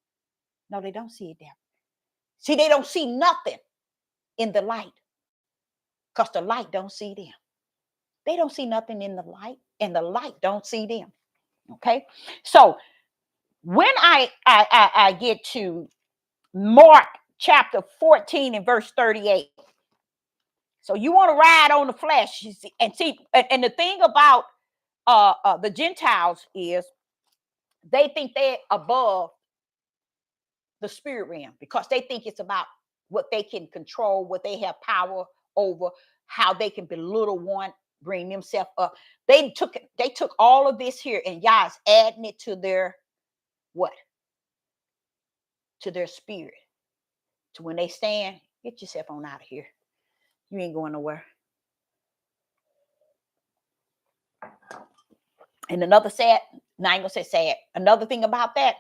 No, they don't see it there. See, they don't see nothing in the light because the light don't see them. They don't see nothing in the light, and the light don't see them. Okay, so when I get to Mark chapter 14 and verse 38, so you want to ride on the flesh, and see, and the thing about the Gentiles is they think they're above the spirit realm because they think it's about what they can control, what they have power over, how they can belittle one, bring themselves up. They took all of this here, and y'all's adding it to their what? To their spirit. To when they stand, get yourself on out of here. You ain't going nowhere. And another sad, now I ain't gonna say sad. Another thing about that,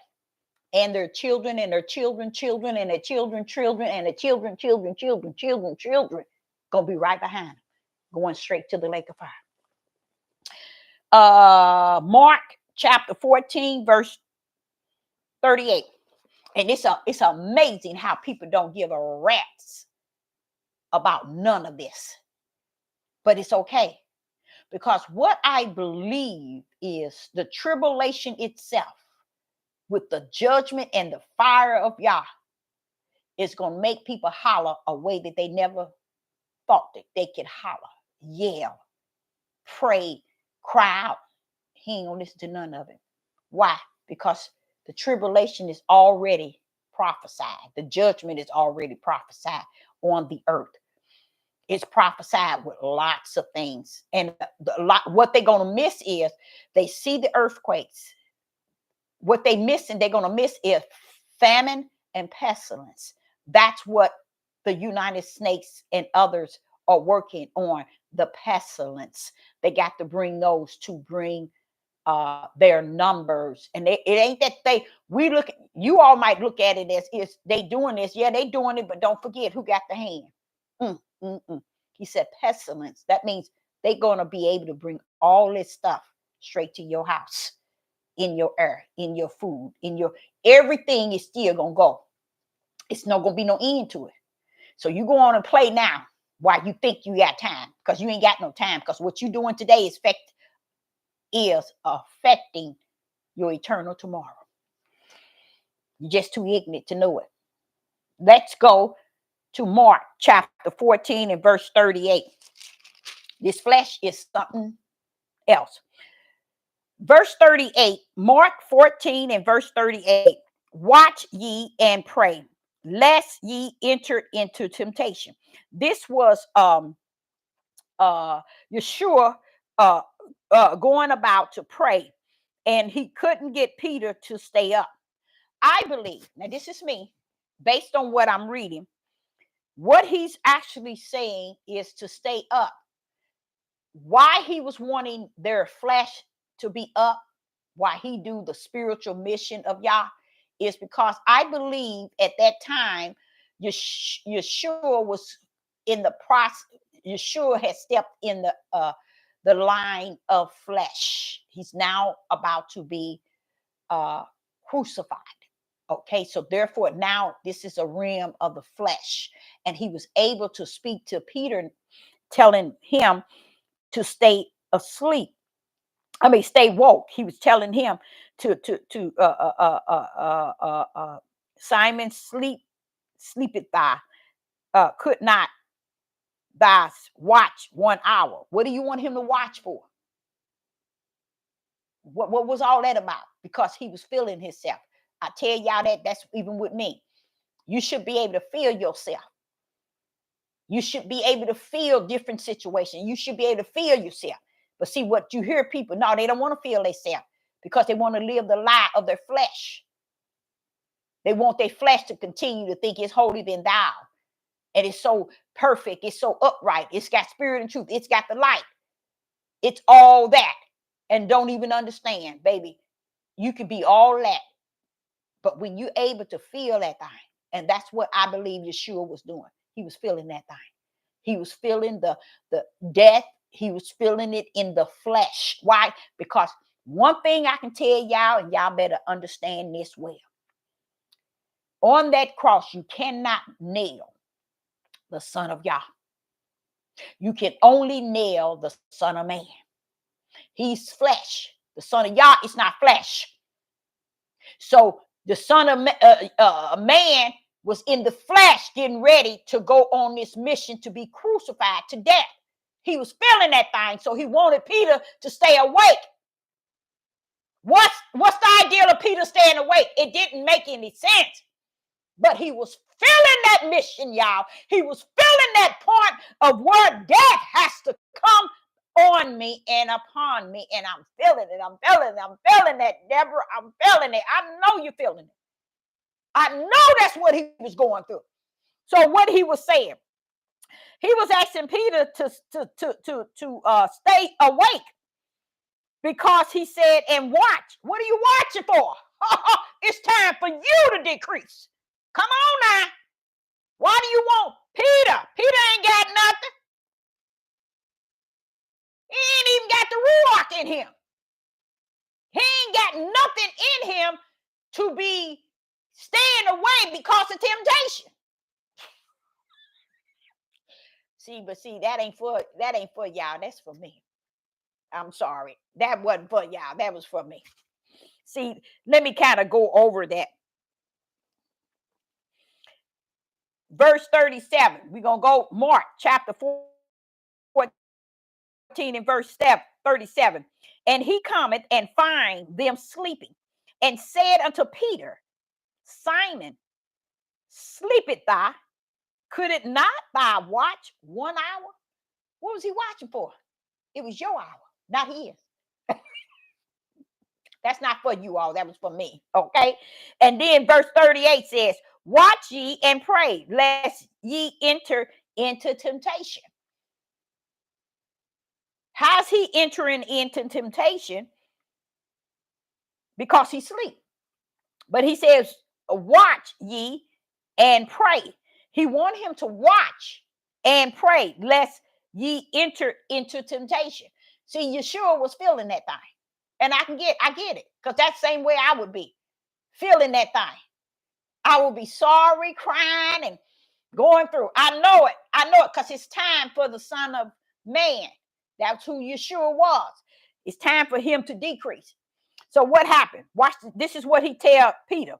and their children and their children, children and their children, children and their children, children, children, children, children, gonna be right behind them, going straight to the lake of fire. Mark chapter 14, verse 38. And it's amazing how people don't give a rat's about none of this. But it's okay. Because what I believe is the tribulation itself, with the judgment and the fire of Yah, is going to make people holler a way that they never thought that they could holler, yell, pray, cry out. He ain't going to listen to none of it. Why? Because the tribulation is already prophesied. The judgment is already prophesied on the earth. It's prophesied with lots of things. And what they're going to miss is they see the earthquakes. What they're going to miss is famine and pestilence. That's what the United States and others are working on, the pestilence. They got to bring those to bring their numbers. And it ain't that you all might look at it as is they doing this. Yeah, they doing it, but don't forget who got the hand. He said pestilence. That means they're going to be able to bring all this stuff straight to your house, in your air, in your food, everything is still going to go. It's not going to be no end to it. So you go on and play now while you think you got time, because you ain't got no time, because what you're doing today is affecting your eternal tomorrow. You're just too ignorant to know it. Let's go to Mark chapter 14 and verse 38. This flesh is something else. Verse 38, Mark 14 and verse 38. Watch ye and pray, lest ye enter into temptation. This was Yeshua going about to pray, and he couldn't get Peter to stay up. I believe, now this is me, based on what I'm reading, what he's actually saying is to stay up. Why he was wanting their flesh to be up, why he do the spiritual mission of Yah, is because I believe at that time Yeshua was in the process. Yeshua had stepped in the line of flesh. He's now about to be crucified. Okay, so therefore now this is a realm of the flesh, and he was able to speak to Peter, telling him to stay asleep. Stay woke. He was telling him to Simon, sleepeth thou, could not thou watch 1 hour. What do you want him to watch for? What was all that about? Because he was feeling himself. I tell y'all that's even with me. You should be able to feel yourself. You should be able to feel different situations. You should be able to feel yourself. But see what you hear people, no, they don't want to feel themselves because they want to live the lie of their flesh. They want their flesh to continue to think it's holier than thou. And it's so perfect. It's so upright. It's got spirit and truth. It's got the light. It's all that. And don't even understand, baby. You can be all that. But when you're able to feel that thing, and that's what I believe Yeshua was doing. He was feeling that thing. He was feeling the death. He was feeling it in the flesh. Why? Because one thing I can tell y'all, and y'all better understand this well. On that cross, you cannot nail the Son of Yah. You can only nail the Son of Man. He's flesh. The Son of Yah is not flesh. So the Son of Man was in the flesh getting ready to go on this mission to be crucified to death. He was feeling that thing, so he wanted Peter to stay awake. What's the idea of Peter staying awake? It didn't make any sense. But he was feeling that mission, y'all. He was feeling that point of where death has to come on me and upon me. And I'm feeling it. I'm feeling that, Deborah. I'm feeling it. I know you're feeling it. I know that's what he was going through. So what he was saying, he was asking Peter to stay awake because he said, and watch. What are you watching for? It's time for you to decrease. Come on now. Why do you want Peter? Peter ain't got nothing. He ain't even got the ruach in him. He ain't got nothing in him to be staying away because of temptation. See, that ain't for y'all. That's for me. I'm sorry. That wasn't for y'all. That was for me. See, let me kind of go over that. Verse 37. We're going to go Mark chapter 14 and verse 37. And he cometh and find them sleeping, and said unto Peter, Simon, sleepeth thou? Could it not thy watch 1 hour? What was he watching for? It was your hour, not his. That's not for you all. That was for me. Okay. And then verse 38 says, watch ye and pray, lest ye enter into temptation. How's he entering into temptation? Because he sleep. But he says, watch ye and pray. He want him to watch and pray, lest ye enter into temptation. See, Yeshua was feeling that thing. And I get it. Because that's the same way I would be. Feeling that thing. I will be sorry, crying, and going through. I know it because it's time for the Son of Man. That's who Yeshua was. It's time for him to decrease. So what happened? Watch. This is what he tell Peter.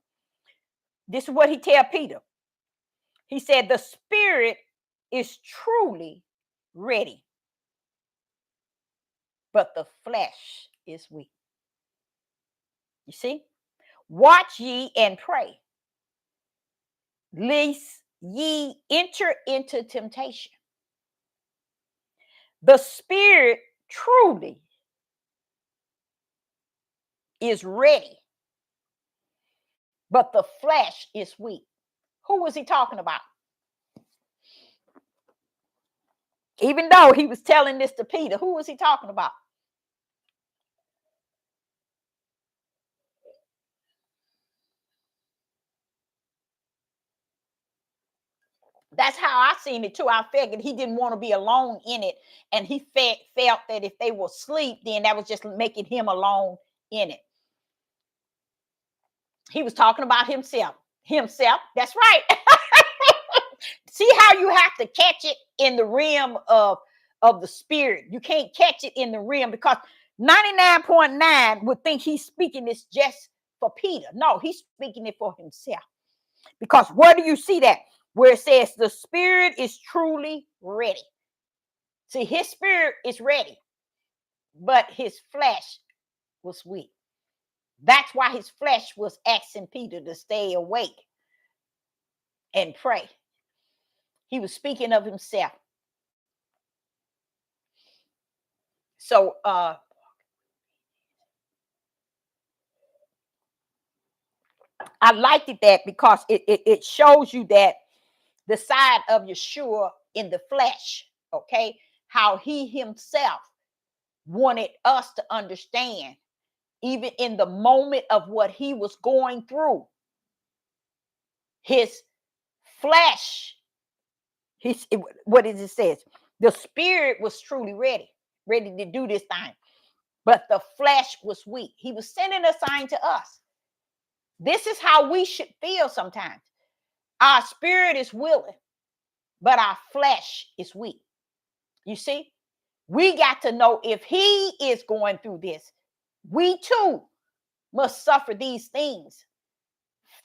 He said, the spirit is truly ready, but the flesh is weak. You see? Watch ye and pray, lest ye enter into temptation. The spirit truly is ready, but the flesh is weak. Who was he talking about? Even though he was telling this to Peter, who was he talking about? That's how I seen it too. I figured he didn't want to be alone in it. And he felt that if they were asleep, then that was just making him alone in it. He was talking about himself. That's right. See how you have to catch it in the realm of the spirit. You can't catch it in the realm because 99.9 would think he's speaking this just for Peter. No, he's speaking it for himself. Because where do you see that? Where it says the spirit is truly ready. See, his spirit is ready, but his flesh was weak. That's why his flesh was asking Peter to stay awake and pray. He was speaking of himself. So I liked it that because it shows you that the side of Yeshua in the flesh, okay, how he himself wanted us to understand, even in the moment of what he was going through, his flesh, what is it says? The spirit was truly ready to do this thing, but the flesh was weak. He was sending a sign to us. This is how we should feel sometimes. Our spirit is willing, but our flesh is weak. You see, we got to know if he is going through this, we too must suffer these things,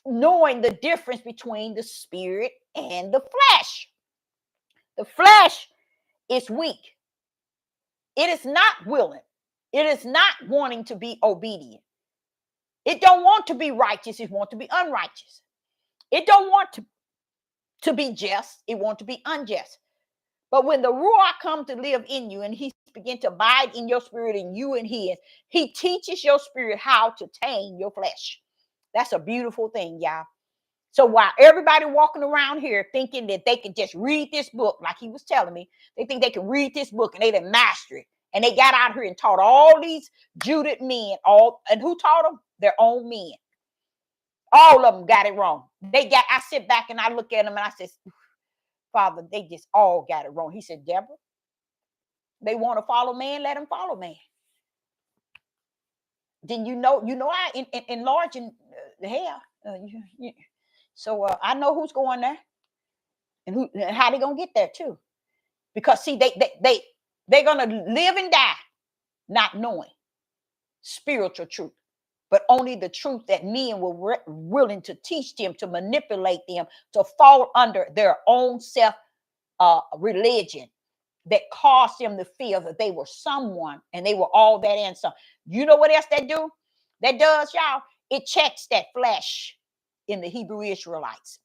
knowing the difference between the spirit and the flesh. The flesh is weak. It is not willing. It is not wanting to be obedient. It don't want to be righteous. It wants to be unrighteous. It don't want to be just. It wants to be unjust. But when the Ruach comes to live in you and he begins to abide in your spirit and you and his, he teaches your spirit how to tame your flesh. That's a beautiful thing, y'all. So while everybody walking around here thinking that they can just read this book, like he was telling me, they think they can read this book and they didn't master it. And they got out here and taught all these Judith men, and who taught them? Their own men. All of them got it wrong. I sit back and I look at them and I said, Father, they just all got it wrong. He said, Deborah, they want to follow man, let them follow man. Then I enlarging the hair. So I know who's going there and how they gonna get there too. Because see, they're gonna live and die not knowing spiritual truth, but only the truth that men were willing to teach them, to manipulate them, to fall under their own self religion that caused them to feel that they were someone and they were all that and some. You know what else that do? That does, y'all? It checks that flesh in the Hebrew Israelites.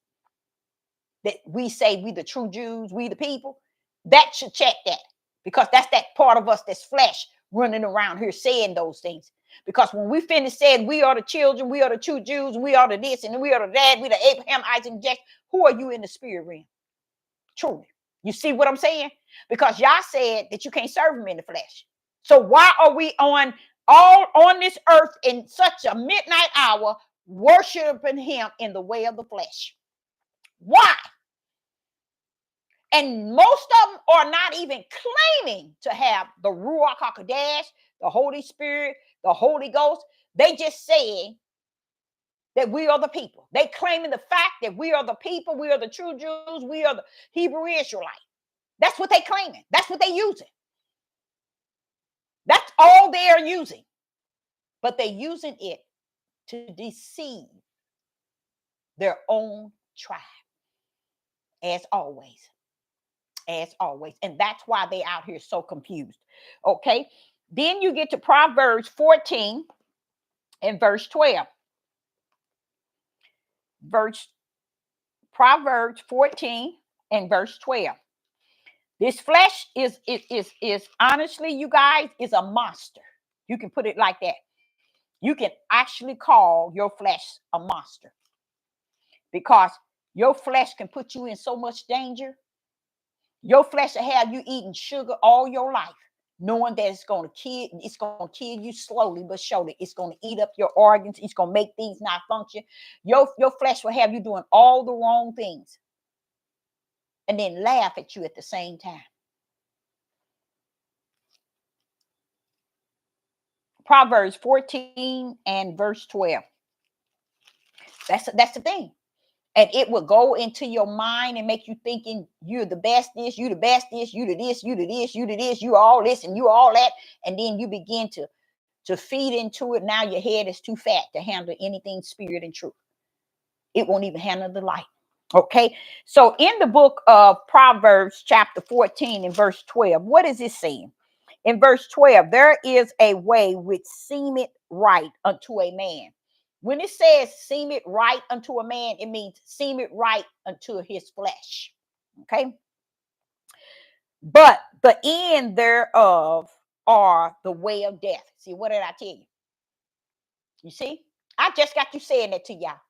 That we say we the true Jews, we the people. That should check that, because that's that part of us that's flesh running around here saying those things. Because when we finish saying we are the children, we are the true Jews, we are the this and we are the that, we the Abraham, Isaac, and Jacob, who are you in the spirit realm? Truly. You see what I'm saying? Because y'all said that you can't serve him in the flesh. So why are we all on this earth in such a midnight hour worshiping him in the way of the flesh? Why? And most of them are not even claiming to have the Ruach HaKodesh, the Holy Spirit, the Holy Ghost. They just say that we are the people. They claiming the fact that we are the people, we are the true Jews, we are the Hebrew Israelite. That's what they claiming. That's what they using. That's all they are using. But they're using it to deceive their own tribe, as always. As always. And that's why they out here so confused. Okay. Then you get to Proverbs 14 and verse 12. Proverbs 14 and verse 12. This flesh is honestly, you guys, is a monster. You can put it like that. You can actually call your flesh a monster, because your flesh can put you in so much danger. Your flesh will have you eating sugar all your life, knowing that it's going to kill you slowly but surely. It's going to eat up your organs. It's going to make things not function. Your flesh will have you doing all the wrong things and then laugh at you at the same time. Proverbs 14 and verse 12. That's the thing. And it will go into your mind and make you thinking you're the best this, you the best this, you the this, you the this, you the this, you all this and you all that. And then you begin to feed into it. Now your head is too fat to handle anything spirit and truth. It won't even handle the light. Okay. So in the book of Proverbs chapter 14 and verse 12, what is it saying? In verse 12, there is a way which seemeth right unto a man. When it says seem it right unto a man, it means seem it right unto his flesh. Okay. But the end thereof are the way of death. See, what did I tell you? You see? I just got you saying that to y'all.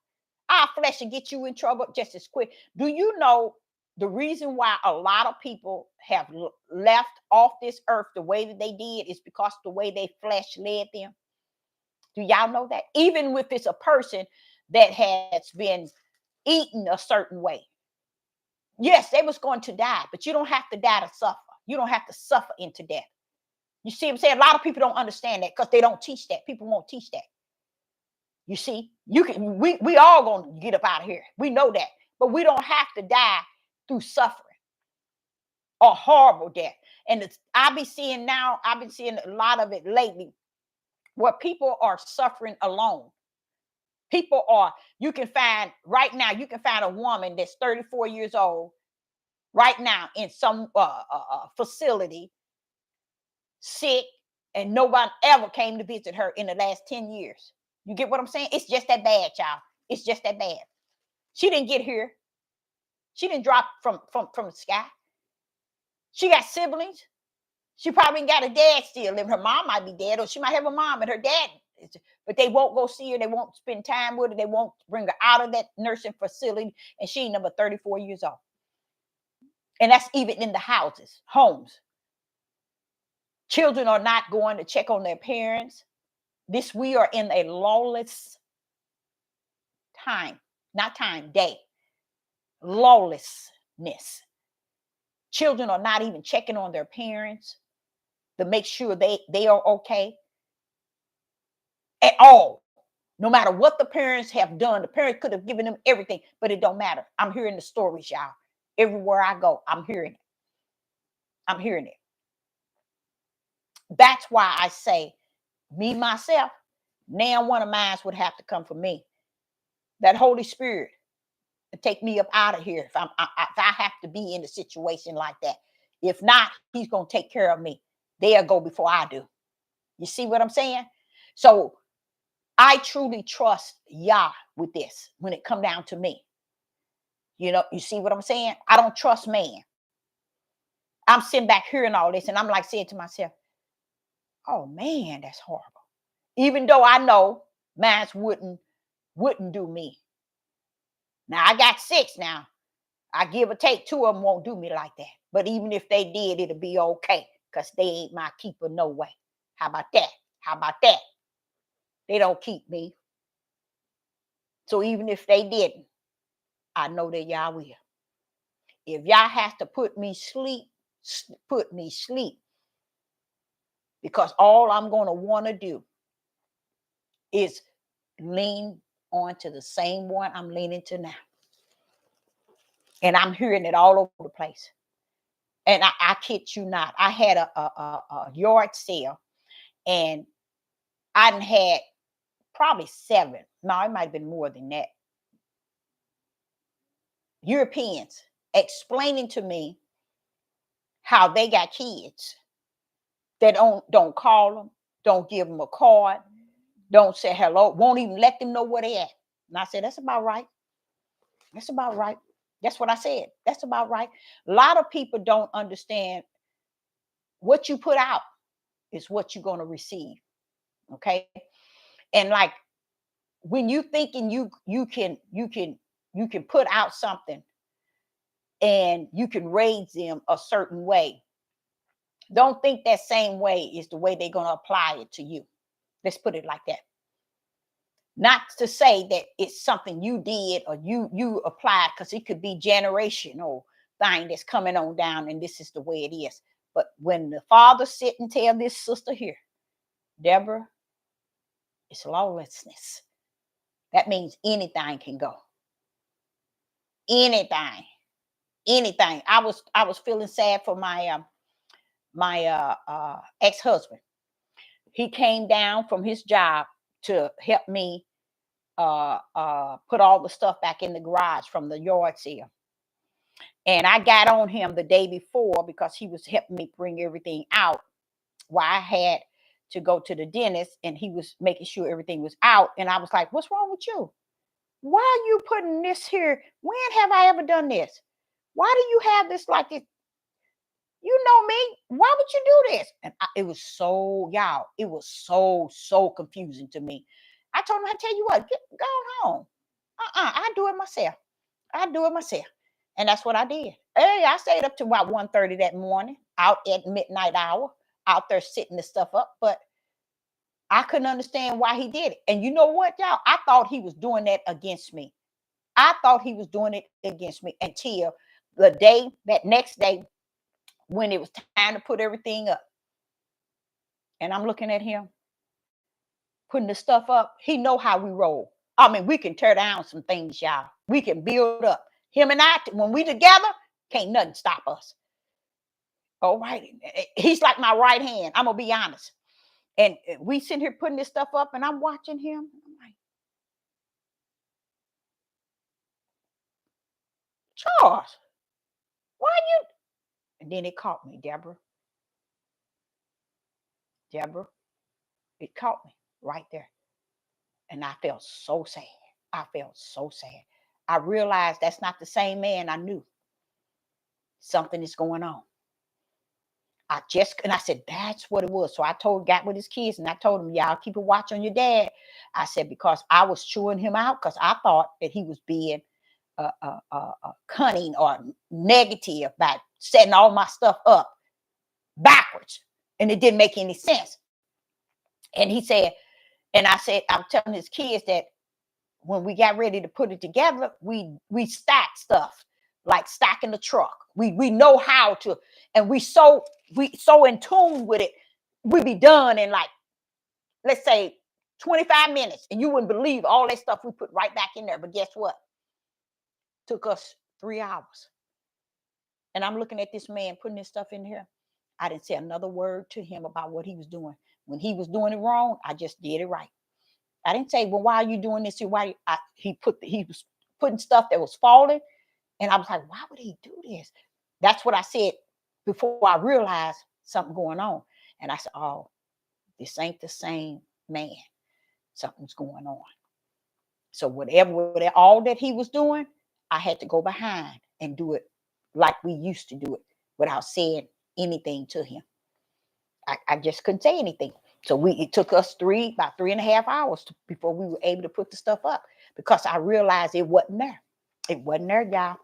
Our flesh will get you in trouble just as quick. Do you know the reason why a lot of people have left off this earth the way that they did is because the way their flesh led them? Do y'all know that? Even if it's a person that has been eaten a certain way. Yes, they was going to die, but you don't have to die to suffer. You don't have to suffer into death. You see what I'm saying? A lot of people don't understand that because they don't teach that. People won't teach that. You see, you can we all gonna get up out of here. We know that, but we don't have to die through suffering or horrible death. And it's, I've been seeing a lot of it lately, where people are suffering alone. People are, you can find right now, you can find a woman that's 34 years old right now in some facility, sick, and nobody ever came to visit her in the last 10 years. You get what I'm saying? It's just that bad, child. It's just that bad. She didn't get here. She didn't drop from the sky. She got siblings. She probably got a dad still living. Her mom might be dead, or she might have a mom and her dad, but they won't go see her. They won't spend time with her. They won't bring her out of that nursing facility. And she ain't number 34 years old. And that's even in the homes. Children are not going to check on their parents. We are in a lawless day. Lawlessness. Children are not even checking on their parents to make sure they are okay at all. No matter what the parents have done, the parents could have given them everything, but it don't matter. I'm hearing the stories, y'all. Everywhere I go, I'm hearing it. I'm hearing it. That's why I say, me, myself, now one of mine would have to come from me. That Holy Spirit to take me up out of here if I have to be in a situation like that. If not, he's going to take care of me. They'll go before I do. You see what I'm saying? So I truly trust Yah with this when it come down to me. You know, you see what I'm saying? I don't trust man. I'm sitting back hearing all this and I'm like saying to myself, oh man, that's horrible. Even though I know mine wouldn't do me. Now I got 6 now. I give or take, 2 of them won't do me like that. But even if they did, it'll be okay because they ain't my keeper no way. How about that? How about that? They don't keep me. So even if they didn't, I know that Yah will. If Yah has to put me sleep, put me sleep. Because all I'm going to want to do is lean on to the same one I'm leaning to now. And I'm hearing it all over the place. And I kid you not. I had a yard sale, and I had probably 7. No, it might have been more than that. Europeans explaining to me how they got kids that don't call them, don't give them a card, don't say hello, won't even let them know where they at. And I said, that's about right. That's about right. That's what I said. That's about right. A lot of people don't understand what you put out is what you're going to receive. Okay. And like when you thinking you can put out something and you can raise them a certain way, don't think that same way is the way they're going to apply it to you. Let's put it like that. Not to say that it's something you did or you applied, because it could be generational thing that's coming on down and this is the way it is. But when the father sit and tell this sister here, Deborah, it's lawlessness. That means anything can go. Anything. Anything. I was feeling sad for my ex-husband. He came down from his job to help me put all the stuff back in the garage from the yard sale. And I got on him the day before because he was helping me bring everything out while I had to go to the dentist, and he was making sure everything was out. And I was like, what's wrong with you? Why are you putting this here? When have I ever done this? Why do you have this like this? You know me. Why would you do this? And it was so, y'all, it was so confusing to me. I told him, I tell you what, go home. I do it myself. I do it myself. And that's what I did. Hey, I stayed up to about 1:30 that morning, out at midnight hour, out there sitting the stuff up. But I couldn't understand why he did it. And you know what, y'all? I thought he was doing that against me. I thought he was doing it against me until the day, that next day, when it was time to put everything up. And I'm looking at him putting the stuff up. He know how we roll. I mean, we can tear down some things, y'all. We can build up. Him and I, when we together, can't nothing stop us. All right. He's like my right hand. I'm gonna be honest. And we sitting here putting this stuff up, and I'm watching him. I'm like, Charles, why you? And then it caught me, Deborah. Deborah, it caught me right there. And I felt so sad. I felt so sad. I realized that's not the same man I knew. Something is going on. And I said, that's what it was. So I got with his kids, and I told him, y'all keep a watch on your dad. I said, because I was chewing him out because I thought that he was being cunning or negative by setting all my stuff up backwards. And it didn't make any sense. And he said, and I said, I'm telling his kids that when we got ready to put it together, we stacked stuff like stacking the truck. We know how to, and we so in tune with it. We be done in like, let's say 25 minutes, and you wouldn't believe all that stuff we put right back in there. But guess what? Took us 3 hours. And I'm looking at this man putting his stuff in here. I didn't say another word to him about what he was doing. When he was doing it wrong, I just did it right. I didn't say, well, why are you doing this? He was putting stuff that was falling. And I was like, why would he do this? That's what I said before I realized something going on. And I said, oh, this ain't the same man. Something's going on. So whatever all that he was doing, I had to go behind and do it like we used to do it without saying anything to him. I just couldn't say anything. So it took us about 3.5 hours before we were able to put the stuff up, because I realized it wasn't there. It wasn't there, y'all.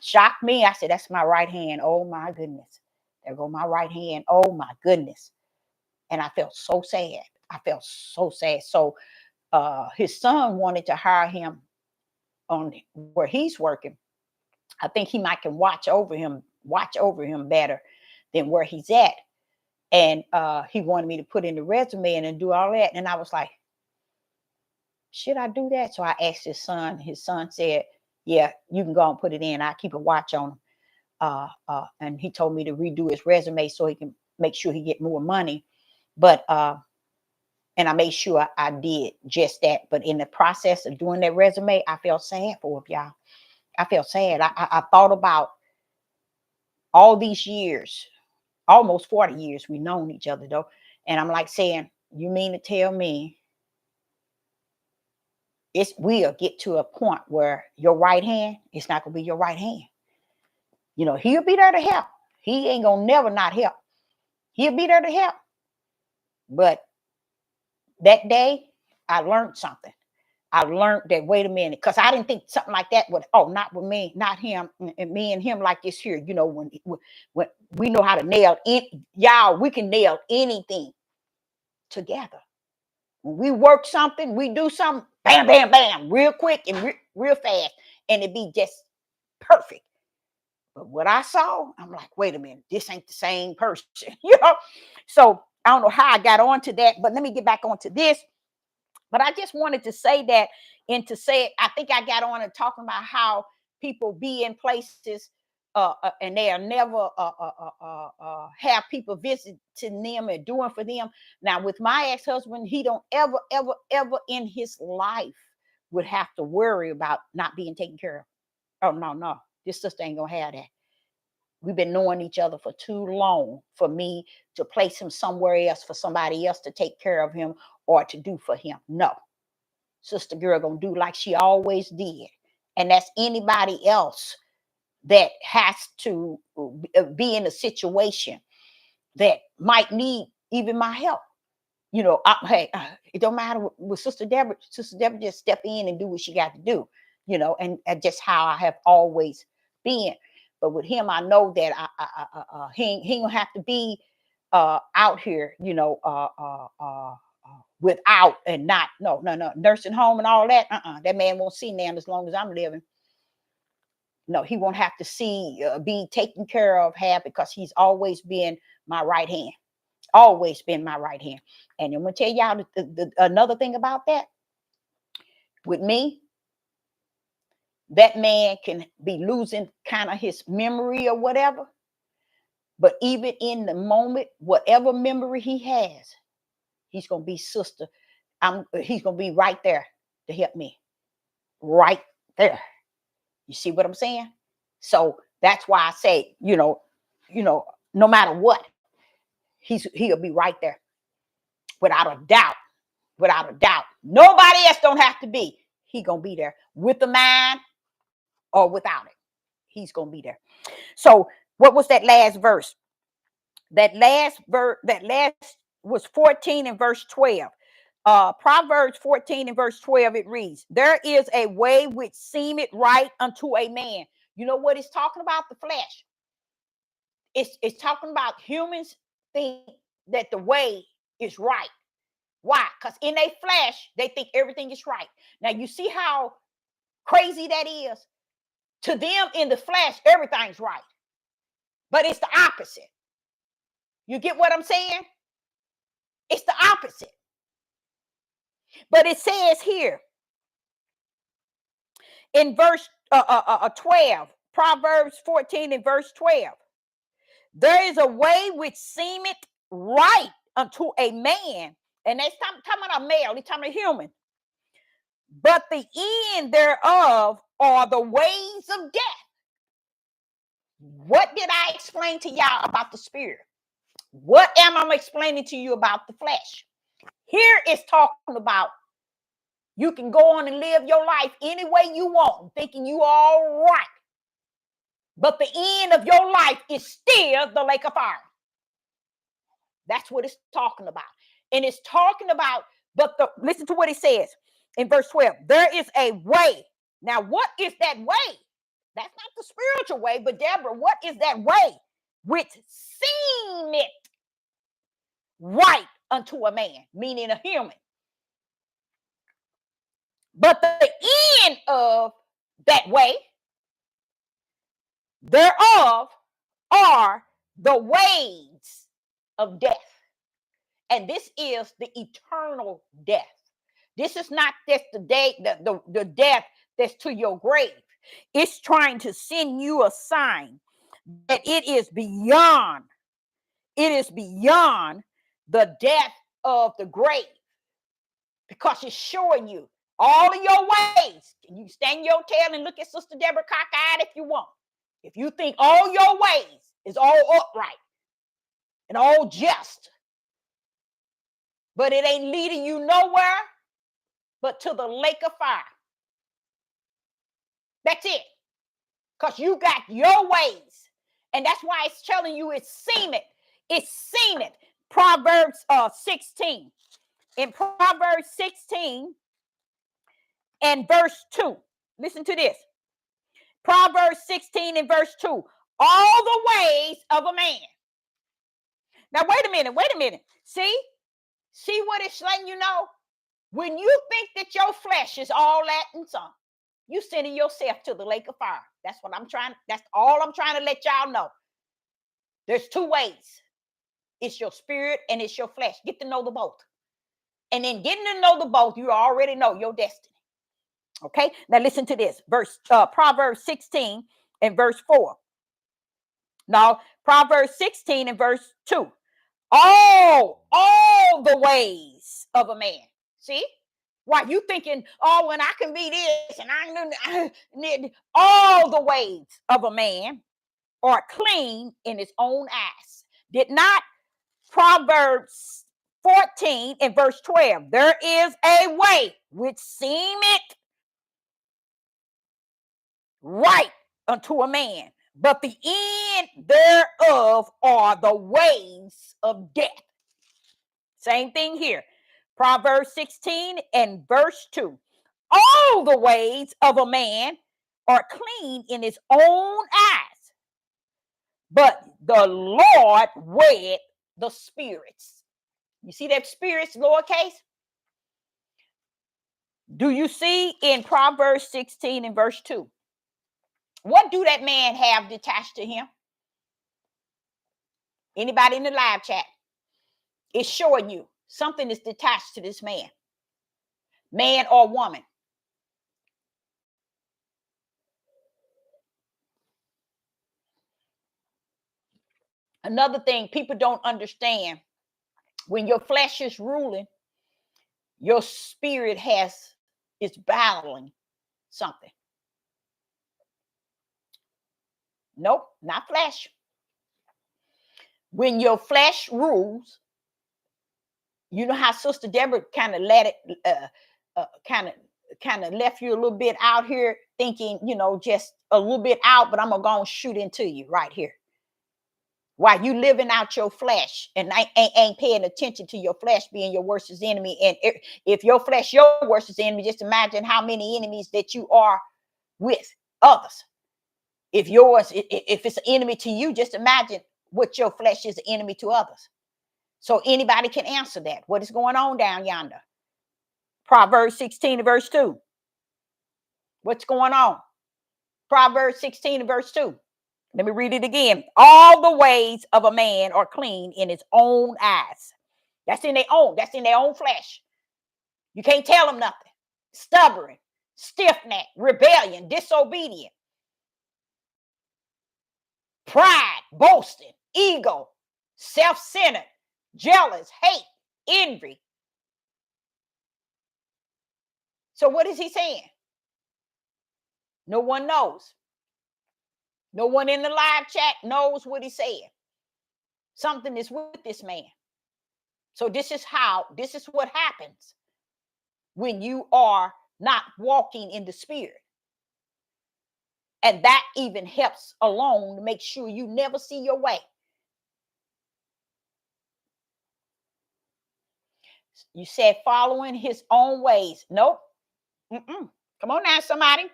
Shocked me. I said, that's my right hand. Oh my goodness. There go my right hand. Oh my goodness. And I felt so sad. I felt so sad. So his son wanted to hire him on where he's working. I think he might can watch over him better than where he's at. And he wanted me to put in the resume and do all that. And I was like, should I do that? So I asked his son. His son said, yeah, you can go and put it in. I keep a watch on him. And he told me to redo his resume so he can make sure he get more money. But and I made sure I did just that. But in the process of doing that resume, I felt sad for him, y'all. I felt sad. I thought about all these years, almost 40 years we've known each other though. And I'm like saying, you mean to tell me we'll get to a point where your right hand is not gonna be your right hand? You know, he'll be there to help. He ain't gonna never not help. He'll be there to help. But that day, I learned something. I learned that, wait a minute, because I didn't think something like that would, not with me, not him, and me and him like this here. You know, when we know how to nail it, y'all, we can nail anything together. When we work something, we do something, bam, bam, bam, real quick and real fast, and it be just perfect. But what I saw, I'm like, wait a minute, this ain't the same person, you know? So I don't know how I got onto that, but let me get back onto this. But I just wanted to say that, and to say, I think I got on and talking about how people be in places and they are never have people visiting them and doing for them. Now, with my ex-husband, he don't ever in his life would have to worry about not being taken care of. Oh, no. This sister ain't gonna have that. We've been knowing each other for too long for me to place him somewhere else for somebody else to take care of him or to do for him. No. Sister girl gonna do like she always did. And that's anybody else that has to be in a situation that might need even my help. Hey, it don't matter with Sister Deborah. Sister Deborah just step in and do what she got to do, and just how I have always been. But with him, I know that he ain't gonna have to be out here, without and not no nursing home and all that. That man won't see now as long as I'm living. No, he won't have to see be taken care of, because he's always been my right hand. Always been my right hand. And I'm gonna tell y'all another thing about that. With me, that man can be losing kind of his memory or whatever. But even in the moment, whatever memory he has, he's gonna be sister. He's gonna be right there to help me. Right there. You see what I'm saying? So that's why I say, no matter what, he'll be right there. Without a doubt. Without a doubt. Nobody else don't have to be. He gonna be there with the mind or without it. He's gonna be there. So what was that last verse? That last was 14 and verse 12. Proverbs 14 and verse 12, it reads, there is a way which seemeth right unto a man. You know what it's talking about? The flesh. It's talking about humans think that the way is right. Why? Because in their flesh, they think everything is right. Now, you see how crazy that is? To them, in the flesh, everything's right. But it's the opposite. You get what I'm saying? It's the opposite. But it says here in verse 12, Proverbs 14 and verse 12, there is a way which seemeth right unto a man. And that's talking about a male, he's talking about a human. But the end thereof are the ways of death. What did I explain to y'all about the spirit? What am I explaining to you about the flesh? Here it's talking about you can go on and live your life any way you want, thinking you all right. But the end of your life is still the lake of fire. That's what it's talking about. And it's talking about, listen to what it says in verse 12. There is a way. Now, what is that way? That's not the spiritual way, but Deborah, what is that way which seemeth right unto a man, meaning a human? But the end of that way thereof are the ways of death. And this is the eternal death. This is not just the death that's to your grave. It's trying to send you a sign that it is beyond the death of the grave, because it's showing you all of your ways. You stand your tail and look at Sister Deborah cockeyed if you want. If you think all your ways is all upright and all just, but it ain't leading you nowhere but to the lake of fire. That's it. Because you got your ways. And that's why it's telling you it seemeth. It seemeth. Proverbs 16. In Proverbs 16 and verse 2. Listen to this. Proverbs 16 and verse 2. All the ways of a man. Now, wait a minute. See what it's letting you know? When you think that your flesh is all that and some, you sending yourself to the lake of fire. That's all I'm trying to let y'all know. There's two ways. It's your spirit and it's your flesh. Get to know the both. And then getting to know the both, you already know your destiny. Okay? Now listen to this. Proverbs 16 and verse 4. Now, Proverbs 16 and verse 2. All the ways of a man. See? Why you thinking, when I can be this and I need all the ways of a man are clean in his own eyes. Did not Proverbs 14 and verse 12, there is a way which seemeth right unto a man, but the end thereof are the ways of death. Same thing here. Proverbs 16 and verse 2. All the ways of a man are clean in his own eyes, but the Lord weigheth the spirits. You see that spirits lowercase? Do you see in Proverbs 16 and verse 2? What do that man have detached to him? Anybody in the live chat? It's showing you something is detached to this man or woman. Another thing people don't understand, when your flesh is ruling, your spirit is battling something. Nope, not flesh. When your flesh rules, you know how Sister Deborah kind of let it, kind of left you a little bit out here thinking, just a little bit out, but I'm going to go and shoot into you right here. While you living out your flesh and ain't paying attention to your flesh being your worst enemy. And if your flesh your worst enemy, just imagine how many enemies that you are with others. If it's an enemy to you, just imagine what your flesh is an enemy to others. So anybody can answer that. What is going on down yonder? Proverbs 16 verse 2. What's going on? Proverbs 16 verse 2. Let me read it again. All the ways of a man are clean in his own eyes. That's in their own flesh. You can't tell them nothing. Stubborn, stiff-necked, rebellion, disobedient, pride, boasting, ego, self-centered, jealous, hate, envy. So what is he saying? No one knows. No one in the live chat knows what he's saying. Something is with this man. So this is what happens when you are not walking in the spirit. And that even helps alone to make sure you never see your way. You said following his own ways. Nope. Come on now, somebody.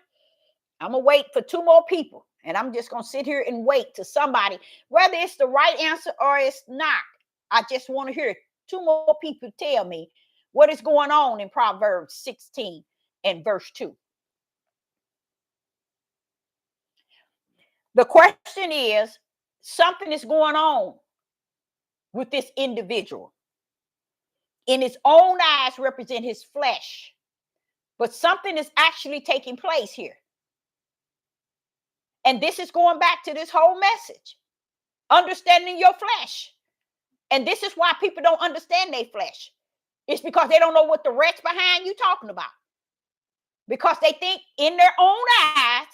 I'm going to wait for 2 more people. And I'm just going to sit here and wait to somebody, whether it's the right answer or it's not. I just want to hear 2 more people tell me what is going on in Proverbs 16 and verse 2. The question is, something is going on with this individual. In his own eyes represent his flesh. But something is actually taking place here. And this is going back to this whole message. Understanding your flesh. And this is why people don't understand their flesh. It's because they don't know what the wretch behind you talking about. Because they think in their own eyes,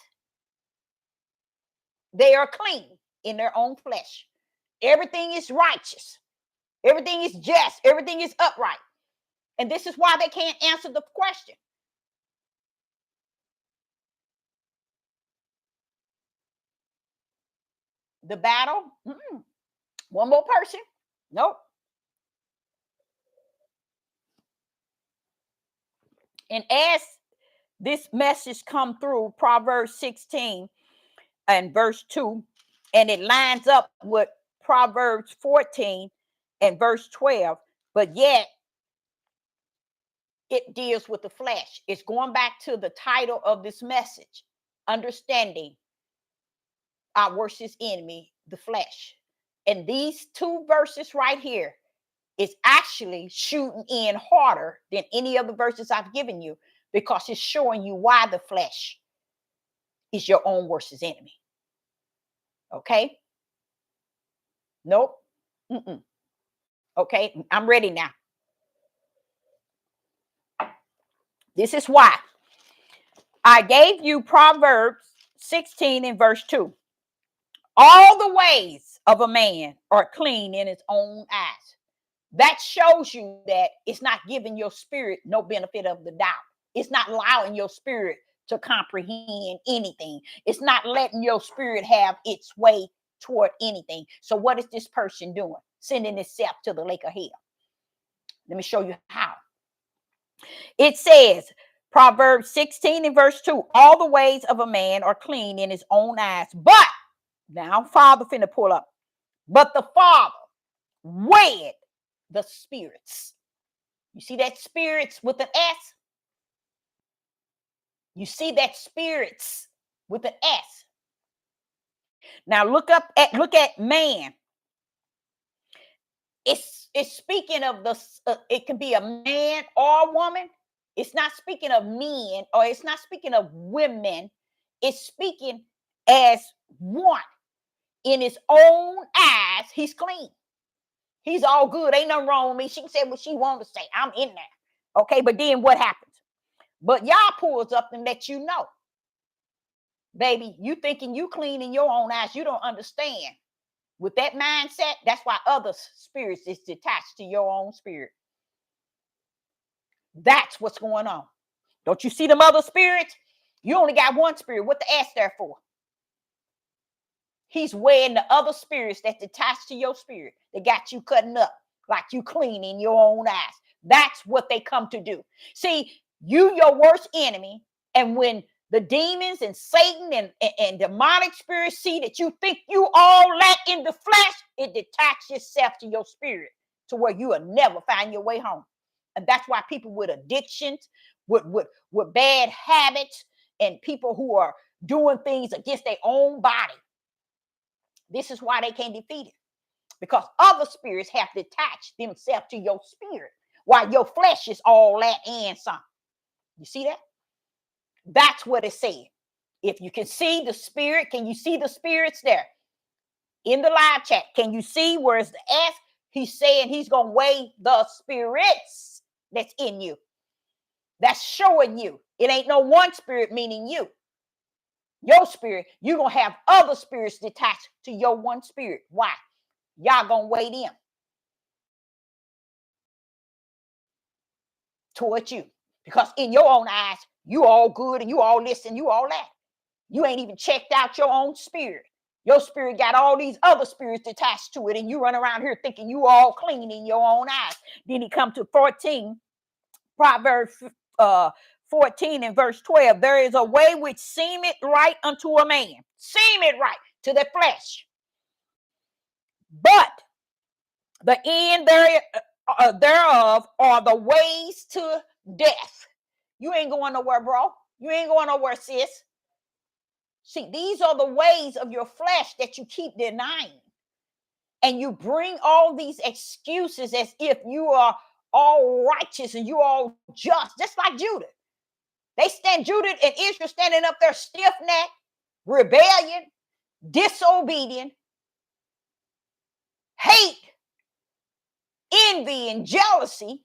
they are clean in their own flesh. Everything is righteous. Everything is just. Everything is upright. And this is why they can't answer the question. The battle? One more person? Nope. And as this message come through Proverbs 16 and verse 2, and it lines up with Proverbs 14 and verse 12, but yet it deals with the flesh. It's going back to the title of this message, understanding our worst enemy, the flesh. And these 2 verses right here is actually shooting in harder than any of the verses I've given you, because it's showing you why the flesh is your own worst enemy. Okay? Nope. Okay, I'm ready now. This is why I gave you Proverbs 16 and verse 2. All the ways of a man are clean in his own eyes. That shows you that it's not giving your spirit no benefit of the doubt. It's not allowing your spirit to comprehend anything. It's not letting your spirit have its way toward anything. So what is this person doing? Sending itself to the lake of hell. Let me show you how. It says, Proverbs 16 and verse 2, all the ways of a man are clean in his own eyes. But, now Father finna pull up, but the Father wed the spirits. You see that spirits with an S? You see that spirits with an S. Now look at man. It's speaking of the it can be a man or a woman. It's not speaking of men, or it's not speaking of women. It's speaking as one. In his own eyes, he's clean. He's all good. Ain't nothing wrong with me. She can say what she wants to say. I'm in there. Okay, but then what happens? But Yah pulls up and lets you know. Baby, you thinking you clean in your own eyes. You don't understand. With that mindset, that's why other spirits is detached to your own spirit. That's what's going on. Don't you see them other spirits? You only got one spirit. What the S there for? He's weighing the other spirits that's attached to your spirit. They got you cutting up like you clean in your own eyes. That's what they come to do. See, you your worst enemy. And when the demons and Satan and demonic spirits see that you think you all lack in the flesh, it detaches itself to your spirit to where you will never find your way home. And that's why people with addictions, with bad habits, and people who are doing things against their own body, this is why they can't defeat it. Because other spirits have detached themselves to your spirit, while your flesh is all that and some. You see that? That's what it said. If you can see the spirit, can you see the spirits there? In the live chat, can you see where's the S? He's saying he's going to weigh the spirits that's in you. That's showing you. It ain't no one spirit meaning you. Your spirit, you're going to have other spirits detached to your one spirit. Why? Y'all going to weigh them towards you. Because in your own eyes, you all good and you all listen, you all that. You ain't even checked out your own spirit. Your spirit got all these other spirits attached to it, and you run around here thinking you all clean in your own eyes. Then he come to 14, Proverbs 14 and verse 12. There is a way which seemeth right unto a man. Seemeth right to the flesh. But the end thereof are the ways to death. You ain't going nowhere, bro. You ain't going nowhere, sis. See, these are the ways of your flesh that you keep denying. And you bring all these excuses as if you are all righteous and you all just like Judah. Judah and Israel standing up there stiff-necked, rebellion, disobedient, hate, envy, and jealousy.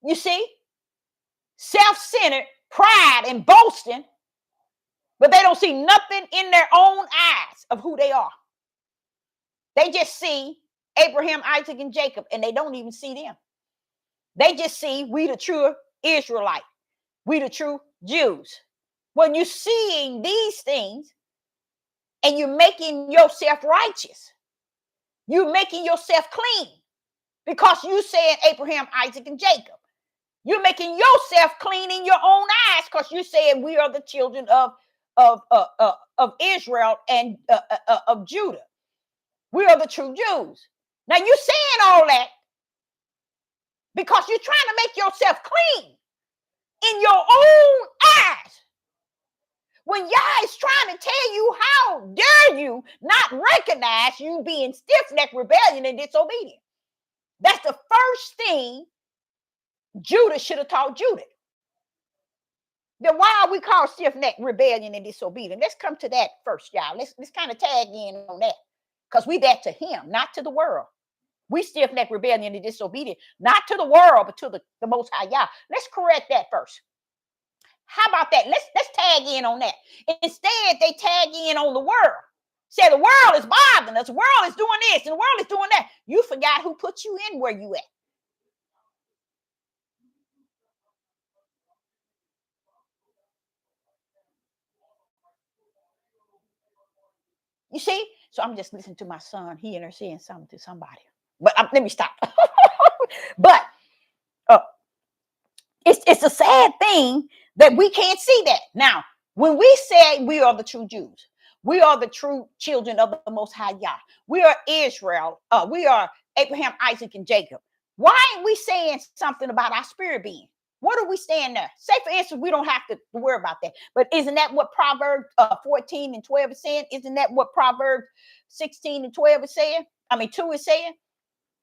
You see? Self-centered, pride, and boasting. But they don't see nothing in their own eyes of who they are. They just see Abraham, Isaac, and Jacob, and they don't even see them. They just see we the true Israelite. We the true Jews. When you're seeing these things and you're making yourself righteous, you're making yourself clean because you said Abraham, Isaac, and Jacob. You're making yourself clean in your own eyes because you said we are the children of Israel and of Judah. We are the true Jews. Now you're saying all that because you're trying to make yourself clean in your own eyes. When Yah is trying to tell you, how dare you not recognize you being stiff-necked, rebellion, and disobedient. That's the first thing Judah should have taught Judah. Then why are we called stiff-necked, rebellion, and disobedient? Let's come to that first, y'all. Let's kind of tag in on that. Because we that to him, not to the world. We stiff-necked, rebellion, and disobedient, not to the world, but to the Most High Yah. Let's correct that first. How about that? Let's tag in on that. Instead, they tag in on the world. Say the world is bothering us. The world is doing this, and the world is doing that. You forgot who put you in where you at. You see? So I'm just listening to my son. He and her saying something to somebody. But let me stop. But uh, it's a sad thing that we can't see that. Now, when we say we are the true Jews, we are the true children of the Most High Yah. We are Israel. We are Abraham, Isaac, and Jacob. Why ain't we saying something about our spirit being? What are we saying there? Say, for instance, we don't have to worry about that. But isn't that what Proverbs 14 and 12 is saying? Isn't that what Proverbs 16 and 12 is saying? 2 is saying?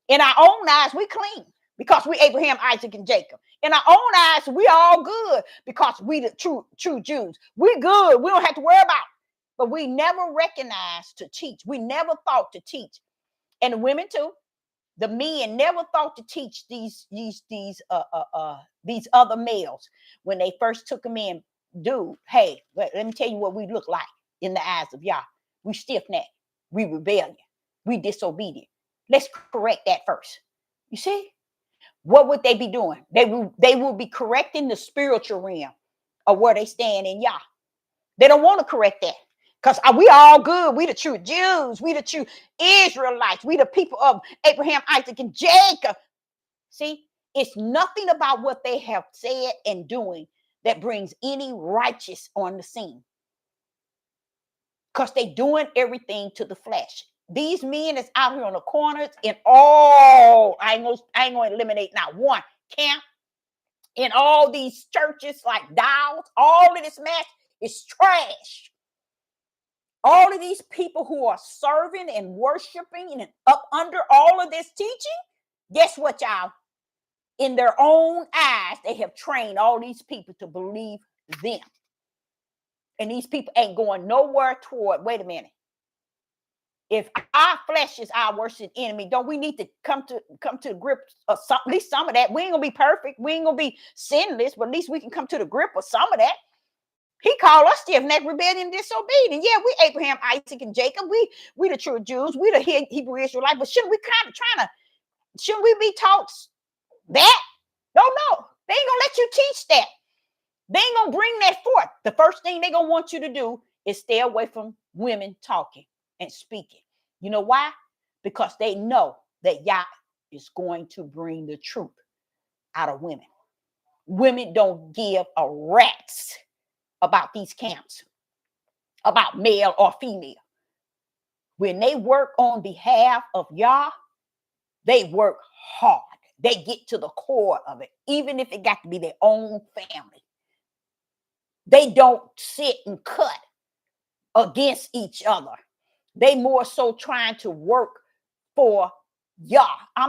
In our own eyes, we clean because we Abraham, Isaac, and Jacob. In our own eyes, we all good because we the true Jews. We good. We don't have to worry about it. But we never recognized to teach. We never thought to teach. And the women too. The men never thought to teach these other males when they first took them in. Dude, hey, let me tell you what we look like in the eyes of Yah. We stiff-necked. We rebellion. We disobedient. Let's correct that first. You see? What would they be doing? They will be correcting the spiritual realm of where they stand in Yah. They don't want to correct that. Because we all good. We the true Jews. We the true Israelites. We the people of Abraham, Isaac, and Jacob. See, it's nothing about what they have said and doing that brings any righteous on the scene. Because they doing everything to the flesh. These men is out here on the corners in all, I ain't going to eliminate not one camp. In all these churches like Dow's, all of this mess is trash. All of these people who are serving and worshiping and up under all of this teaching, guess what, y'all? In their own eyes, they have trained all these people to believe them. And these people ain't going nowhere toward, wait a minute. If our flesh is our worst enemy, don't we need to come to grips of at least some of that? We ain't gonna be perfect. We ain't gonna be sinless, but at least we can come to the grip of some of that. He called us stiff-necked, rebellion, disobedient. Yeah, we Abraham, Isaac, and Jacob. We the true Jews. We the Hebrew Israelites. But shouldn't we be taught that? No. They ain't gonna let you teach that. They ain't gonna bring that forth. The first thing they gonna want you to do is stay away from women talking and speaking. You know why? Because they know that Yah is going to bring the truth out of women. Women don't give a rat's about these camps, about male or female. When they work on behalf of Yah, they work hard. They get to the core of it, even if it got to be their own family. They don't sit and cut against each other. They more so trying to work for Yah. I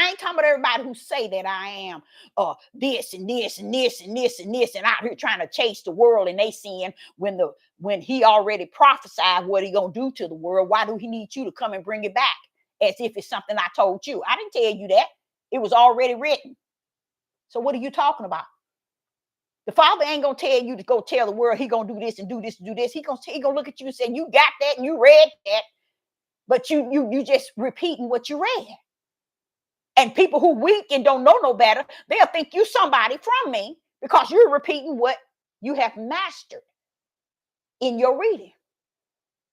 ain't talking about everybody who say that I am this and this and this and this and this and out here trying to chase the world, and they seeing when he already prophesied what he gonna do to the world. Why do he need you to come and bring it back as if it's something I told you? I didn't tell you that. It was already written. So what are you talking about? The Father ain't gonna tell you to go tell the world he gonna do this and do this and do this. He gonna look at you and say, you got that and you read that, but you just repeating what you read. And people who weak and don't know no better, they'll think you somebody from me because you're repeating what you have mastered in your reading.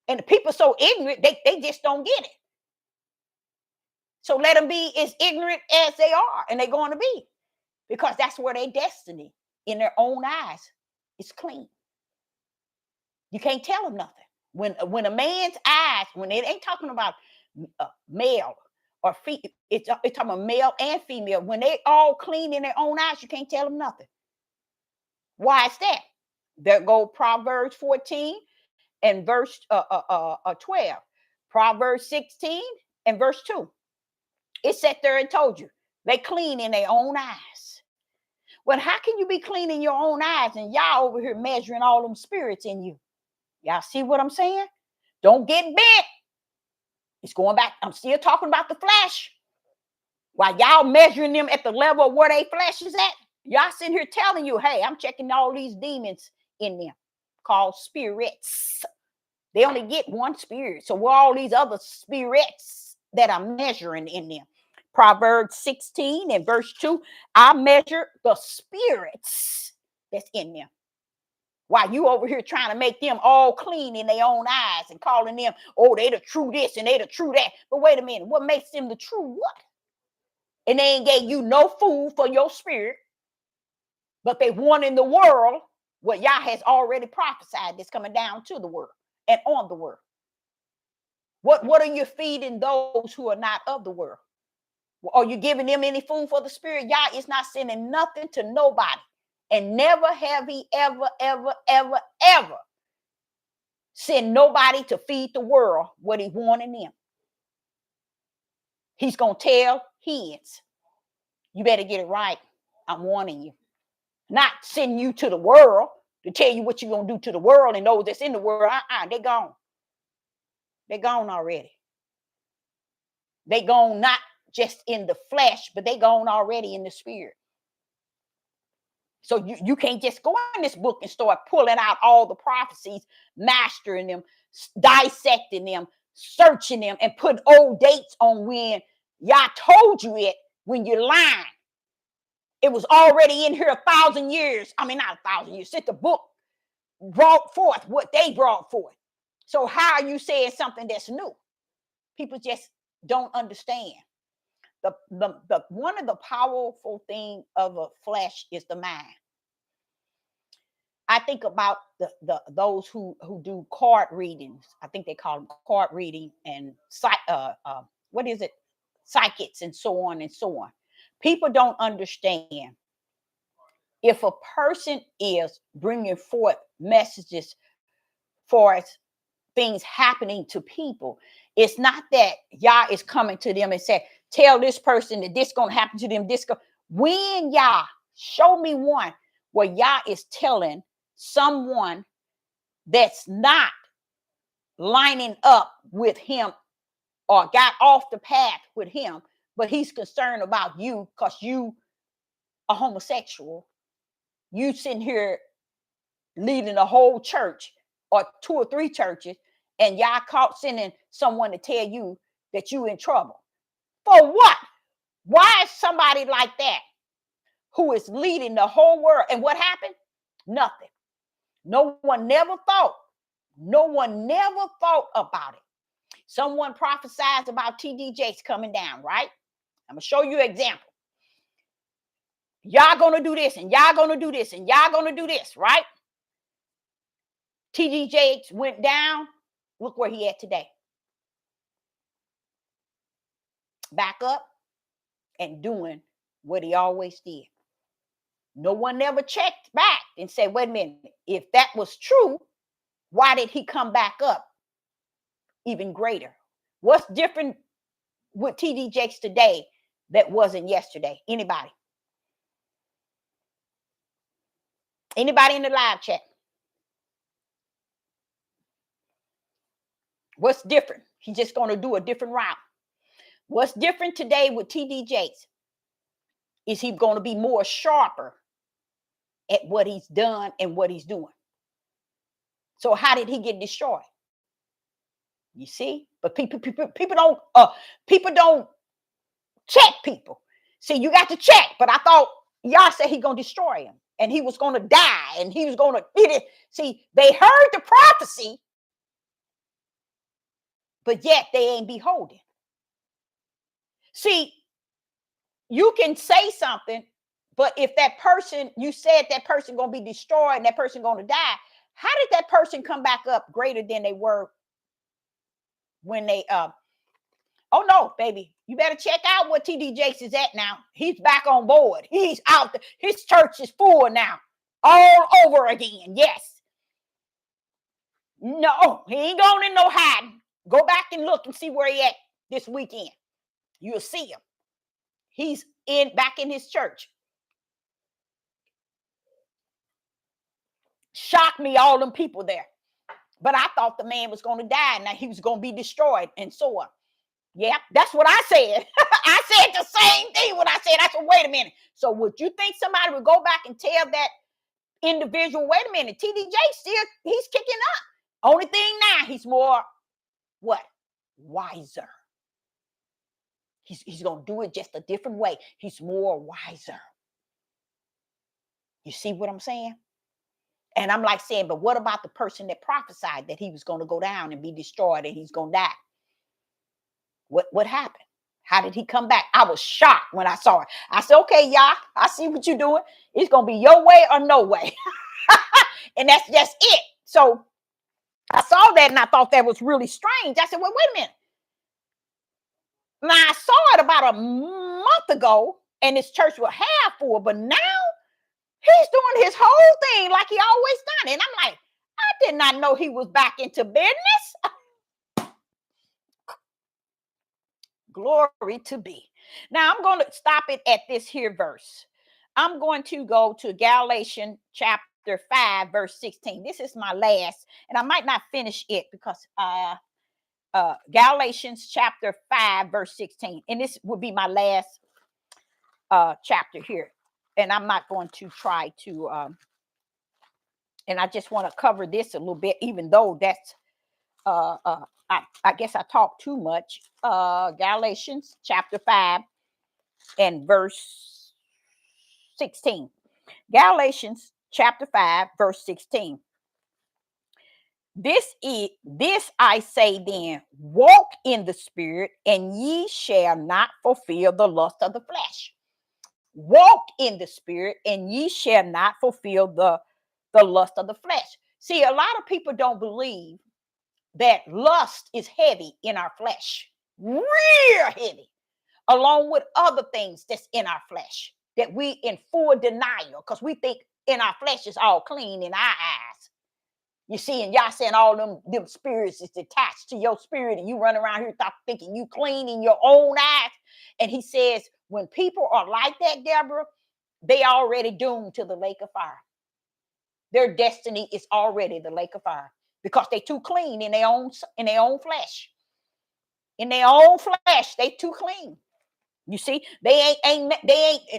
And the people so ignorant, they just don't get it. So let them be as ignorant as they are, and they're going to be, because that's where their destiny in their own eyes is clean. You can't tell them nothing. When a man's eyes, when it ain't talking about male or female, it's talking about male and female. When they all clean in their own eyes, you can't tell them nothing. Why is that? There go Proverbs 14 and verse 12. Proverbs 16 and verse 2. It sat there and told you they clean in their own eyes. Well, how can you be clean in your own eyes and y'all over here measuring all them spirits in you? Y'all see what I'm saying? Don't get bent. It's going back. I'm still talking about the flesh. While y'all measuring them at the level of where their flesh is at, y'all sitting here telling you, hey, I'm checking all these demons in them called spirits. They only get one spirit. So where all these other spirits that are measuring in them? Proverbs 16 and verse 2, I measure the spirits that's in them. While you over here trying to make them all clean in their own eyes and calling them, oh, they the true this and they the true that. But wait a minute, what makes them the true what? And they ain't gave you no food for your spirit, but they want in the world what Yah has already prophesied that's coming down to the world and on the world. What are you feeding those who are not of the world? Are you giving them any food for the spirit? Yah is not sending nothing to nobody. And never have he ever send nobody to feed the world what he wanted them. He's going to tell his, you better get it right. I'm warning you. Not sending you to the world to tell you what you're going to do to the world and those that's in the world. They're gone. They're gone already. They gone not just in the flesh, but they gone already in the spirit. So you can't just go in this book and start pulling out all the prophecies, mastering them, dissecting them, searching them, and putting old dates on when Yah told you it when you're lying. It was already in here 1,000 years. I mean, not 1,000 years. Since the book brought forth what they brought forth. So how are you saying something that's new? People just don't understand. The one of the powerful thing of a flesh is the mind. I think about those who do card readings. I think they call them card reading and what is it? Psychics and so on and so on. People don't understand. If a person is bringing forth messages for things happening to people, it's not that Yah is coming to them and say, tell this person that this going to happen to them. When Yah, show me one where Yah is telling someone that's not lining up with him or got off the path with him, but he's concerned about you because you are homosexual. You sitting here leading a whole church or 2 or 3 churches, and Yah caught sending someone to tell you that you in trouble. For what? Why is somebody like that who is leading the whole world? And what happened? Nothing. No one never thought about it. Someone prophesied about T.D. Jakes coming down, right? I'm going to show you an example. Y'all going to do this, and y'all going to do this, and y'all going to do this, right? T.D. Jakes went down. Look where he at today. Back up and doing what he always did. No one ever checked back and said, wait a minute, if that was true, why did he come back up even greater? What's different with T.D. Jakes today that wasn't yesterday? Anybody? Anybody in the live chat? What's different? He's just going to do a different route. What's different today with T.D. Jakes is he's going to be more sharper at what he's done and what he's doing. So how did he get destroyed? You see? But people don't check people. See, you got to check. But I thought Yah said he gonna destroy him, and he was gonna die, and he was gonna eat it. See, they heard the prophecy, but yet they ain't beholding. See, you can say something, but if that person, you said that person gonna be destroyed and that person gonna die, how did that person come back up greater than they were when they oh no, baby, you better check out what T.D. Jakes is at now. He's back on board. He's out. His church is full now, all over again. Yes. No, he ain't going in no hiding. Go back and look and see where he at this weekend. You'll see him. He's back in his church. Shocked me, all them people there. But I thought the man was going to die. Now he was going to be destroyed and so on. Yeah, that's what I said. I said the same thing when I said, I said, wait a minute. So would you think somebody would go back and tell that individual, wait a minute, T.D. Jakes still, he's kicking up. Only thing now, he's more, what? Wiser. He's going to do it just a different way. He's more wiser. You see what I'm saying? And I'm like saying, but what about the person that prophesied that he was going to go down and be destroyed and he's going to die? What happened? How did he come back? I was shocked when I saw it. I said, okay, y'all, I see what you're doing. It's going to be your way or no way. And that's just it. So I saw that and I thought that was really strange. I said, well, wait a minute. Now I saw it about a month ago and this church was half full, but now he's doing his whole thing like he always done. And I'm like, I did not know he was back into business. Glory to be. Now I'm going to stop it at this here verse. I'm going to go to Galatians chapter 5, verse 16. This is my last, and I might not finish it because Galatians chapter 5, verse 16. And this will be my last chapter here. And I'm not going to try to, and I just want to cover this a little bit, even though that's, I guess I talked too much. Galatians chapter 5 and verse 16. Galatians chapter 5, verse 16. This I say then, walk in the spirit, and ye shall not fulfill the lust of the flesh. Walk in the spirit, and ye shall not fulfill the lust of the flesh. See, a lot of people don't believe that lust is heavy in our flesh, real heavy, along with other things that's in our flesh that we in full denial because we think in our flesh is all clean in our eyes. You see, and y'all saying all them spirits is attached to your spirit, and you run around here thinking you clean in your own eyes. And he says, when people are like that, Deborah, they already doomed to the lake of fire. Their destiny is already the lake of fire because they too clean in their own flesh. In their own flesh, they too clean. You see, they ain't,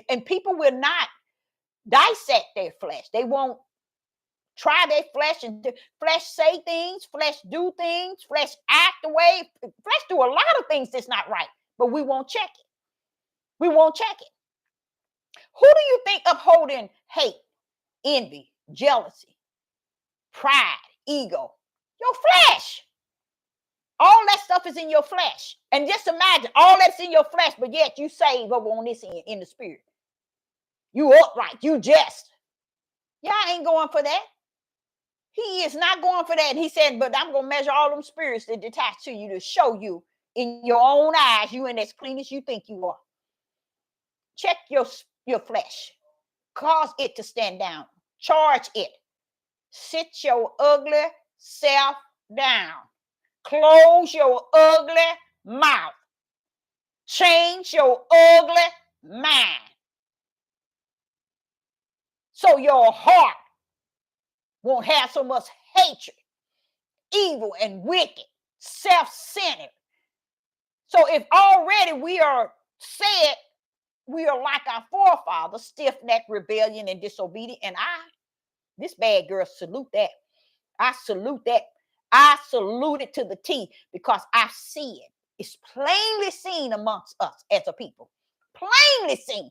and people will not dissect their flesh. They won't try their flesh, and flesh say things, flesh do things, flesh act away. Flesh do a lot of things that's not right, but we won't check it. We won't check it. Who do you think upholding hate, envy, jealousy, pride, ego? Your flesh. All that stuff is in your flesh. And just imagine all that's in your flesh, but yet you save over on this end in the spirit. You upright, you just. Y'all ain't going for that. He is not going for that. And he said, but I'm going to measure all them spirits that detach to you to show you in your own eyes you ain't as clean as you think you are. Check your flesh. Cause it to stand down. Charge it. Sit your ugly self down. Close your ugly mouth. Change your ugly mind. So your heart won't have so much hatred, evil and wicked, self-centered. So if already we are said we are like our forefathers, stiff-necked, rebellion, and disobedient, and this bad girl, salute that. I salute that. I salute it to the T because I see it. It's plainly seen amongst us as a people. Plainly seen.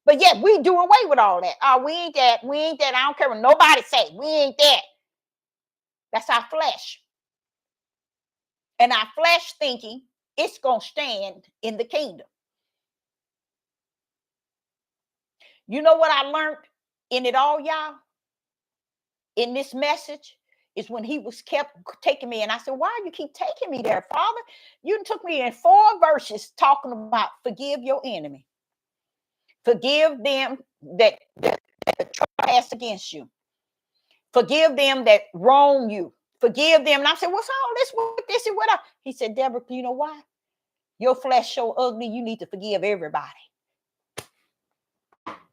But yet we do away with all that. Oh, we ain't that. We ain't that. I don't care what nobody say. We ain't that. That's our flesh. And our flesh thinking it's going to stand in the kingdom. You know what I learned in it all, y'all? In this message is when he was kept taking me. And I said, why do you keep taking me there, Father? You took me in 4 verses talking about forgive your enemy. Forgive them that trespass against you. Forgive them that wrong you. Forgive them. And I said, what's all this with this and what? He said, Deborah, you know why? Your flesh so ugly, you need to forgive everybody.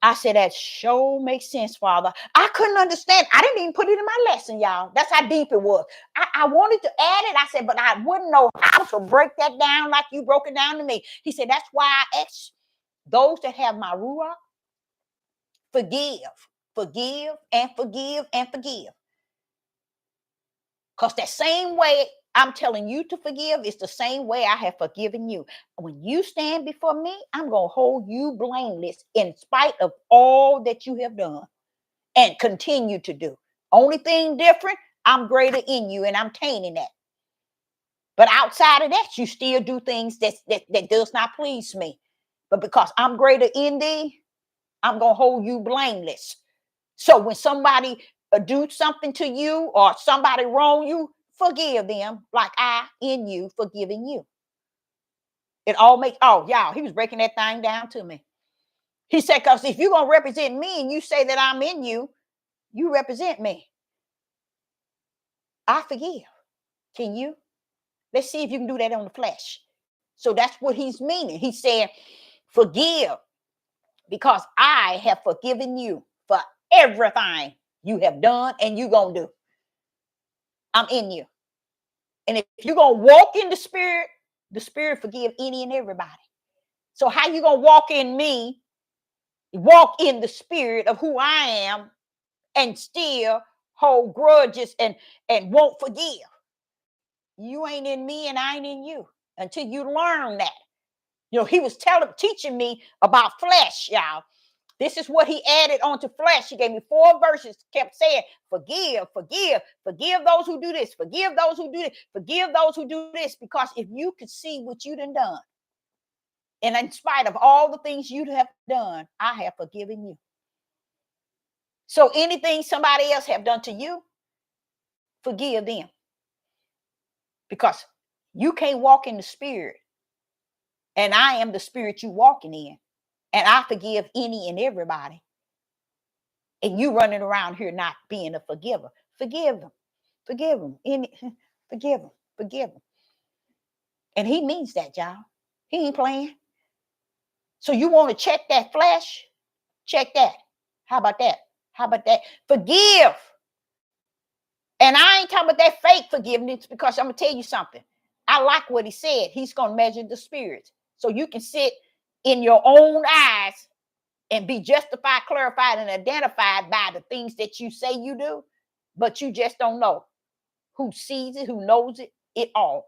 I said, that sure makes sense, Father. I couldn't understand. I didn't even put it in my lesson, y'all. That's how deep it was. I wanted to add it. I said, but I wouldn't know how to break that down like you broke it down to me. He said, that's why I asked those that have my ruach, forgive, and forgive, and forgive. Because that same way I'm telling you to forgive is the same way I have forgiven you. When you stand before me, I'm going to hold you blameless in spite of all that you have done and continue to do. Only thing different, I'm greater in you, and I'm tainting that. But outside of that, you still do things that does not please me. But because I'm greater in thee, I'm going to hold you blameless. So when somebody do something to you or somebody wrong you, forgive them like I in you forgiving you. It all makes, oh, y'all, he was breaking that thing down to me. He said, because if you're going to represent me and you say that I'm in you, you represent me. I forgive. Can you? Let's see if you can do that on the flesh. So that's what he's meaning. He said, forgive because I have forgiven you for everything you have done and you're going to do. I'm in you. And if you're going to walk in the Spirit forgive any and everybody. So how you going to walk in me, walk in the Spirit of who I am and still hold grudges and won't forgive? You ain't in me and I ain't in you until you learn that. You know, he was teaching me about flesh, y'all. This is what he added onto flesh. He gave me 4 verses, kept saying, forgive, forgive, forgive those who do this, forgive those who do this, forgive those who do this. Because if you could see what you done done, and in spite of all the things you have done, I have forgiven you. So anything somebody else have done to you, forgive them. Because you can't walk in the Spirit, and I am the Spirit you walking in. And I forgive any and everybody. And you running around here not being a forgiver. Forgive them. Forgive them. Forgive them. Forgive them. And he means that, y'all. He ain't playing. So you want to check that flesh? Check that. How about that? How about that? Forgive. And I ain't talking about that fake forgiveness, because I'm going to tell you something. I like what he said. He's going to measure the spirits. So you can sit in your own eyes and be justified, clarified, and identified by the things that you say you do, but you just don't know who sees it, who knows it all.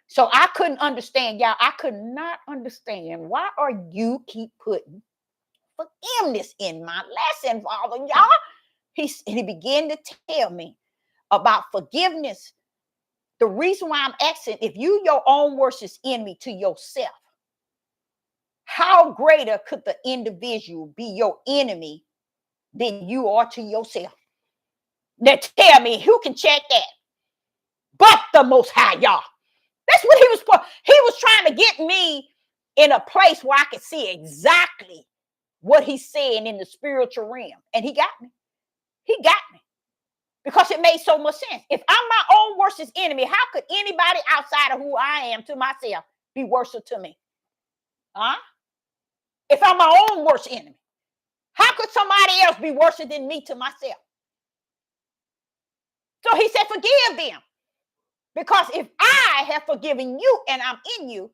So I couldn't understand, y'all. I could not understand, why are you keep putting forgiveness in my lesson, Father, y'all? He began to tell me about forgiveness. The reason why I'm asking, if you your own worst enemy to yourself, how greater could the individual be your enemy than you are to yourself? Now tell me, who can check that? But the Most High, y'all. That's what he was for. He was trying to get me in a place where I could see exactly what he's saying in the spiritual realm. And he got me. He got me. Because it made so much sense. If I'm my own worst enemy, how could anybody outside of who I am to myself be worse to me? Huh? If I'm my own worst enemy, how could somebody else be worse than me to myself? So he said, forgive them. Because if I have forgiven you and I'm in you,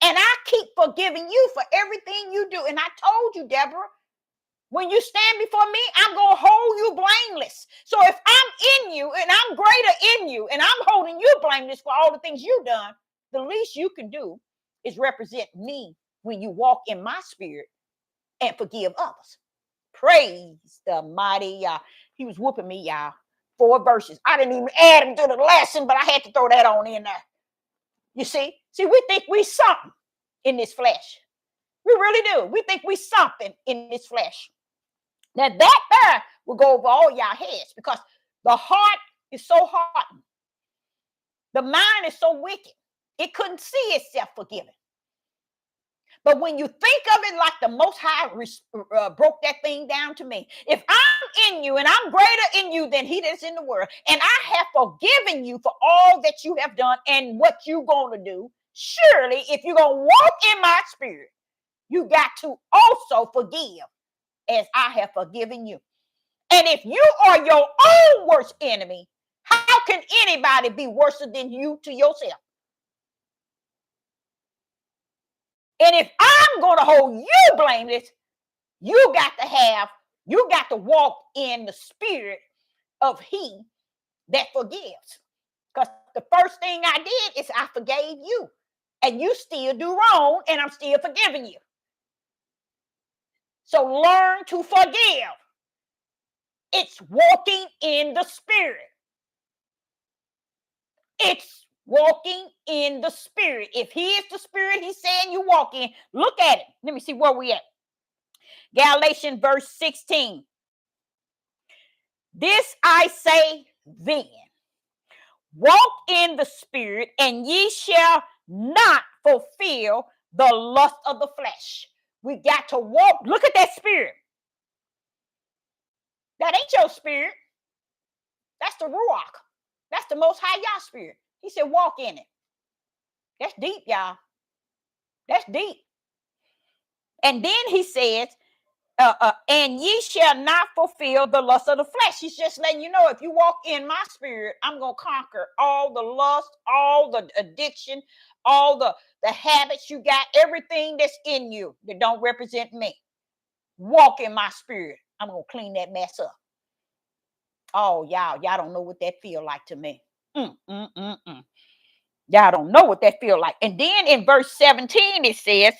and I keep forgiving you for everything you do, and I told you, Deborah, when you stand before me, I'm going to hold you blameless. So if I'm in you and I'm greater in you and I'm holding you blameless for all the things you've done, the least you can do is represent me when you walk in my spirit and forgive others. Praise the mighty Yah. He was whooping me, y'all. 4 verses. I didn't even add them to the lesson, but I had to throw that on in there. You see, we think we something in this flesh. We really do. We think we something in this flesh. Now that there will go over all y'all heads, because the heart is so hardened. The mind is so wicked. It couldn't see itself forgiven. But when you think of it like the Most High broke that thing down to me, if I'm in you and I'm greater in you than he that's in the world, and I have forgiven you for all that you have done and what you're going to do, surely if you're going to walk in my spirit, you got to also forgive as I have forgiven you. And if you are your own worst enemy, how can anybody be worse than you to yourself? And if I'm going to hold you blameless, you got to walk in the spirit of he that forgives. Because the first thing I did is I forgave you. And you still do wrong, and I'm still forgiving you. So learn to forgive. It's walking in the Spirit. It's walking in the Spirit. If he is the Spirit he's saying you walk in, look at it. Let me see where we at. Galatians verse 16. This I say then, walk in the Spirit, and ye shall not fulfill the lust of the flesh. We got to walk. Look at that spirit. That ain't your spirit. That's the Ruach. That's the Most High Yah spirit. He said, walk in it. That's deep, y'all. That's deep. And then he says, and ye shall not fulfill the lust of the flesh. He's just letting you know, if you walk in my spirit, I'm going to conquer all the lust, all the addiction, all the habits you got, everything that's in you that don't represent me. Walk in my spirit. I'm going to clean that mess up. Oh, y'all don't know what that feel like to me. Y'all don't know what that feel like. And then in verse 17, it says,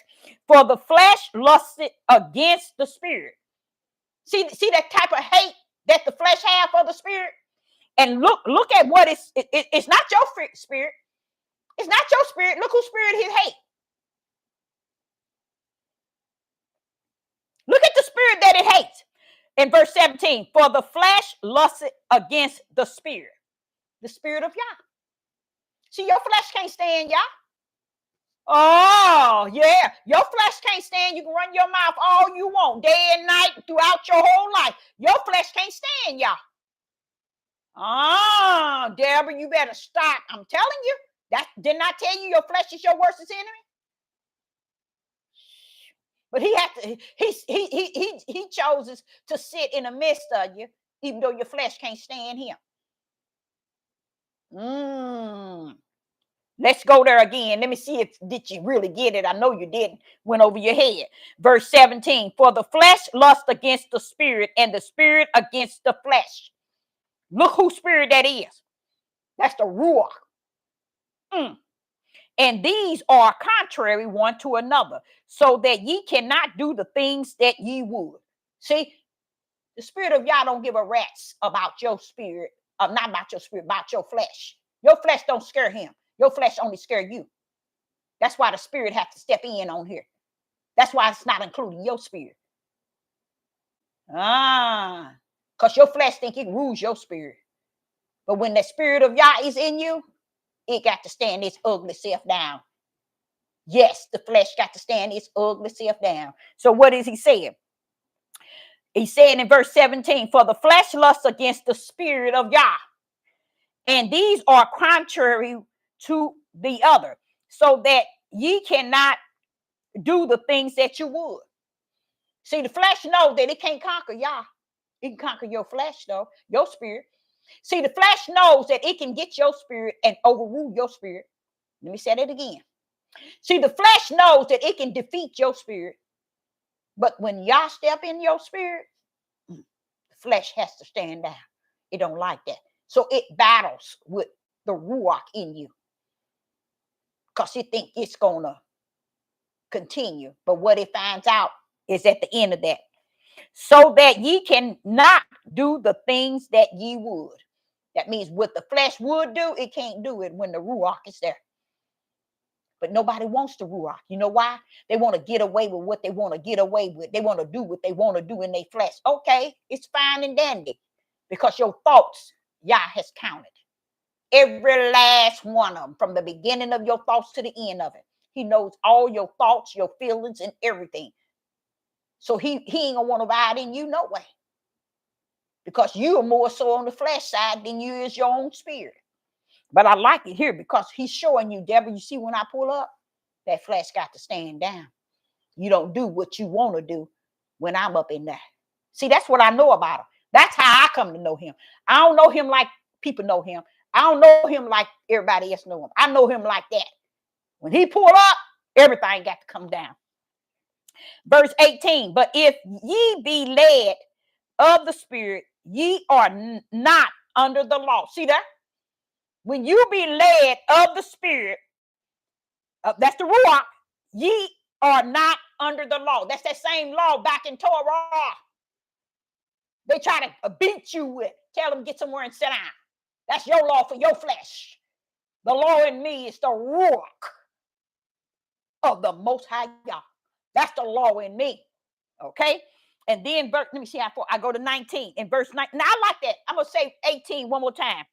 for the flesh lusted against the spirit. See that type of hate that the flesh have for the spirit? And look at what it's not your spirit. It's not your spirit. Look whose spirit he hate. Look at the spirit that it hates. In verse 17, for the flesh lusted against the spirit of Yah. See, your flesh can't stand Yah. Oh, yeah. Your flesh can't stand. You can run your mouth all you want, day and night, throughout your whole life. Your flesh can't stand Yah. Oh, Deborah, you better stop. I'm telling you. Didn't I tell you your flesh is your worst enemy? But he chooses to sit in the midst of you, even though your flesh can't stand him. Let's go there again. Let me see if did you really get it. I know you didn't. Went over your head. Verse 17. For the flesh lust against the spirit, and the spirit against the flesh. Look whose spirit that is. That's the Ruach. And these are contrary one to another, so that ye cannot do the things that ye would. See, the spirit of Yah don't give a rat's about your spirit, not about your spirit, about your flesh. Your flesh don't scare him. Your flesh only scare you. That's why the spirit has to step in on here. That's why it's not including your spirit. Because your flesh think it rules your spirit. But when the spirit of Yah is in you, it got to stand its ugly self down. Yes, the flesh got to stand its ugly self down. So what is he saying? He said in verse 17, for the flesh lusts against the spirit of Yah, and these are contrary to the other, so that ye cannot do the things that you would. See, the flesh knows that it can't conquer Yah. It can conquer your flesh, though, your spirit. See, the flesh knows that it can get your spirit and overrule your spirit. Let me say that again. See, the flesh knows that it can defeat your spirit. But when Yah step in your spirit, the flesh has to stand down. It don't like that. So it battles with the Ruach in you. Because it think it's going to continue. But what it finds out is at the end of that. So that ye cannot do the things that ye would. That means what the flesh would do, it can't do it when the Ruach is there. But nobody wants the Ruach. You know why? They want to get away with what they want to get away with. They want to do what they want to do in their flesh. Okay, it's fine and dandy. Because your thoughts, Yah has counted. Every last one of them. From the beginning of your thoughts to the end of it. He knows all your thoughts, your feelings, and everything. So he ain't going to want to ride in you no way. Because you are more so on the flesh side than you is your own spirit. But I like it here because he's showing you, Deborah, you see when I pull up, that flesh got to stand down. You don't do what you want to do when I'm up in there. See, that's what I know about him. That's how I come to know him. I don't know him like people know him. I don't know him like everybody else know him. I know him like that. When he pull up, everything got to come down. Verse 18, but if ye be led of the spirit, ye are not under the law. See that? When you be led of the spirit, that's the Ruach, ye are not under the law. That's that same law back in Torah. They try to beat you with. Tell them get somewhere and sit down. That's your law for your flesh. The law in me is the ruach of the Most High God. That's the law in me. Okay? And then let me see how far I go to 19. In verse 19. Now I like that. I'm going to say 18 one more time.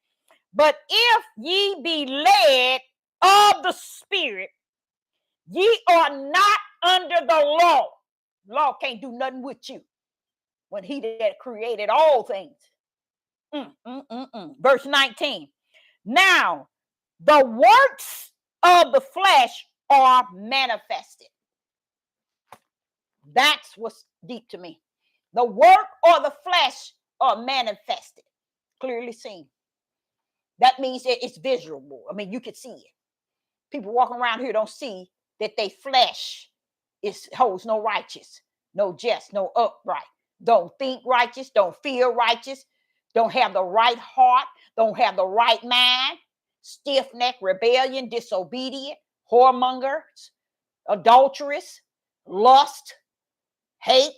But if ye be led of the Spirit, ye are not under the law. Law can't do nothing with you when he that created all things. Verse 19. Now, the works of the flesh are manifested. That's what's deep to me. The work or the flesh are manifested, clearly seen. That means that it's visual. I mean, you can see it. People walking around here don't see that they flesh holds no righteous, no just, no upright. Don't think righteous, don't feel righteous, don't have the right heart, don't have the right mind, stiff-necked, rebellion, disobedient, whoremongers, adulterous, lust, hate,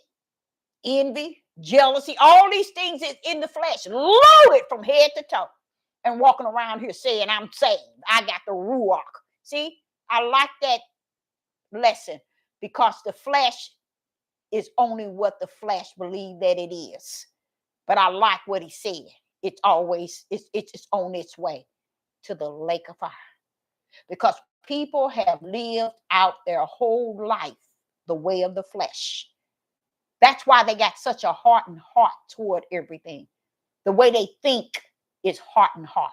envy, jealousy. All these things is in the flesh, loaded from head to toe, and walking around here saying, I'm saved. I got the ruach. See, I like that lesson because the flesh is only what the flesh believes that it is. But I like what he said. It's always, it's on its way to the lake of fire. Because people have lived out their whole life the way of the flesh. That's why they got such a hardened heart toward everything. The way they think is hardened heart.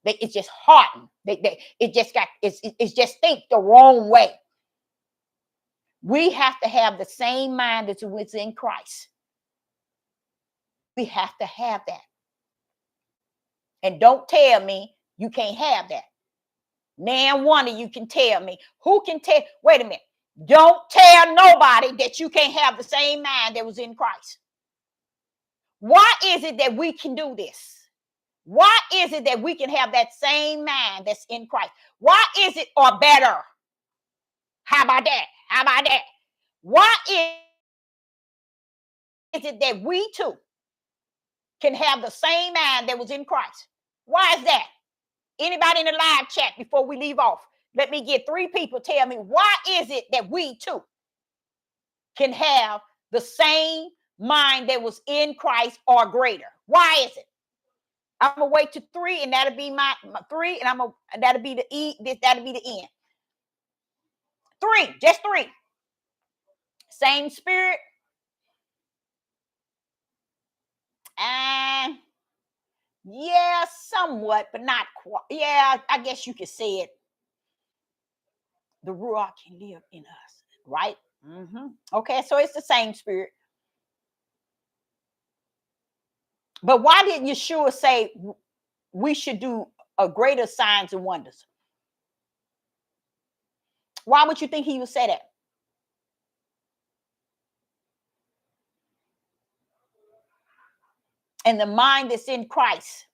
It's just hardened. It's just think the wrong way. We have to have the same mind that's within Christ. We have to have that. And don't tell me you can't have that. Now one of you can tell me. Who can tell? Wait a minute. Don't tell nobody that you can't have the same mind that was in Christ. Why is it that we can do this? Why is it that we can have that same mind that's in Christ? Why is it or better? How about that? How about that? Why is it that we too can have the same mind that was in Christ? Why is that? Anybody in the live chat before we leave off? Let me get 3 people tell me why is it that we too can have the same mind that was in Christ or greater? Why is it? I'm gonna wait to 3, and that'll be my 3, and that'll be the E. That'll be the end. 3, just 3. Same spirit. And yeah, somewhat, but not quite. Yeah, I guess you could say it. The Ruach can live in us, right? Okay, so it's the same spirit. But why did Yeshua say we should do a greater signs and wonders? Why would you think he would say that? And the mind that's in Christ,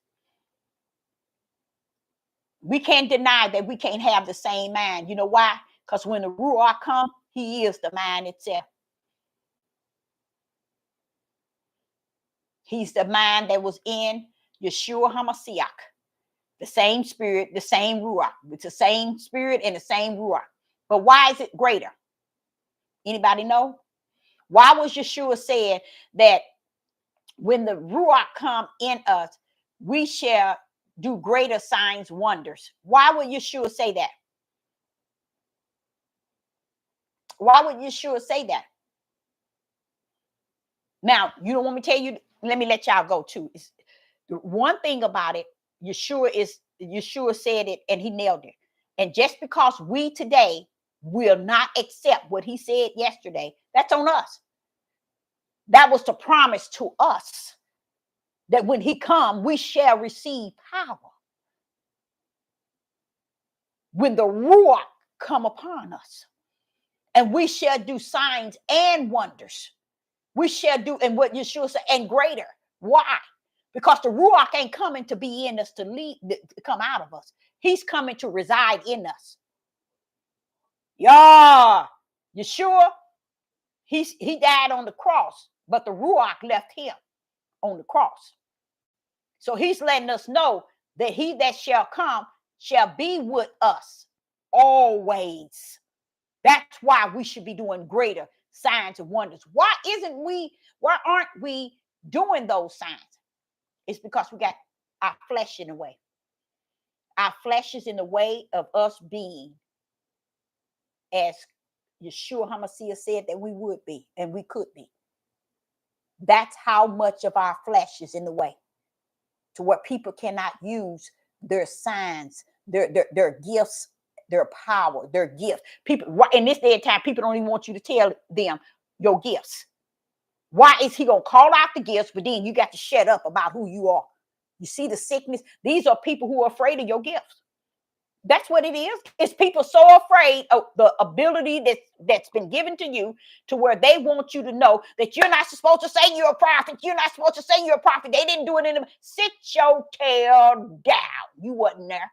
we can't deny that we can't have the same mind. You know why? Because when the Ruach comes, he is the mind itself. He's the mind that was in Yeshua HaMashiach. The same spirit, the same Ruach. It's the same spirit and the same Ruach. But why is it greater? Anybody know? Why was Yeshua saying that when the Ruach come in us, we shall do greater signs, wonders? Why would Yeshua say that? Why would Yeshua say that? Now, you don't want me to tell you, let me let y'all go too. The one thing about it, Yeshua said it and he nailed it. And just because we today will not accept what he said yesterday, that's on us. That was the promise to us that when he come, we shall receive power. When the Ruach come upon us, and we shall do signs and wonders. We shall do, and what Yeshua said, and greater. Why? Because the Ruach ain't coming to be in us to lead, to come out of us. He's coming to reside in us. Yeah, Yeshua, he died on the cross, but the Ruach left him. on the cross. So he's letting us know that he that shall come shall be with us always. That's why we should be doing greater signs and wonders. Why aren't we doing those signs? It's because we got our flesh in the way. Our flesh is in the way of us being as Yeshua HaMashiach said that we would be and we could be. That's how much of our flesh is in the way to where people cannot use their signs, their gifts, their power, their gifts. People in this day and time, people don't even want you to tell them your gifts. Why is he going to call out the gifts, but then you got to shut up about who you are? You see the sickness? These are people who are afraid of your gifts. That's what it is. It's people so afraid of the ability that's been given to you to where they want you to know that you're not supposed to say you're a prophet. You're not supposed to say you're a prophet. They didn't do it in the sit your tail down. You wasn't there.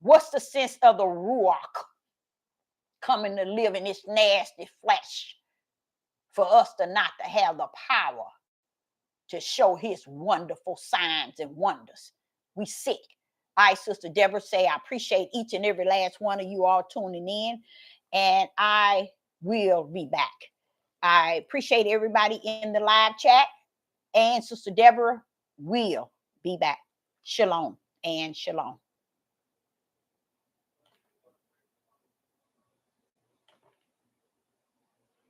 What's the sense of the Ruach coming to live in this nasty flesh for us to not to have the power to show his wonderful signs and wonders? We sick. I, Sister Deborah, say I appreciate each and every last one of you all tuning in, and I will be back. I appreciate everybody in the live chat, and Sister Deborah will be back. Shalom and shalom.